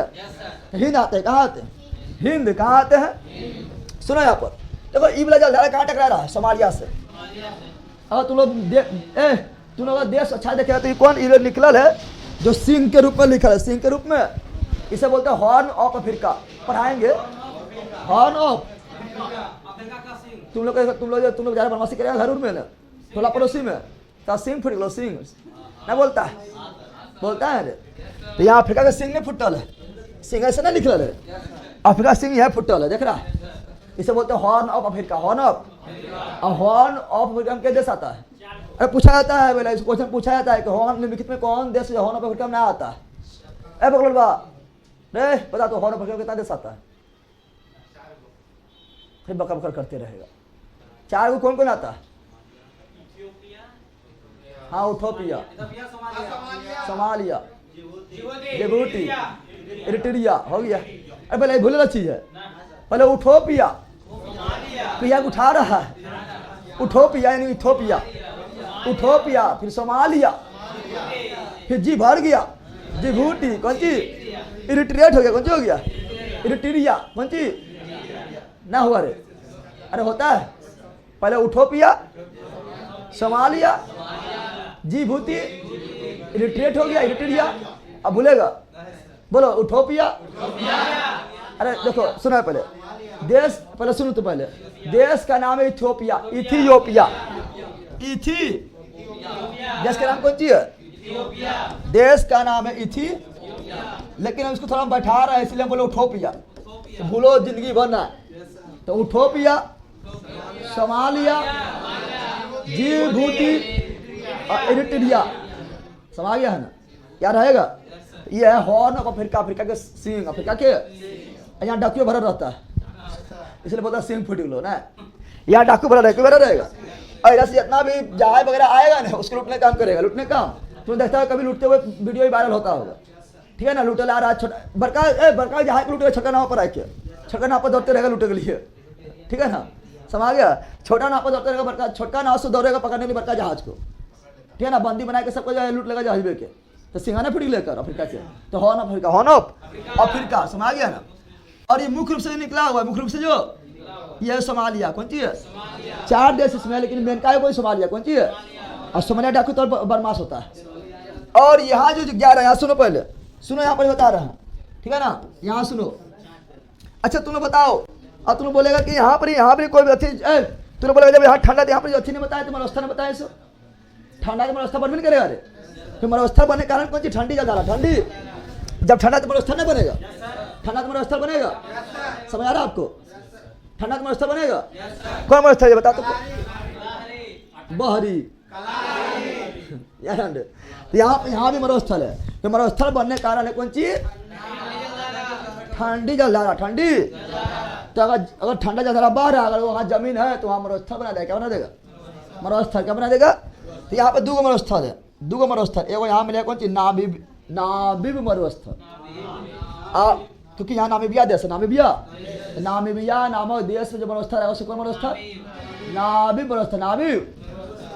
हिंद आते हैं, कहाँ आते हैं? हिंद कहाँ आते हैं? सुनो यहाँ पर देखो, ई वाला जलधारा कहाँ टकरा रहा है? सोमालिया से। और तुम लोग देश अच्छा देखे तो ये कौन ये निकलल है जो सिंह के रूप में लिखा है? सिंह के रूप में इसे बोलते हैं हॉर्न ऑफ अफ्रीका। पढ़ाएंगे हॉर्न ऑफ। तुम लोग ज़्यादा बदमाशी करेगा घर में ना, थोड़ा पड़ोसी में तो सिंह फुट गलो। सिंह नहीं बोलता है, बोलता है रे। तो यहाँ अफ्रीका का सिंह नहीं फुटल है, सिंह ऐसे नहीं निकल है। अफ्रीका सिंह यह फुटल है, देख रहा है? इसे बोलते हैं horn of Africa. Horn of, और हॉर्न ऑफ अफ्रीका में क्या देश आता है? अरे पूछा जाता है, बोला इस क्वेश्चन पूछा जाता है कि हॉर्न निम्नलिखित में कौन देश हॉर्न ऑफ अफ्रीका में ना आता है? ए बगलवा रे बता तो हॉर्न ऑफ अफ्रीका में कितना देश आता है? फिर बकर बकर करते रहेगा। चार को कौन कौन आता है? हाँ, इथियोपिया, सोमालिया, जिबूटी, इरिट्रिया हो गया। अरे पहले भूले वाला चीज है, पहले इथियोपिया, पिया उठा रहा है। इथियोपिया यानी इथियोपिया, इथियोपिया, फिर सोमालिया, फिर जी भर गया जिबूटी, कौन सी? इरिट्रिएट हो गया, कौन सी हो गया? इरिट्रिया, कौन सी? ना हुआ रे? अरे होता है। पहले इथियोपिया, सोमालिया, जिबूटी, इरिट्रिएट हो गया, इरिट्रिया। अब भूलेगा? बोलो इथियोपिया। अरे देखो सुनो पहले देश, पहले सुनो तो पहले देश का नाम है इथियोपिया, इथियोपिया, इथी देश का नाम कौन सी है? देश का नाम है इथी, लेकिन हम इसको थोड़ा बैठा रहे हैं इसलिए हम बोले इथियोपिया। तो भूलो जिंदगी भर ना। तो इथियोपिया, सोमालिया, जिबूटी और इरिट्रिया। समझ गया है ना? क्या रहेगा? ये है हॉर्न ऑफ अफ्रीका, अफ्रीका के सिंह। अफ्रीका के यहाँ डाकू भरा रहता है इसलिए बोलता सिंह फुट गलो ना। यहाँ डाकू भरा रहेगा और ऐसे जितना भी जहाज वगैरह आएगा ना उसको लूटने काम करेगा। लूटने काम तुम देखता हो कभी लूटते हुए वीडियो ही वायरल होता होगा, ठीक है ना? लूटे ला रहा छोटा बड़का जहाज को लूटेगा, छोटा नाव पर आके छोटा नाव पर दौड़ते रहेगा लूटे के लिए, ठीक है ना? समझ गया? छोटा नाव पर दौड़ते रहेगा, बड़का छोटा नाव से दौड़ेगा पकड़ने के लिए बड़का जहाज को, ठीक है ना? बंदी बना के सबको लूट लेगा जहाज के। तो सिंघाना फुट लेकर अफ्रीका से, तो horn of Africa, horn of Africa. समझ गया ना? और ये मुख्य रूप से निकला हुआ है, मुख्य रूप से जो ये सोमालिया, कौन सी है? चार देश इसमें, लेकिन मेन का है कोई सोमालिया, कौन सी है? और सोमालिया डाकू तौर पर बदमाश होता है। और यहाँ जो 11, यहाँ सुनो पहले, सुनो यहाँ पर बता रहे हैं, ठीक है ना? यहाँ सुनो। अच्छा तुम लोग बताओ, और तुम बोलेगा कि यहाँ पर कोई अथी, तुम बोलेगा जब यहाँ ठंडा यहाँ पर अथी ने बताया तो मरुस्थल ने बताया इसको, ठंडा के मरुस्थल बन भी नहीं करेगा। अरे फिर मरुस्थल बनने के कारण कौन सी? ठंडी ज्यादा रहा। ठंडी जब ठंडा तो मरुस्थल नहीं बनेगा, ठंडा तो मरुस्थल बनेगा। समझ आ रहा आपको? ठंडा तो मरुस्थल बनेगा। कौन मरुस्थल है बता? तो बहरी यहाँ भी मरुस्थल है। तो मरुस्थल बनने के कारण है कौन सी? ठंडी जलधारा। ठंडी तो अगर ठंडा जलधारा बह रहा है, अगर वहाँ जमीन है तो वहाँ मरुस्थल बना देगा। क्या बना देगा? मरुस्थल। क्या बना देगा? तो यहाँ पे दूगो मरुस्थल है, दूगो मरुस्थल। एगो यहाँ मिलेगा कौन सी? नामीब मरुस्थल। क्योंकि यहाँ नामीबिया देश है, नामीबिया नामक देश में जो मरुस्थल है उसे कौन मरुस्थल? नामीब मरुस्थल, नामीब।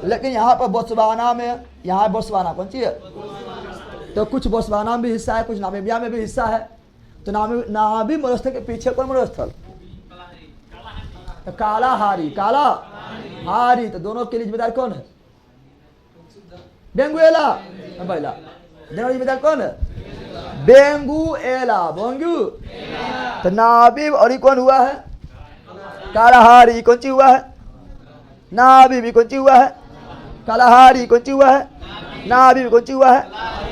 लेकिन यहाँ पर बोत्सवाना में, यहाँ बोत्सवाना कौन सी है? तो कुछ बोत्सवाना में भी हिस्सा है, कुछ नामीबिया में भी हिस्सा है। तो नामीब मरुस्थल के पीछे कौन मरुस्थल? तो काला हारी, काला हारी, तो दोनों के लिए जिम्मेदार कौन है? बेंगुएला पहला दोनों जिम्मेदार कौन है? बेंगुएला, बेंगु। तो नाबिब और ये कौन हुआ है? कालाहारी। कौन सी हुआ है? नाबिब। कौन सी हुआ है? कालाहारी। कौन सी हुआ है? नाबिब। कौन सी हुआ है?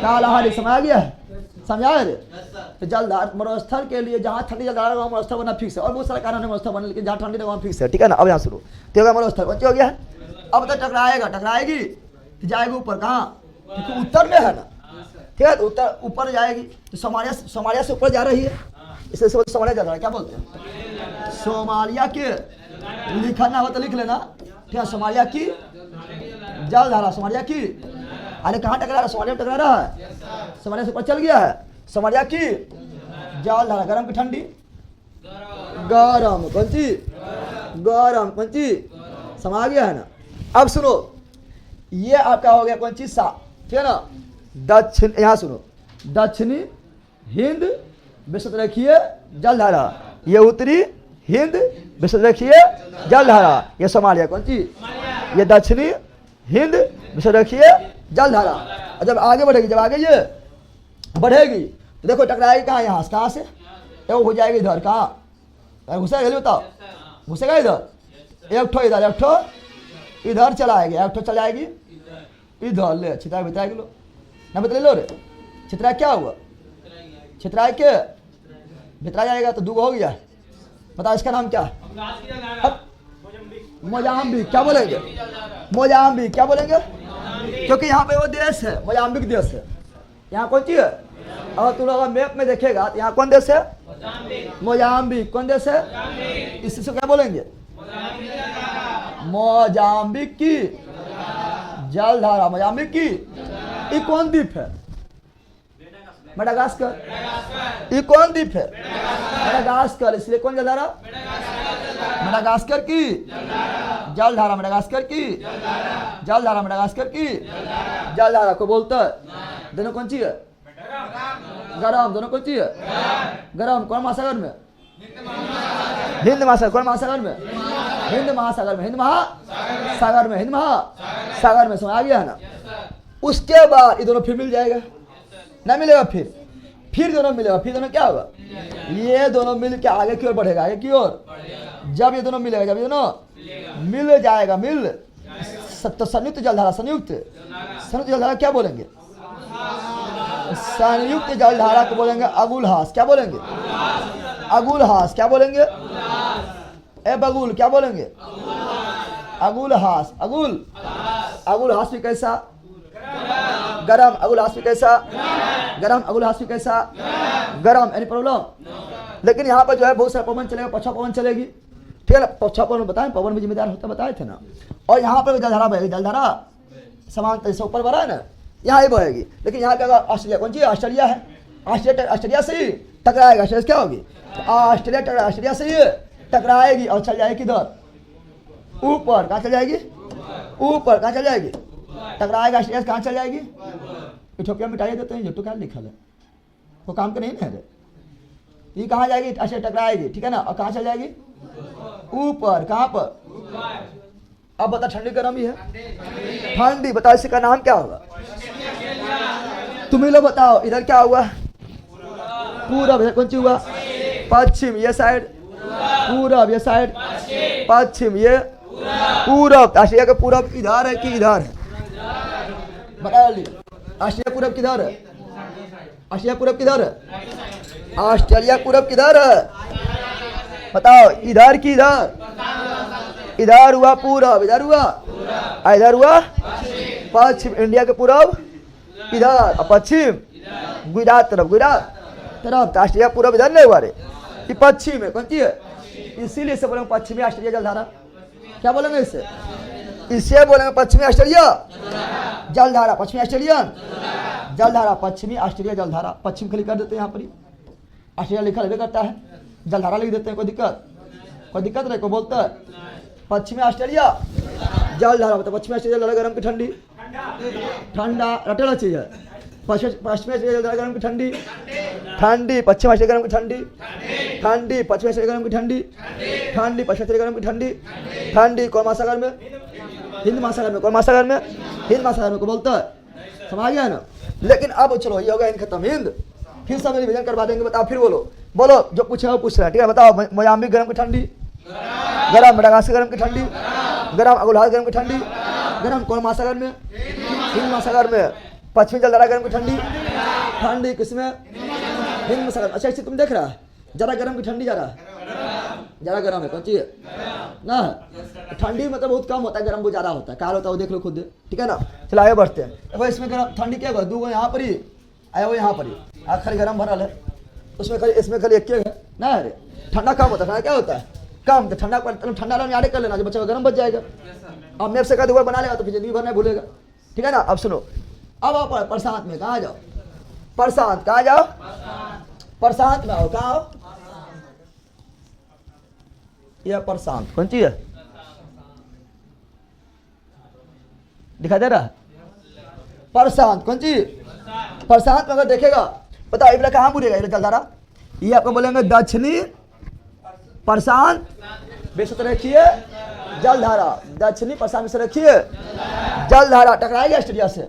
कालाहारी। समझ आ गया है? समझा रे? तो जलधारा मरुस्थल के लिए जहाँ ठंडी जलधारा वहाँ मरुस्थल बनना फिक्स है, और बहुत सारे कारण है मरुस्थल बनने, लेकिन जहाँ ठंडी है वहाँ फिक्स है। ठीक है ना? अब यहाँ शुरू तो होगा मरुस्थल। कौन सी हो गया है? अब तो टकराएगा, टकराएगी तो जाएगी ऊपर। कहाँ? क्योंकि उत्तर में है ना, ठीक है? तो उत्तर ऊपर जाएगी, तो सोमालिया से ऊपर जा रही है, इससे सोमालिया जा रहा है। क्या बोलते हैं? सोमालिया के लिखना हो तो लिख लेना, ठीक है? सोमालिया की जलधारा, सोमालिया की। अरे कहाँ टकरा रहा है? सोमालिया में टकरा रहा है, सोमालिया से ऊपर चल गया है। सोमालिया की जलधारा, गरम की ठंडी, गरम। कौन सी? गरम। कौन सी? समझ गया है ना? अब सुनो, ये आपका हो गया कौन सी? सा, ठीक है ना? दक्षिण, यहाँ सुनो, दक्षिणी हिंद विषुवरेखीय जलधारा, ये उत्तरी हिंद विषुवरेखीय जलधारा, ये सोमालिया। कौन सी? ये दक्षिणी हिंद विषुवरेखीय जलधारा। और जब आगे बढ़ेगी, जब आगे ये बढ़ेगी तो देखो टकराएगी कहाँ? यहाँ से। कहाँ से? वो हो जाएगी इधर। कहाँ घुसेगा? बताओ, घुसेगा इधर। एक ठो इधर, एक ठो इधर चलाएगी, एक ठो चलाएगी इधर। ले छितरा बितरा लो ना, बता लो रे। छितरा क्या हुआ? छितरा के बितरा जाएगा तो दूगो हो गया। बताओ इसका नाम क्या? मोजाम्बिक। क्या बोलेंगे? मोजाम्बिक। क्या बोलेंगे? क्योंकि यहाँ पे वो देश है, मोजाम्बिक देश है। यहाँ कौन सी है? और तुम लोग मैप में देखेगा तो यहाँ कौन देश है? मोजाम्बिक। कौन देश है? इसी से क्या बोलेंगे? मोजाम्बिक की जलधारा, मोजाम्बिक की। ये कौन द्वीप है? मेडागास्कर। ये कौन द्वीप है? मेडागास्कर। इसलिए कौन जलधारा? मेडागास्कर की जलधारा, मेडागास्कर की जलधारा, मेडागास्कर की जलधारा को बोलता है। दोनों कौन सी है? गरम। दोनों कौन सी है? गरम। कौन महासागर में? हिंद महासागर। कौन महासागर में? हिंद महासागर में, हिंद महासागर में, हिंद महासागर में। समझ आ गया है ना? उसके बाद ये दोनों फिर मिल जाएगा ना? मिलेगा फिर दोनों मिलेगा। फिर दोनों क्या होगा? ये दोनों मिल के आगे की ओर बढ़ेगा, आगे की ओर। जब ये दोनों मिलेगा, जब ये दोनों मिल जाएगा, मिल तो संयुक्त जलधारा, संयुक्त जलधारा क्या बोलेंगे? संयुक्त जलधारा को बोलेंगे अगुलहास। क्या बोलेंगे? अगुलहास। क्या बोलेंगे? ए बगुल। क्या बोलेंगे? अगुलहास। अगुलहास भी कैसा? गरम। अगुलहास भी कैसा? गरम। अगुलहास भी कैसा? गरम। Any problem? लेकिन यहाँ पर जो है बहुत सारा पवन चलेगा, पछुआ पवन चलेगी, ठीक है ना? पछुआ पवन बताएं, पवन में जिम्मेदार होता बताए थे ना। और यहाँ पर जलधारा बहेगी, जलधारा समांतर से ऊपर बढ़ा है ना, यहाँ ही बहेगी। लेकिन यहाँ का ऑस्ट्रेलिया, कौन सी? ऑस्ट्रेलिया है। ऑस्ट्रेलिया से ही टकराएगा। ऑस्ट्रेलिया क्या होगी? ऑस्ट्रेलिया से ही टकराएगी और चल जाएगी इधर ऊपर। कहाँ चल जाएगी? ऊपर। कहाँ चल जाएगी? टकराएगा ऑस्ट्रेलिया से। कहाँ चल जाएगी? इथोपिया मिटाइए देते हैं, जो क्या लिखा है वो काम का नहीं है रे। ये कहाँ जाएगी? ऑस्ट्रेलिया टकराएगी, ठीक है ना? और कहाँ चल जाएगी? ऊपर। कहाँ पर? अब बता, ठंडी गर्म ही है? ठंडी। बताओ इसका नाम क्या होगा? तुम ही लोग बताओ। इधर क्या हुआ? पूरब। कौन सी हुआ? पश्चिम। ये साइड पूरब, ये साइड पश्चिम, ये पूरब। ऑस्ट्रेलिया का पूरब इधर है कि इधर है? बता जल्दी। ऑस्ट्रेलिया पूरब किधर है? ऑस्ट्रेलिया पूरब किधर है? ऑस्ट्रेलिया पूरब किधर है? बताओ। इधर की इधर? इधर हुआ पूरब, इधर हुआ, इधर हुआ पश्चिम। इंडिया के पूरब इधर और पश्चिम गुजरात तरफ, गुजरात तरफ। ऑस्ट्रेलिया पूरब इधर नहीं हुआ रे, ये पश्चिम है। कौन सी है? इसीलिए इसे बोलेंगे पश्चिमी ऑस्ट्रेलिया जलधारा। क्या बोलेंगे इसे? इसे बोलेंगे पश्चिमी ऑस्ट्रेलिया जलधारा, पश्चिमी ऑस्ट्रेलियन जलधारा, पश्चिमी ऑस्ट्रेलिया जलधारा। पश्चिम के लिए कर देते हैं, यहाँ पर ऑस्ट्रेलिया लिखा रहता करता है, जलधारा लिख देते हैं। कोई दिक्कत नहीं। कोई बोलता है पश्चिमी ऑस्ट्रेलिया जलधारा, मतलब पश्चिमी ऑस्ट्रेलिया जलधारा गर्म की ठंडी, ठंडा रटेला चाहिए। पश्चिमी ऑस्ट्रेलिया जलधारा गर्म की ठंडी, ठंडी, पश्चिम ऑस्ट्रेलिया गर्म की ठंडी, ठंडी पश्चिम ऑस्ट्रेलिया गर्म की ठंडी, ठंडी पश्चिम ऑस्ट्रेलिया गर्म की ठंडी, ठंडी कौन महासागर में? हिंद महासागर में। कौन महासागर में? हिंद महासागर में को बोलता है, समझ गया ना। लेकिन अब चलो ये हो गया हिंद खत्म, हिंद फिर सब रिविजन करवा देंगे। बताओ फिर बोलो, बोलो जो पूछे वो पूछ रहे हैं, ठीक है। बताओ मोजाम्बिक गर्म की ठंडी, गरम मडागास्कर गर्म की ठंडी, गरम अगुलहाद गर्म की ठंडी, गरम कौन महासागर में? हिंद महासागर में। पश्चिमी जलधारा गर्म की ठंडी, ठंडी किसमें? हिंद महासागर। अच्छा इससे तुम देख रहा है जरा गर्म की ठंडी, जरा गर्म है कौन चीज ना, ठंडी मतलब बहुत कम होता है, गर्म बहुत ज्यादा होता है। क्या होता है वो देख लो खुद, ठीक है ना। चलो आगे बढ़ते हैं। अब इसमें गर्म ठंडी क्या होगा? दो यहाँ पर ही आया वो यहाँ पर ही आखिर गर्म भरल है, उसमें खाली इसमें खाली एक है ना। अरे ठंडा कम होता है, ठंडा क्या होता है? कम। तो ठंडा ठंडा याद कर लेना, जो बच्चा बच्चा गर्म बच जाएगा। अब मैप से कहा बना लेगा तो फिर जिंदगी भर नहीं भूलेगा, ठीक है ना। अब सुनो, अब आओ प्रशांत में। कहाँ जाओ? प्रशांत। कहाँ जाओ? प्रशांत में आओ। कहाँ आओ? यह प्रशांत कौन चीज है? दिखाई दे रहा है? प्रशांत कौन चीज? प्रशांत में अगर देखेगा, पता है कहाँ मुड़ेगा ये जलधारा? ये आपको बोलेंगे दक्षिणी प्रशांत विश्व रखिए जलधारा, दक्षिणी प्रशांत विश्व रखिए जलधारा। टकराएगी ऑस्ट्रेलिया से,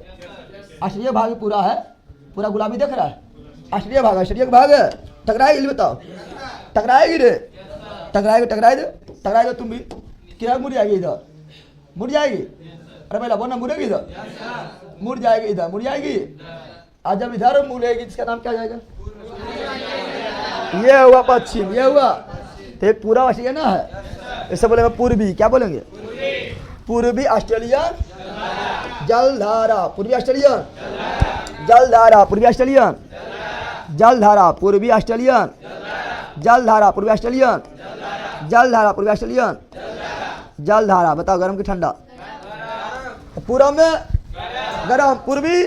ऑस्ट्रेलिया भाग पूरा है, पूरा गुलाबी देख रहा है, ऑस्ट्रेलिया भाग, ऑस्ट्रेलिया का भाग है। टकराएगी? बताओ टकराएगी रे? टकराएगी? टकराए दे, टकराए दे तुम भी। क्या मुड़ जाएगी? इधर मुड़ जाएगी। अरे पहला बोलना, मुड़ेगी इधर, मुड़ जाएगी इधर, मुड़ जाएगी। आज जब इधर मुड़ेगी इसका नाम क्या जाएगा? ये हुआ पश्चिम, ये हुआ तो एक पूरा ऑस्ट्रेलिया ना है, इसे बोलेंगे पूर्वी। क्या बोलेंगे? पूर्वी ऑस्ट्रेलियन जलधारा, पूर्वी ऑस्ट्रेलियन जलधारा, पूर्वी ऑस्ट्रेलियन जलधारा, पूर्वी ऑस्ट्रेलियन जलधारा, पूर्वी ऑस्ट्रेलियन जलधारा, पूर्वी ऑस्ट्रेलियन जलधारा। बताओ गर्म की ठंडा? पूरब में गरम, पूर्वी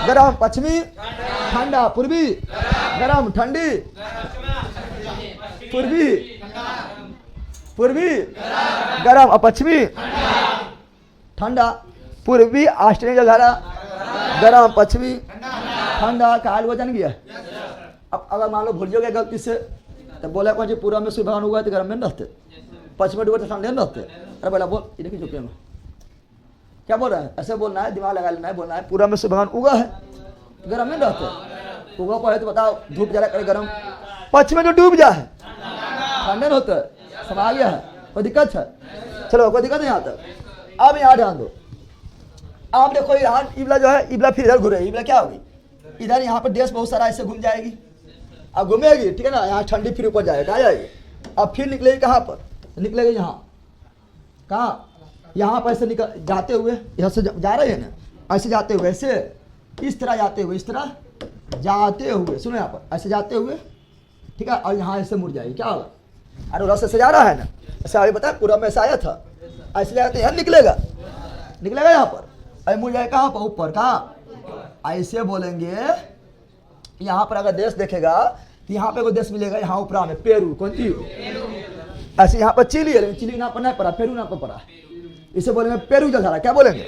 गरम, पश्चिमी ठंडा, पूर्वी गरम ठंडी, पूर्वी पूर्वी गरम और पश्चिमी ठंडा। पूर्वी ऑस्ट्रेलिया जलधारा गरम, पश्चिमी ठंडा। काल वजन गया। अब अगर मान लो भूल जाओगे गलती से तो बोला कौन जी पूरा में सूर्य भगवान हुआ तो गर्म में रहते, पश्चिम में डूबे तो ठंडे में रहते। अरे बोला बोल, ये देखिए चुपे में क्या बोल रहा है? ऐसे बोलना है, दिमाग लगा लेना है, बोलना है पूरा में सूर्य भगवान उगा है, गर्म में रहते। उगा को है तो बताओ धूप जरा करे गर्म, पश्चिम में जो डूब जाए ठंडे में होता है। समझ गया है? कोई दिक्कत है? चलो कोई दिक्कत नहीं आता। अब यहाँ ध्यान दो, आप देखो यहाँ इबला जो है, इबला फिर इधर घूरे। इबला क्या होगी? इधर यहाँ पर देश बहुत सारा ऐसे घूम जाएगी, अब घूमेगी, ठीक है ना। यहाँ ठंडी फिर ऊपर जाएगी, कहाँ जाएगी? अब फिर निकलेगी कहाँ पर? निकलेगी यहाँ, कहाँ? यहाँ पर ऐसे निकल जाते हुए, यहाँ से जा रहे हैं ना, ऐसे जाते हुए, ऐसे इस तरह जाते हुए, इस तरह जाते हुए, सुनो यहाँ पर ऐसे जाते हुए, ठीक है। और यहाँ ऐसे मुड़ जाएगी, क्या होगा? अरे रास्ते से जा रहा है ना, ऐसे अभी बता पूरा में ऐसा आया था, ऐसे जाते यहाँ निकलेगा, निकलेगा यहाँ पर, अरे मुड़ जाएगा कहाँ पर? ऊपर। कहाँ? ऐसे बोलेंगे। यहाँ पर अगर देश देखेगा तो यहाँ पे कोई देश मिलेगा, यहाँ ऊपर में पेरू। कौन सी? ऐसे यहाँ पर चिली है, लेकिन चिली नाम पर नहीं पड़ा, पेरू नाम पर पड़ा। इसे बोलेंगे पेरू जलधारा। क्या बोलेंगे?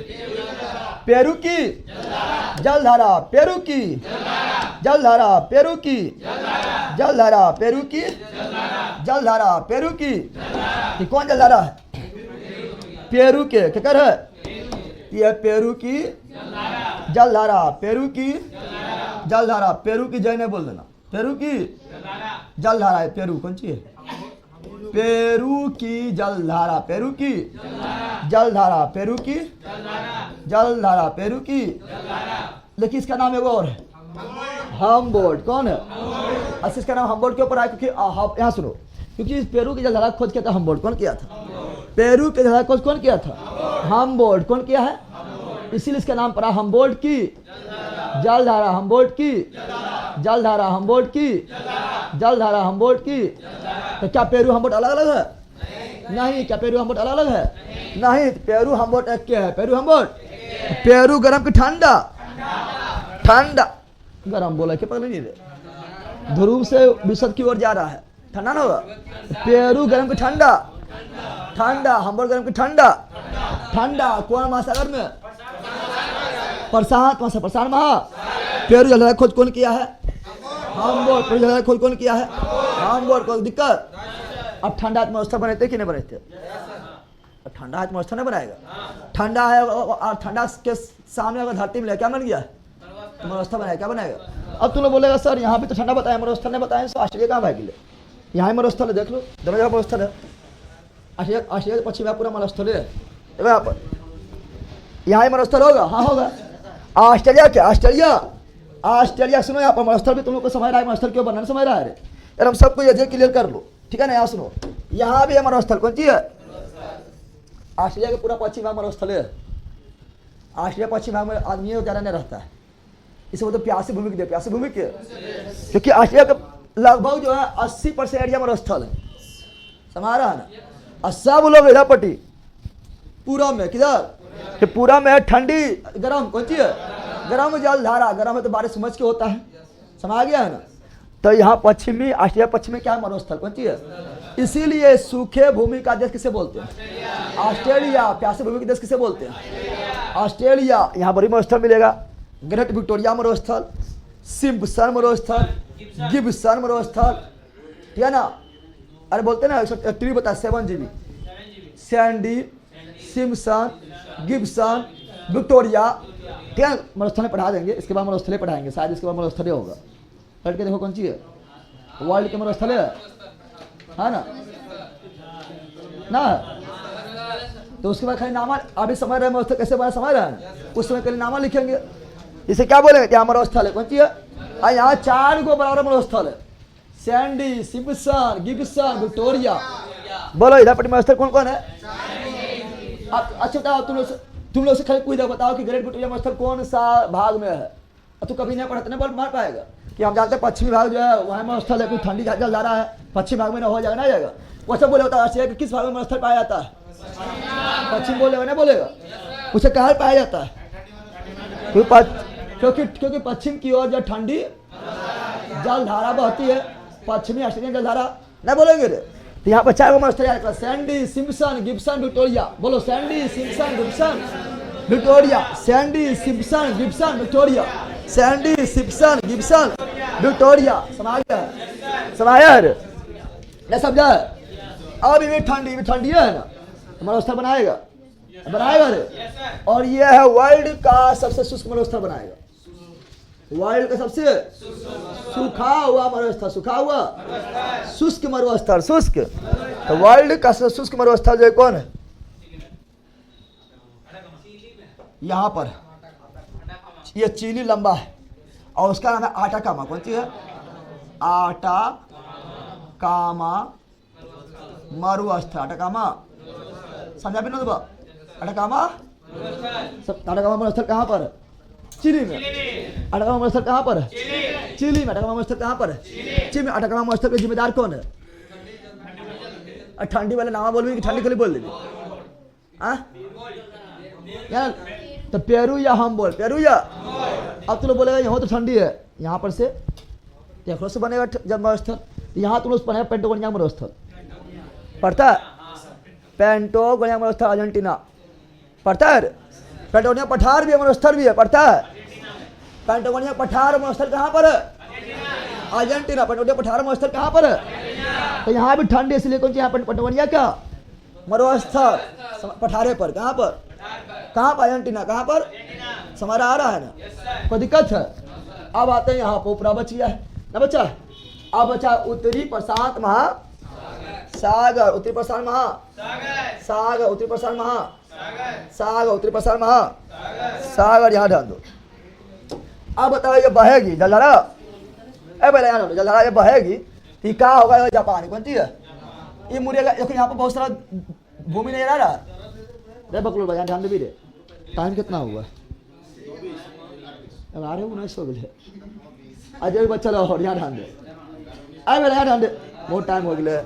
पेरू की जलधारा, पेरू की जलधारा, पेरू की जलधारा, पेरू की जलधारा, पेरू की। ये कौन जलधारा है? पेरू के क्या कर है? ये पेरू की जलधारा, पेरू की जलधारा, पेरू की जय ने बोल देना, पेरू की जलधारा है। पेरू कौन सी है? पेरू की जलधारा, पेरू की जलधारा, पेरू की जलधारा, पेरू की। लेकिन इसका नाम एक और है, हम्बोल्ट। कौन है? अच्छा इसका नाम हम्बोल्ट क्यों पड़ा है? क्योंकि यहाँ सुनो, क्योंकि इस पेरू की जलधारा खोज किया था हम्बोल्ट। कौन किया था? पेरू की जलधारा खोज कौन किया था? हम्बोल्ट। कौन किया है? इसीलिए इसका नाम पड़ा हम्बोल्ट की जलधारा, हम्बोल्ट की जलधारा, हम्बोल्ट की जलधारा, हम्बोल्ट की। तो क्या पेरू हम्बोल्ट अलग अलग है? नहीं। क्या पेरू हम्बोल्ट अलग अलग है? नहीं। पेरू हम्बोल्ट एक क्या है? पेरू हम्बोल्ट, पेरू गरम की ठंडा, ठंडा गरम बोला कि पकड़ नहीं दे, ध्रुव से विषद की ओर जा रहा है, ठंडा ना होगा। पेरू गरम की ठंडा, ठंडा, हम्बोल्ट गरम की ठंडा, ठंडा। कौन महासागर में? प्रशांत महासागर, प्रशांत महा। पेरू जलधारा खोज कौन किया है? हम बोल पूरी जगह खोल कौन किया है? हम बोल। कोई दिक्कत? अब ठंडा आत्मवस्था बने थे कि नहीं बने थे? ठंडा आत्मवस्था नहीं बनाएगा। ठंडा है और ठंडा के सामने अगर धरती में क्या बन गया? अवस्था बनाया, क्या बनाएगा? अब तुम लोग बोलेगा सर यहाँ भी तो ठंडा बताया, मरुस्थल ने बताया, तो ऑस्ट्रेलिया कहाँ भाग गए? यहाँ ही मरुस्थल है, देख लो, दोनों जगह मरुस्थल है। ऑस्ट्रेलिया पश्चिम पूरा मरुस्थल है, देखो यहाँ पर, यहाँ ही मरुस्थल होगा। हाँ होगा। ऑस्ट्रेलिया क्या? ऑस्ट्रेलिया सुनो, यहाँ पर मरुस्थल भी तुम लोग को समझ रहा है, मरुस्थल क्यों बनना समझ रहा है? यार हम सबको ये क्लियर कर लो, ठीक है ना? यहाँ सुनो, यहाँ भी है मरुस्थल, कौन सी है? ऑस्ट्रेलिया के पूरा पश्चिम भाग मरुस्थल है। ऑस्ट्रेलिया पश्चिम भाग में आदमी ज़्यादा नहीं रहता है, इसे वो तो प्यासी भूमि के, प्यासी भूमि के, क्योंकि ऑस्ट्रेलिया का लगभग जो है 80% एरिया मरुस्थल है, समझ रहा है ना? और सब लोग इधर पट्टी पूरा में, किधर कि पूरा में है ठंडी गर्म, कौन सी है? गर्म जल धारा। गर्म है तो बारिश समझ के होता है, समझ गया है ना? तो यहाँ पश्चिमी ऑस्ट्रेलिया पश्चिमी क्या है? मरुस्थल, कौन सी है? इसीलिए सूखे भूमि का देश किसे बोलते हैं? ऑस्ट्रेलिया। प्यासी भूमि का देश किसे बोलते हैं? ऑस्ट्रेलिया। यहाँ बड़ी मरुस्थल मिलेगा, ग्रेट विक्टोरिया मरुस्थल, सिम्पसन मरुस्थल, गिब्सन मरुस्थल, ठीक है ना? अरे बोलते ना 103 बता 7 GB, Sandy, Simpson, Gibson, Victoria, ठीक है? मरुस्थल पढ़ा देंगे, इसके बाद मरुस्थल पढ़ाएंगे, शायद इसके बाद मरुस्थल होगा। पढ़ के देखो कौन सी है? वर्ल्ड के मरुस्थल है ना? तो उसके बाद खाली नामा अभी समझ रहे हैं मरुस्थल कैसे बना, समझ रहे हैं? उस समय के लिए नामा लिखेंगे, इसे क्या बोलेंगे? यहाँ मरुस्थल है, कौन सी है? और यहाँ 4 गो बराबर मरुस्थल है, सैंडी, सिम्पसन, गिब्सन, विक्टोरिया। बोलो इधर पर मरुस्थल कौन कौन है? अच्छा बताओ, तुम लोग से खाली पूछ बताओ कि ग्रेट विक्टोरिया मरुस्थल कौन सा भाग में है? और तू कभी नहीं पढ़ते, नहीं बोल मार पाएगा कि हम जानते हैं पश्चिमी भाग जो है वहाँ मरुस्थल है, कोई ठंडी जल जा रहा है, पश्चिम भाग में ना हो जाएगा, ना जाएगा। वो सब बोले होता है किस भाग में मरुस्थल पाया जाता है? पश्चिम बोलेगा, नहीं बोलेगा? उसे कहाँ पाया जाता है? क्योंकि पश्चिम की ओर जो ठंडी जल धारा बहती है, पश्चिमी ऑस्ट्रेलियन जल धारा, नहीं बोलेंगे रे? तो यहाँ पर 4 गो मरुस्थल याद कर, सैंडी, सिम्पसन, गिब्सन, विक्टोरिया। बोलो Sandy, Simpson, Gibson, Victoria. Sandy, Simpson, Gibson, Victoria. Sandy, Simpson, Gibson, Victoria. समझ गया? समझाया रे? नहीं समझा? अब ये ठंडी है ना, मरुस्थल बनाएगा रे। और ये है वर्ल्ड का सबसे शुष्क मरुस्थल बनाएगा, वर्ल्ड का सबसे सूखा हुआ मरुस्थल, सूखा हुआ शुष्क मरुस्थल, शुष्क। तो वर्ल्ड का शुष्क मरुस्थल जो कौन है? यहाँ पर ये चिली लंबा है और उसका नाम है आटाकामा। कौन सी है? आटाकामा मरुस्थल। आटाकामा समझा भी ना? आटाकामा मरुस्थल कहाँ पर है? चिली में। आटाकामा मरुस्थल कहाँ पर है? चिली में। आटाकामा मरुस्थल कहाँ पर है? चिली में। आटाकामा मरुस्थल के जिम्मेदार कौन है? ठंडी वाले नाम बोल कि ठंडी के लिए बोल देगी यार? तो पेरू या हम बोल, पेरू या? अब तुम लोग बोलेगा यहाँ तो ठंडी है, यहाँ पर से देखो से बनेगा जब मरुस्थल। यहाँ तुम लोग बनेगा पेंटागोनिया मरुस्थल, पढ़ता है? पेंटागोनिया मरुस्थल अर्जेंटीना, पढ़ता है? पेंटागोनिया पठार भी है, मरुस्थल भी है, पढ़ता है? पेंटागोनिया पठार मरुस्थल कहाँ पर है? अर्जेंटीना। पेंटागोनिया पठार मरुस्थल कहाँ पर है? तो यहाँ भी ठंड है, इसलिए कौन सी यहाँ पर पेंटागोनिया क्या मरुस्थल पठारे पर। कहाँ पर? अर्जेंटीना। कहाँ पर? समझ आ रहा है ना? कोई दिक्कत है? अब आते हैं यहाँ पर ऊपरा बच गया है ना बच्चा? अब बचा उत्तरी प्रशांत महासागर, उत्तरी प्रशांत महासागर, उत्तरी प्रशांत महासागर, उत्तरी प्रशांत महासागर। यहाँ ध्यान दो। अब बताओ ये बहेगी जलधारा, पहले यहाँ जलधारा ये बहेगी तो क्या होगा? जापान। कौन सी है? ये मुड़ेगा। देखो यहाँ पर बहुत सारा भूमि नहीं रहा है, बकलोल भाई ध्यान दे भी रे। टाइम कितना हुआ? अब आ रहे हो 19 हो गए। अजय बच्चा लो यहाँ ध्यान दे, अरे मेरे यहाँ ध्यान दे, बहुत टाइम हो गया।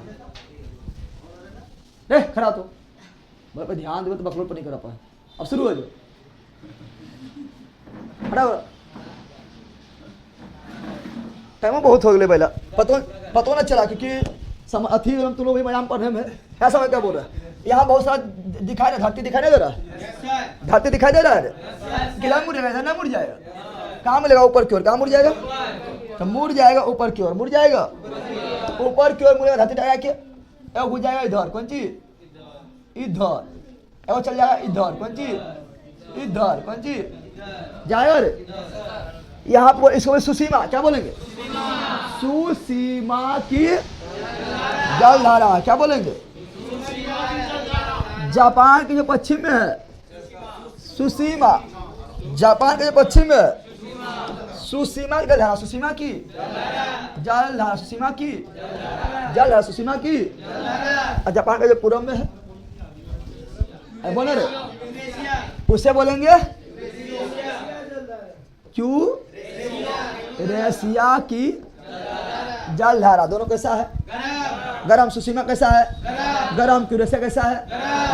खड़ा तो मेरे पे ध्यान दे तो बकलोल पर नहीं करा पाए। अब शुरू हो जाओ, खड़ा हो। टाइम बहुत हो गया पहला, पतो ना चला क्योंकि अथी तुम लोग भी मजाम पढ़ने में ऐसा समय क्या बोल रहा है? यहाँ बहुत सारा दिखाई रहा, धरती दिखाई नहीं दे रहा है? धरती दिखाई दे रहा है? किला मुड़ जाएगा ना? मुड़ जाएगा? कहाँ मिलेगा? ऊपर की ओर। कहाँ मुड़ जाएगा? तो मुड़ जाएगा ऊपर की ओर, मुड़ जाएगा ऊपर की ओर, मुड़ेगा धरती टकरा के, एगो घुस जाएगा इधर, कौन चीज इधर, एगो चल जाएगा इधर, कौन चीज इधर, कौन चीज जाएगा रे। यहाँ पर इसको बोले सुसीमा, क्या बोलेंगे सुसीमा की जलधारा, क्या बोलेंगे जापान के जो पश्चिम में है सुसीमा, जापान के जो पश्चिम में है सुसीमा की जलधारा, सुसीमा की जलधारा, सुसीमा की जलधारा, सुसीमा की, और जापान का जो पूर्व में है बोले रे उसे बोलेंगे क्यों रेसिया की जलधारा। दोनों कैसा है गरम, सुसीमा कैसा है गरम, क्यूरेसिया कैसा है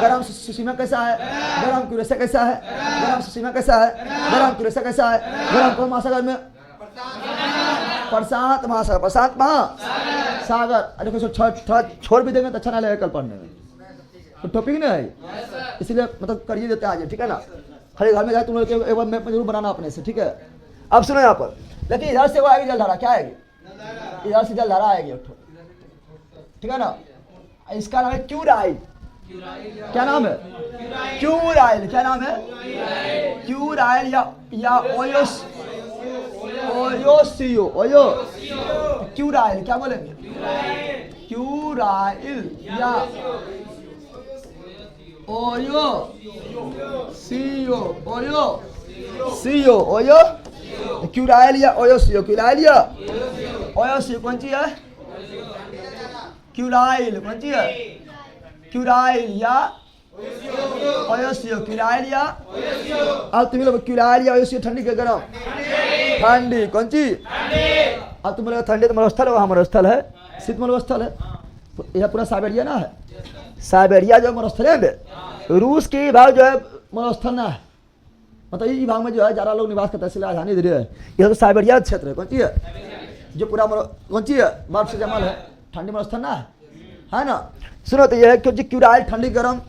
गरम, सुसीमा कैसा है गरम, क्यूरेसिया कैसा है गरम, सुसीमा कैसा है गरम, क्यूरेसिया कैसा है गरम। कौन महासागर में प्रशांत महासागर, प्रशांत महासागर। अरे कुछ छोड़ भी देंगे तो अच्छा ना लगेगा कल पढ़ने में, तो टॉपिक नहीं है इसलिए मतलब करिए देते हैं आज, ठीक है ना। हर घर में जाए तुम लोग एक बार मैप जरूर बनाना अपने से, ठीक है। अब सुनो यहाँ पर, लेकिन इधर से वो आएगी जलधारा, क्या आएगी इधर से जलधारा आएगी, ठीक है ना। इसका नाम है क्यूराइल, क्या नाम है क्यूराइल, क्या नाम है क्यूराइल या ओयोस ओयोसियो ओयो क्यूराइल, क्या बोलेंगे क्यूराइल या ओयो सीओ ओयो सीओ ओयो क्यूराइल या ओयोसियो, क्यूराइल या ओयोसियो कौन सी है क्यूराइल, कौन सी है क्यूराइल या ओयोसियो, क्यूराइल या। अब तुम लोग क्यूराइल या ओयोसियो ठंडी के गरम, ठंडी कौन सी। अब तुम लोग ठंडी तो मरुस्थल है, वहाँ मरुस्थल है, शीत मरुस्थल है, यह पूरा साइबेरिया ना है, साइबेरिया जो मरुस्थल है, रूस के भाग जो है मरुस्थल ना है, मतलब ये भाग में जो है ज़्यादा लोग निवास करते हैं, इसलिए आसानी धीरे है। यह तो साइबेरिया क्षेत्र है, कौन सी है जो पूरा कौन सी है बर्फ से जमल है, ठंडी मरुस्थल ना है ना। सुनो तो यह है क्योंकि क्यूराइल ठंडी गरम,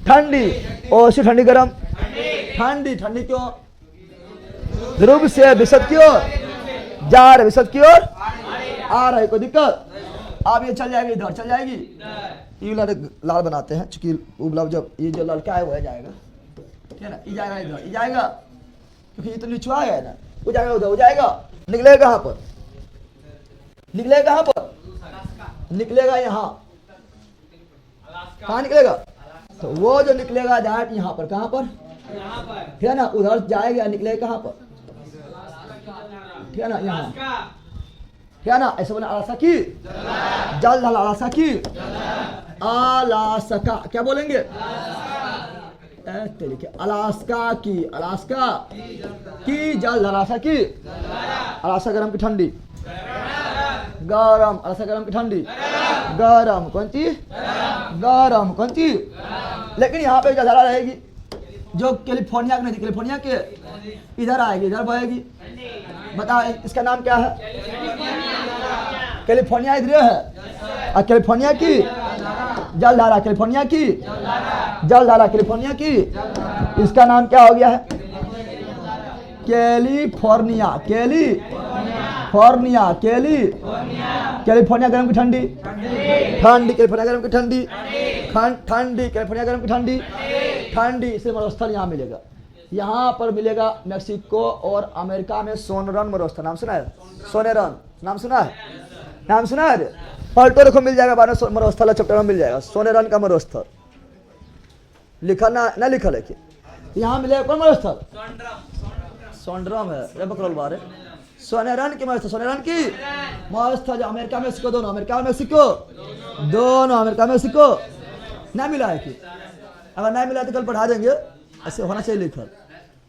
ठंडी और ठंडी गरम, ठंडी ठंडी क्यों ध्रुव से विशद की ओर जा रहे, विशद की ओर आ रहे, कोई दिक्कत। अब ये चल जाएगी इधर, चल जाएगी, ये लाल बनाते हैं चूंकि उबला जब ये जो लड़का है वो जाएगा, ठीक है ना, ये जाएगा इधर, ये जाएगा क्योंकि ये तो निचुआ है ना, वो जाएगा उधर, वो जाएगा निकलेगा कहाँ पर, निकलेगा कहाँ पर, निकलेगा यहाँ, कहाँ निकलेगा तो वो जो निकलेगा डायरेक्ट यहाँ पर, कहाँ पर ठीक है ना, उधर जाएगा निकलेगा कहाँ पर, ठीक है ना यहाँ, ठीक है ना। ऐसे बोला अलास्का की जलधारा, अलास्का की अलास्का, क्या बोलेंगे अलास्का की, अलास्का की जलधारा, अलास्का की, अलास्का गरम की ठंडी गरम, अलास्का गरम की ठंडी गरम, कौन सी गरम, कौन सी। लेकिन यहाँ पे जलधारा रहेगी जो कैलिफोर्निया में, कैलिफोर्निया के इधर आएगी, इधर बहेगी। बता इसका नाम क्या है, कैलिफोर्निया इधर है, और कैलिफोर्निया की जलधारा, कैलिफोर्निया की जलधारा, कैलिफोर्निया की, इसका नाम क्या हो गया है कैलिफोर्निया, कैलिफोर्निया, कैलिफोर्निया गरम की ठंडी, ठंडी कैलिफोर्निया गरम की ठंडी, ठंडी कैलिफोर्निया गरम की ठंडी, ठंडी। इसे मरुस्थल यहाँ मिलेगा, यहाँ पर मिलेगा मेक्सिको और अमेरिका में सोनरन मरुस्थल, नाम सुना है सोनेरन, नाम सुना है, नाम सुना है, पलटो देखो मिल जाएगा बाद में मरुस्थल चैप्टर में मिल जाएगा, सोनेरन का मरुस्थल लिखा ना लिखा, लेकिन यहाँ मिलेगा कौन मरुस्थल सोनड्रम है, रे बकरोल बारे सोनेरन की मरुस्थल, सोनेरन की मरुस्थल जो अमेरिका मेक्सिको दोनों, अमेरिका मेक्सिको दोनों, अमेरिका मेक्सिको ना मिला है कि, अगर नहीं मिला तो कल पढ़ा देंगे, ऐसे होना चाहिए लिखल,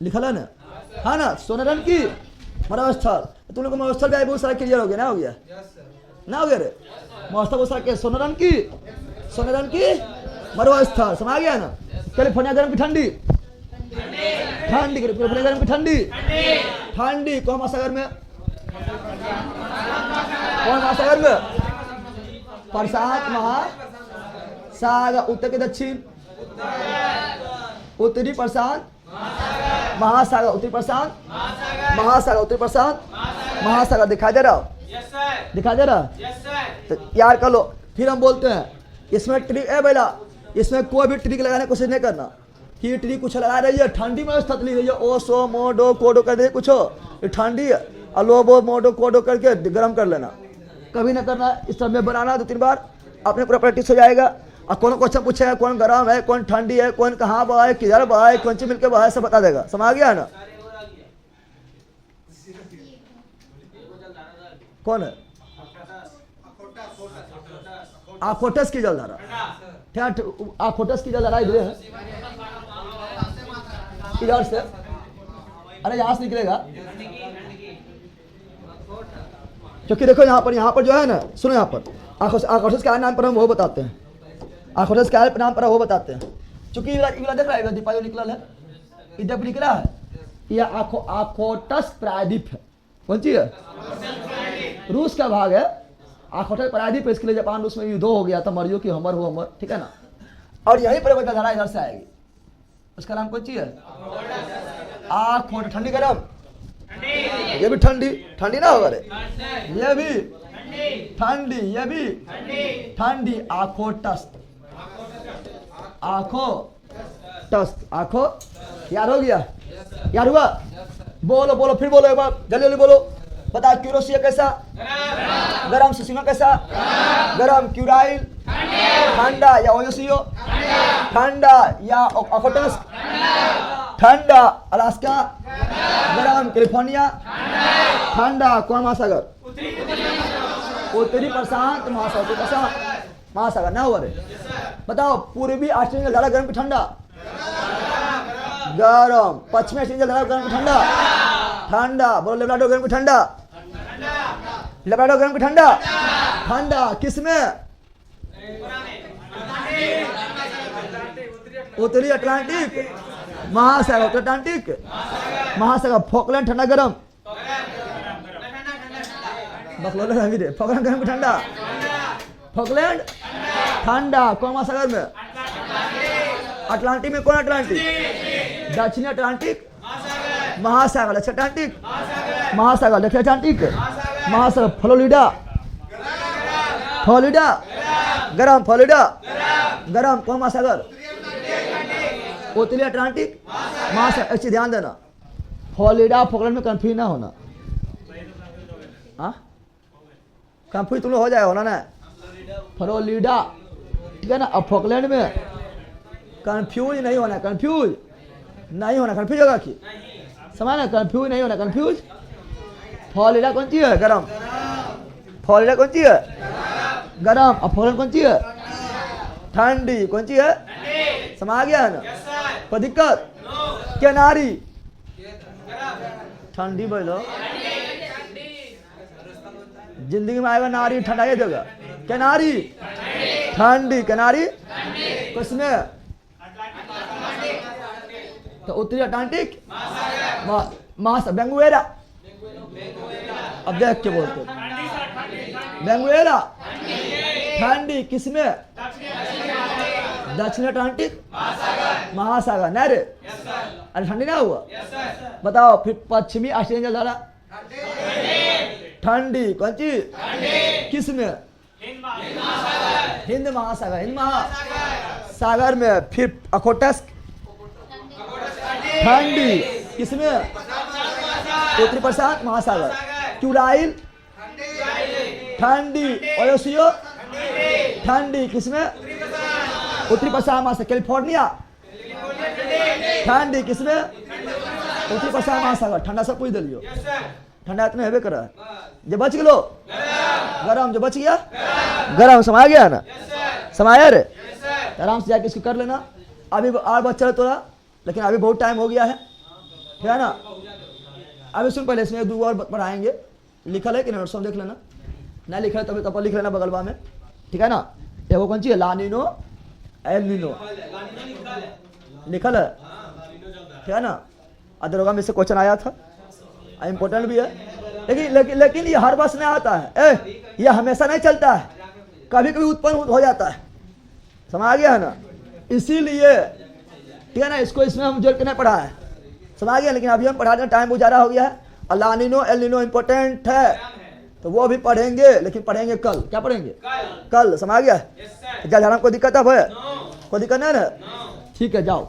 लिखल है ना, हाँ ना। सोनेरन की मरुस्थल, तुम लोग को मरुस्थल का बहुत सारा क्लियर हो गया ना, हो गया ना, हो गया रे मरुस्थल बहुत सारा, सोनेरन की मरुस्थल समझ गया ना। कैलिफोर्निया गरम की ठंडी, ठंडी कैलिफोर्निया गरम की ठंडी, ठंडी कौन महासागर में, कौन महासागर में प्रशांत महासागर, उत्तर के दक्षिण उत्तरी प्रशांत महासागर, उत्तरी प्रशांत महासागर, उत्तरी प्रशांत महासागर दिखाई दे रहा हो? दिखाई दे रहा? तो यार कर लो। फिर हम बोलते हैं इसमें ट्रिक है बेला, इसमें कोई भी ट्रिक लगाने की कोशिश नहीं करना कि ट्रिक कुछ लगा रही है ठंडी में थतली रही है ओ सो मोडो कोडो कर दे कुछ ये ठंडी है अलोबो मोडो कोडो करके गर्म कर लेना, कभी ना करना। इस सब में बनाना 2-3 बार, अपने पूरा प्रैक्टिस हो जाएगा। और कौन क्वेश्चन पूछेगा कौन गर्म है कौन ठंडी है कौन कहाँ बहा है किधर बहा है कौन सी मिलकर बहा है सब बता देगा। समझ गया ना? कौन है? आखोटस की जलधारा, आखोटस की जलधारा इधर है, इधर से, अरे यहाँ से निकलेगा। क्योंकि देखो यहाँ पर जो है ना, सुनो यहाँ पर आखोटस क्या नाम पर हम वो बताते हैं, आखोटस क्या नाम पर वो बताते हैं। चूंकि देख रहा है दीपा जो निकला है, इधर निकला है, यह आखोटस प्रायद्वीप है। कौन सी है? रूस का भाग है आखोटस प्रायद्वीप। इसके लिए जापान रूस में युद्ध हो गया था, मरियो की हमर हो हमर, ठीक है ना। और यही पर धारा इधर से आएगी, उसका नाम कौन सी है? आखोट। ठंडी गरम, ये भी ठंडी, ठंडी ना होगा रे, ये भी ठंडी, ये भी ठंडी। आखोटस, आखोटस, आखो। यार हो गया? यार हुआ? बोलो बोलो फिर बोलो एक बार, जल्दी जल्दी बोलो। बता क्यूरोसिया कैसा? गरम। सुसीमा कैसा? गरम। क्यूराइल ठंडा या ओयोसियो ठंडा या आखोटस ठंडा। अलास्का गरम। कैलिफोर्निया ठंडा। कौन महासागर? उत्तरी प्रशांत महासागर, प्रशांत महासागर ना हुआ रे। बताओ पूर्वी ऑस्ट्रेलिया ज्यादा गर्म की ठंडा? गरम। पश्चिमी ऑस्ट्रेलिया ज्यादा गर्म की ठंडा? ठंडा। बोलो लेब्राडोर गर्म की ठंडा? लेब्राडोर गर्म की ठंडा? ठंडा। किसमें? उत्तरी अटलांटिक महासागर, उत्तरी अटलांटिक महासागर। फॉकलैंड ठंडा गरम? फॉकलैंड गर्म की ठंडा? फॉकलैंड ठंडा। कौन महासागर में? अटलांटिक में। कौन अटलांटिक? दक्षिणी अटलांटिक महासागर। दक्षिण अटलांटिक महासागर। दक्षिण अटलांटिक महासागर। फ्लोरिडा, फ्लोरिडा गरम। फ्लोरिडा गरम। कौन महासागर? उत्तरी अटलांटिक महासागर। अच्छी ध्यान देना, फ्लोरिडा फॉकलैंड में कंफ्यूज ना होना। हाँ कंफ्यूज तुम लोग हो जाएगा ना। फ्लोरिडा, ठीक है ना। अब फॉकलैंड में कंफ्यूज नहीं होना, कंफ्यूज नहीं होना। कंफ्यूज होगा कि समझ ना, कंफ्यूज नहीं होना, कंफ्यूज। फ्लोरिडा कौन सी है? गरम। फ्लोरिडा कौन सी है? गरम। अब फॉकलैंड कौन सी है? ठंडी। कौन सी है? समझ गया है ना? कोई दिक्कत? कैनारी ठंडी बोलो, जिंदगी में आएगा नारी ठंडा ही देगा। कैनारी ठंडी, कैनारी किसमें? तो उत्तरी अटलांटिक महासागर। बेंगुएरा, अब देख के बोलते बेंगुएरा ठंडी किसमें? दक्षिण अटलांटिक महासागर। नहीं रे, अरे ठंडी ना हुआ? बताओ फिर पश्चिमी ऑस्ट्रेलिया जलधारा ठंडी। कौन सी? किसमें? हिंद महासागर। हिंद महासागर में। फिर अखोटस ठंडी किसमें? उत्तरी प्रशांत महासागर। क्यूराइल ठंडी। ओयोसियो ठंडी किसमें? उत्तरी प्रशांत महासागर। कैलिफोर्निया ठंडी किसमें? उत्तरी प्रशांत महासागर। ठंडा सब पूछ दिलियो, ठंडा इतना हेबे कर रहा है। जो बच गलो गरम, जो बच गया गरम। समा गया ना? समाया रे? आराम से जाके इसको कर लेना। अभी और बच्चा है थोड़ा, लेकिन अभी बहुत टाइम हो गया है, ठीक है ना। अभी सुन पहले इसमें 2 और पढ़ाएंगे। लिखल है कि नोट्स देख लेना, नहीं लिखा है तभी तब लिख लेना बगलवा में, ठीक है ना। ये वो कौन सी है? लानिनो एल नीनो लिखल है, ठीक है ना। अदरोगा में से क्वेश्चन आया था, इम्पोर्टेंट भी है। लेकिन ये हर बस में आता है, ये हमेशा नहीं चलता है, कभी कभी उत्पन्न हो जाता है। समझ गया है ना? इसीलिए ठीक है ना, इसको इसमें हम जोड़ के नहीं पढ़ा है। समझ गया? लेकिन अभी हम पढ़ाने टाइम गुजारा हो गया है। लानिनो एल निनो इम्पोर्टेंट है, तो वो भी पढ़ेंगे, लेकिन पढ़ेंगे कल। क्या पढ़ेंगे? कल। समझ आ गया? क्या जाना कोई दिक्कत है? कोई दिक्कत नहीं ना? ठीक है, जाओ।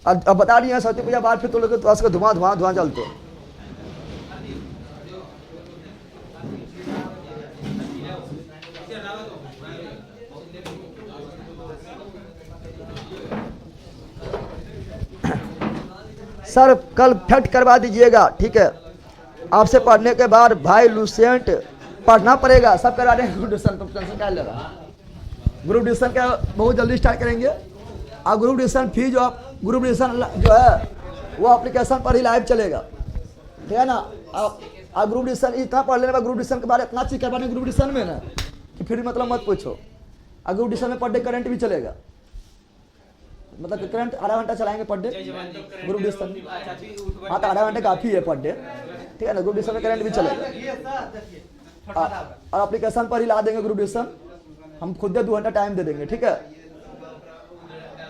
अब बता दिए सरस्वती पूजा बाद फिर तो लोग तो धुआं धुआं धुआं चलते। सर कल फैक्ट करवा दीजिएगा, ठीक है? आपसे पढ़ने के बाद भाई लुसेंट पढ़ना पड़ेगा, सब करवा देंगे। ग्रुप डिस्कशन तो टेंशन क्या लेगा? ग्रुप डिस्कशन का बहुत जल्दी स्टार्ट करेंगे। और ग्रुप डिस्कशन फी जो ग्रुप डिस्कशन जो है वो एप्लीकेशन पर ही लाइव चलेगा, ठीक है ना? और ग्रुप डिस्कशन इतना पढ़ लेने का, ग्रुप डिस्कशन के बारे में इतना चीज करवाने ग्रुप डिस्कशन में ना कि फिर मतलब मत पूछो। और ग्रुप डिस्कशन में पर डे करंट भी चलेगा, मतलब करंट आधा घंटा चलाएंगे पर डे ग्रुप डिस्कशन। हाँ तो आधा घंटे काफ़ी है पर डे, ठीक है ना? ग्रुप डिस्कशन में करंट भी चलेगा। और एप्लीकेशन पर ही ला देंगे ग्रुप डिस्कशन, हम खुद 2 घंटा टाइम दे देंगे, ठीक है?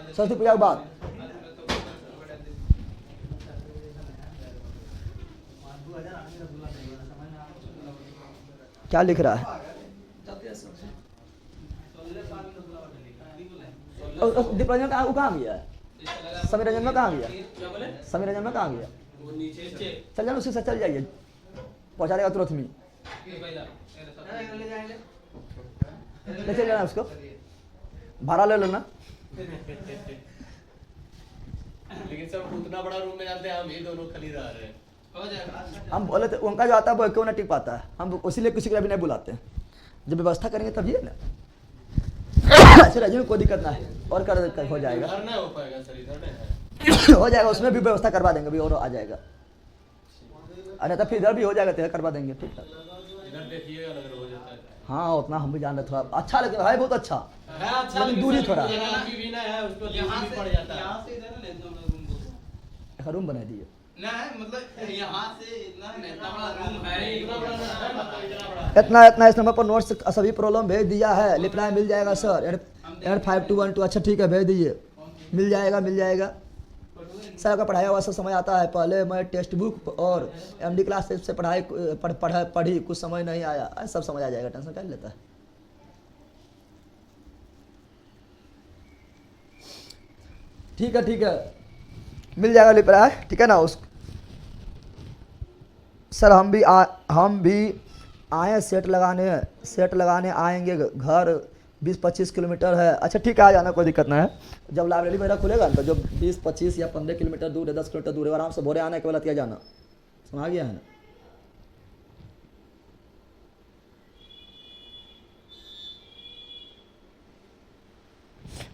सरस्वती पूजा के बाद क्या लिख रहा है? दीप रंजन कहाँ, वो कहाँ गया? समीर रंजन में कहाँ गया? समीर रंजन में कहाँ गया? चल जाना, उसी से चल जाइए, पहुँचा देगा तुरंत में। ले चल जाना उसको, भाड़ा ले लेना। लेकिन सब उतना बड़ा रूम में जाते हैं, हम ये दोनों खाली रह रहे हैं। हो जाएगा। हम बोले तो उनका जो आता है वो क्यों ना टिक पाता है, हम उसीलिए किसी को भी नहीं बुलाते हैं। जब व्यवस्था करेंगे तभी है ना। अच्छा राजू में कोई दिक्कत ना है, और कर हो जाएगा, इधर नहीं हो पाएगा सर, इधर नहीं है। हो जाएगा, उसमें भी व्यवस्था करवा देंगे, अभी और आ जाएगा। अरे तब फिर इधर भी हो जाएगा, तो करवा देंगे, ठीक है? इधर देखिएगा अगर हो जाता है। हाँ उतना हम भी जान रहे, थोड़ा अच्छा लगे भाई, बहुत अच्छा, है अच्छा, लेकिन दूरी थोड़ा। अभी भी ना है, उसको यहाँ से पड़ जाता है। यहाँ से इधर ले जाओ रूम को। रूम बना दिए ना मतलब यहाँ से इतना बड़ा रूम है, इतना बड़ा इतना बड़ा इतना इस नंबर पर नोट्स सभी प्रॉब्लम भेज दिया है, लिखना है, मिल जाएगा सर। 5212। अच्छा ठीक है, भेज दीजिए, मिल जाएगा सर। का पढ़ाया हुआ सब समझ आता है। पहले मैं टेक्स्ट बुक और MD क्लास से पढ़ी, कुछ समझ नहीं आया, सब समझ आ जाएगा, टेंशन क्या लेता है? ठीक है, मिल जाएगा लिपरा, ठीक है ना? उस सर हम भी आए सेट लगाने आएंगे, घर 20-25 किलोमीटर है। अच्छा ठीक है, आ जाना, कोई दिक्कत ना है। जब लाइब्रेरी मेरा खुलेगा ना, तो जो 20-25 या 15 किलोमीटर दूर है, 10 किलोमीटर दूर है, आराम से भोरे आने के बाद क्या जाना, समझ गया है ना?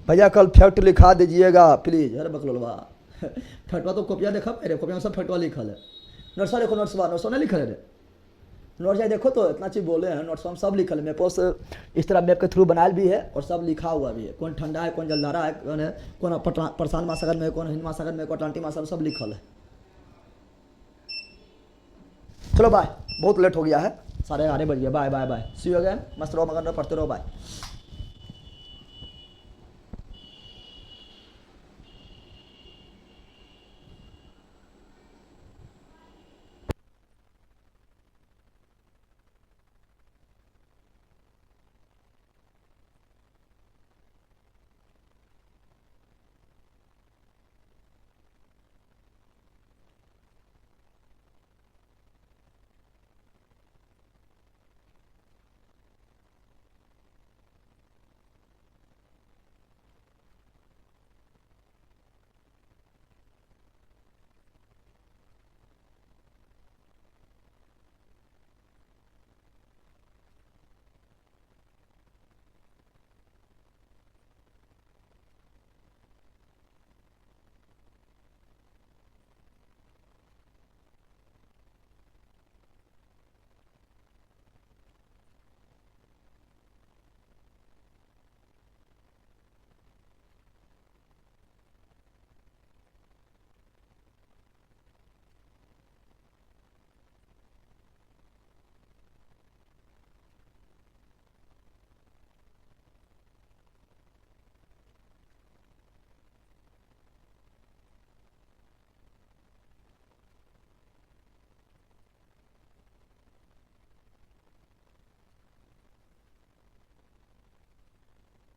भैया कल फैक्ट लिखा दीजिएगा प्लीज। अरे बकलोलवा फैक्टवा तो कॉपिया देखा, मेरे कॉपिया में सब फैक्टवा लिखल है। नोट्सवा देखो, नोट्सवा नहीं लिखल है रे, नोट्स देखो तो इतना चीज़ बोले हैं, नोट्स हम सब लिखल है। मेरे पास इस तरह मैप के थ्रू बनायल भी है और सब लिखा हुआ भी है, कौन ठंडा है, कौन जलधारा है, कौन प्रशांत महासागर में, कौन हिंद महासागर में, कौन अटलांटिक महासागर, सब लिखल है। चलो बाय, बहुत लेट हो गया है, 11:30 बज गया। बाय, सी यू अगेन, मस्त रहो, मगन रहो, पढ़ते रहो, बाय।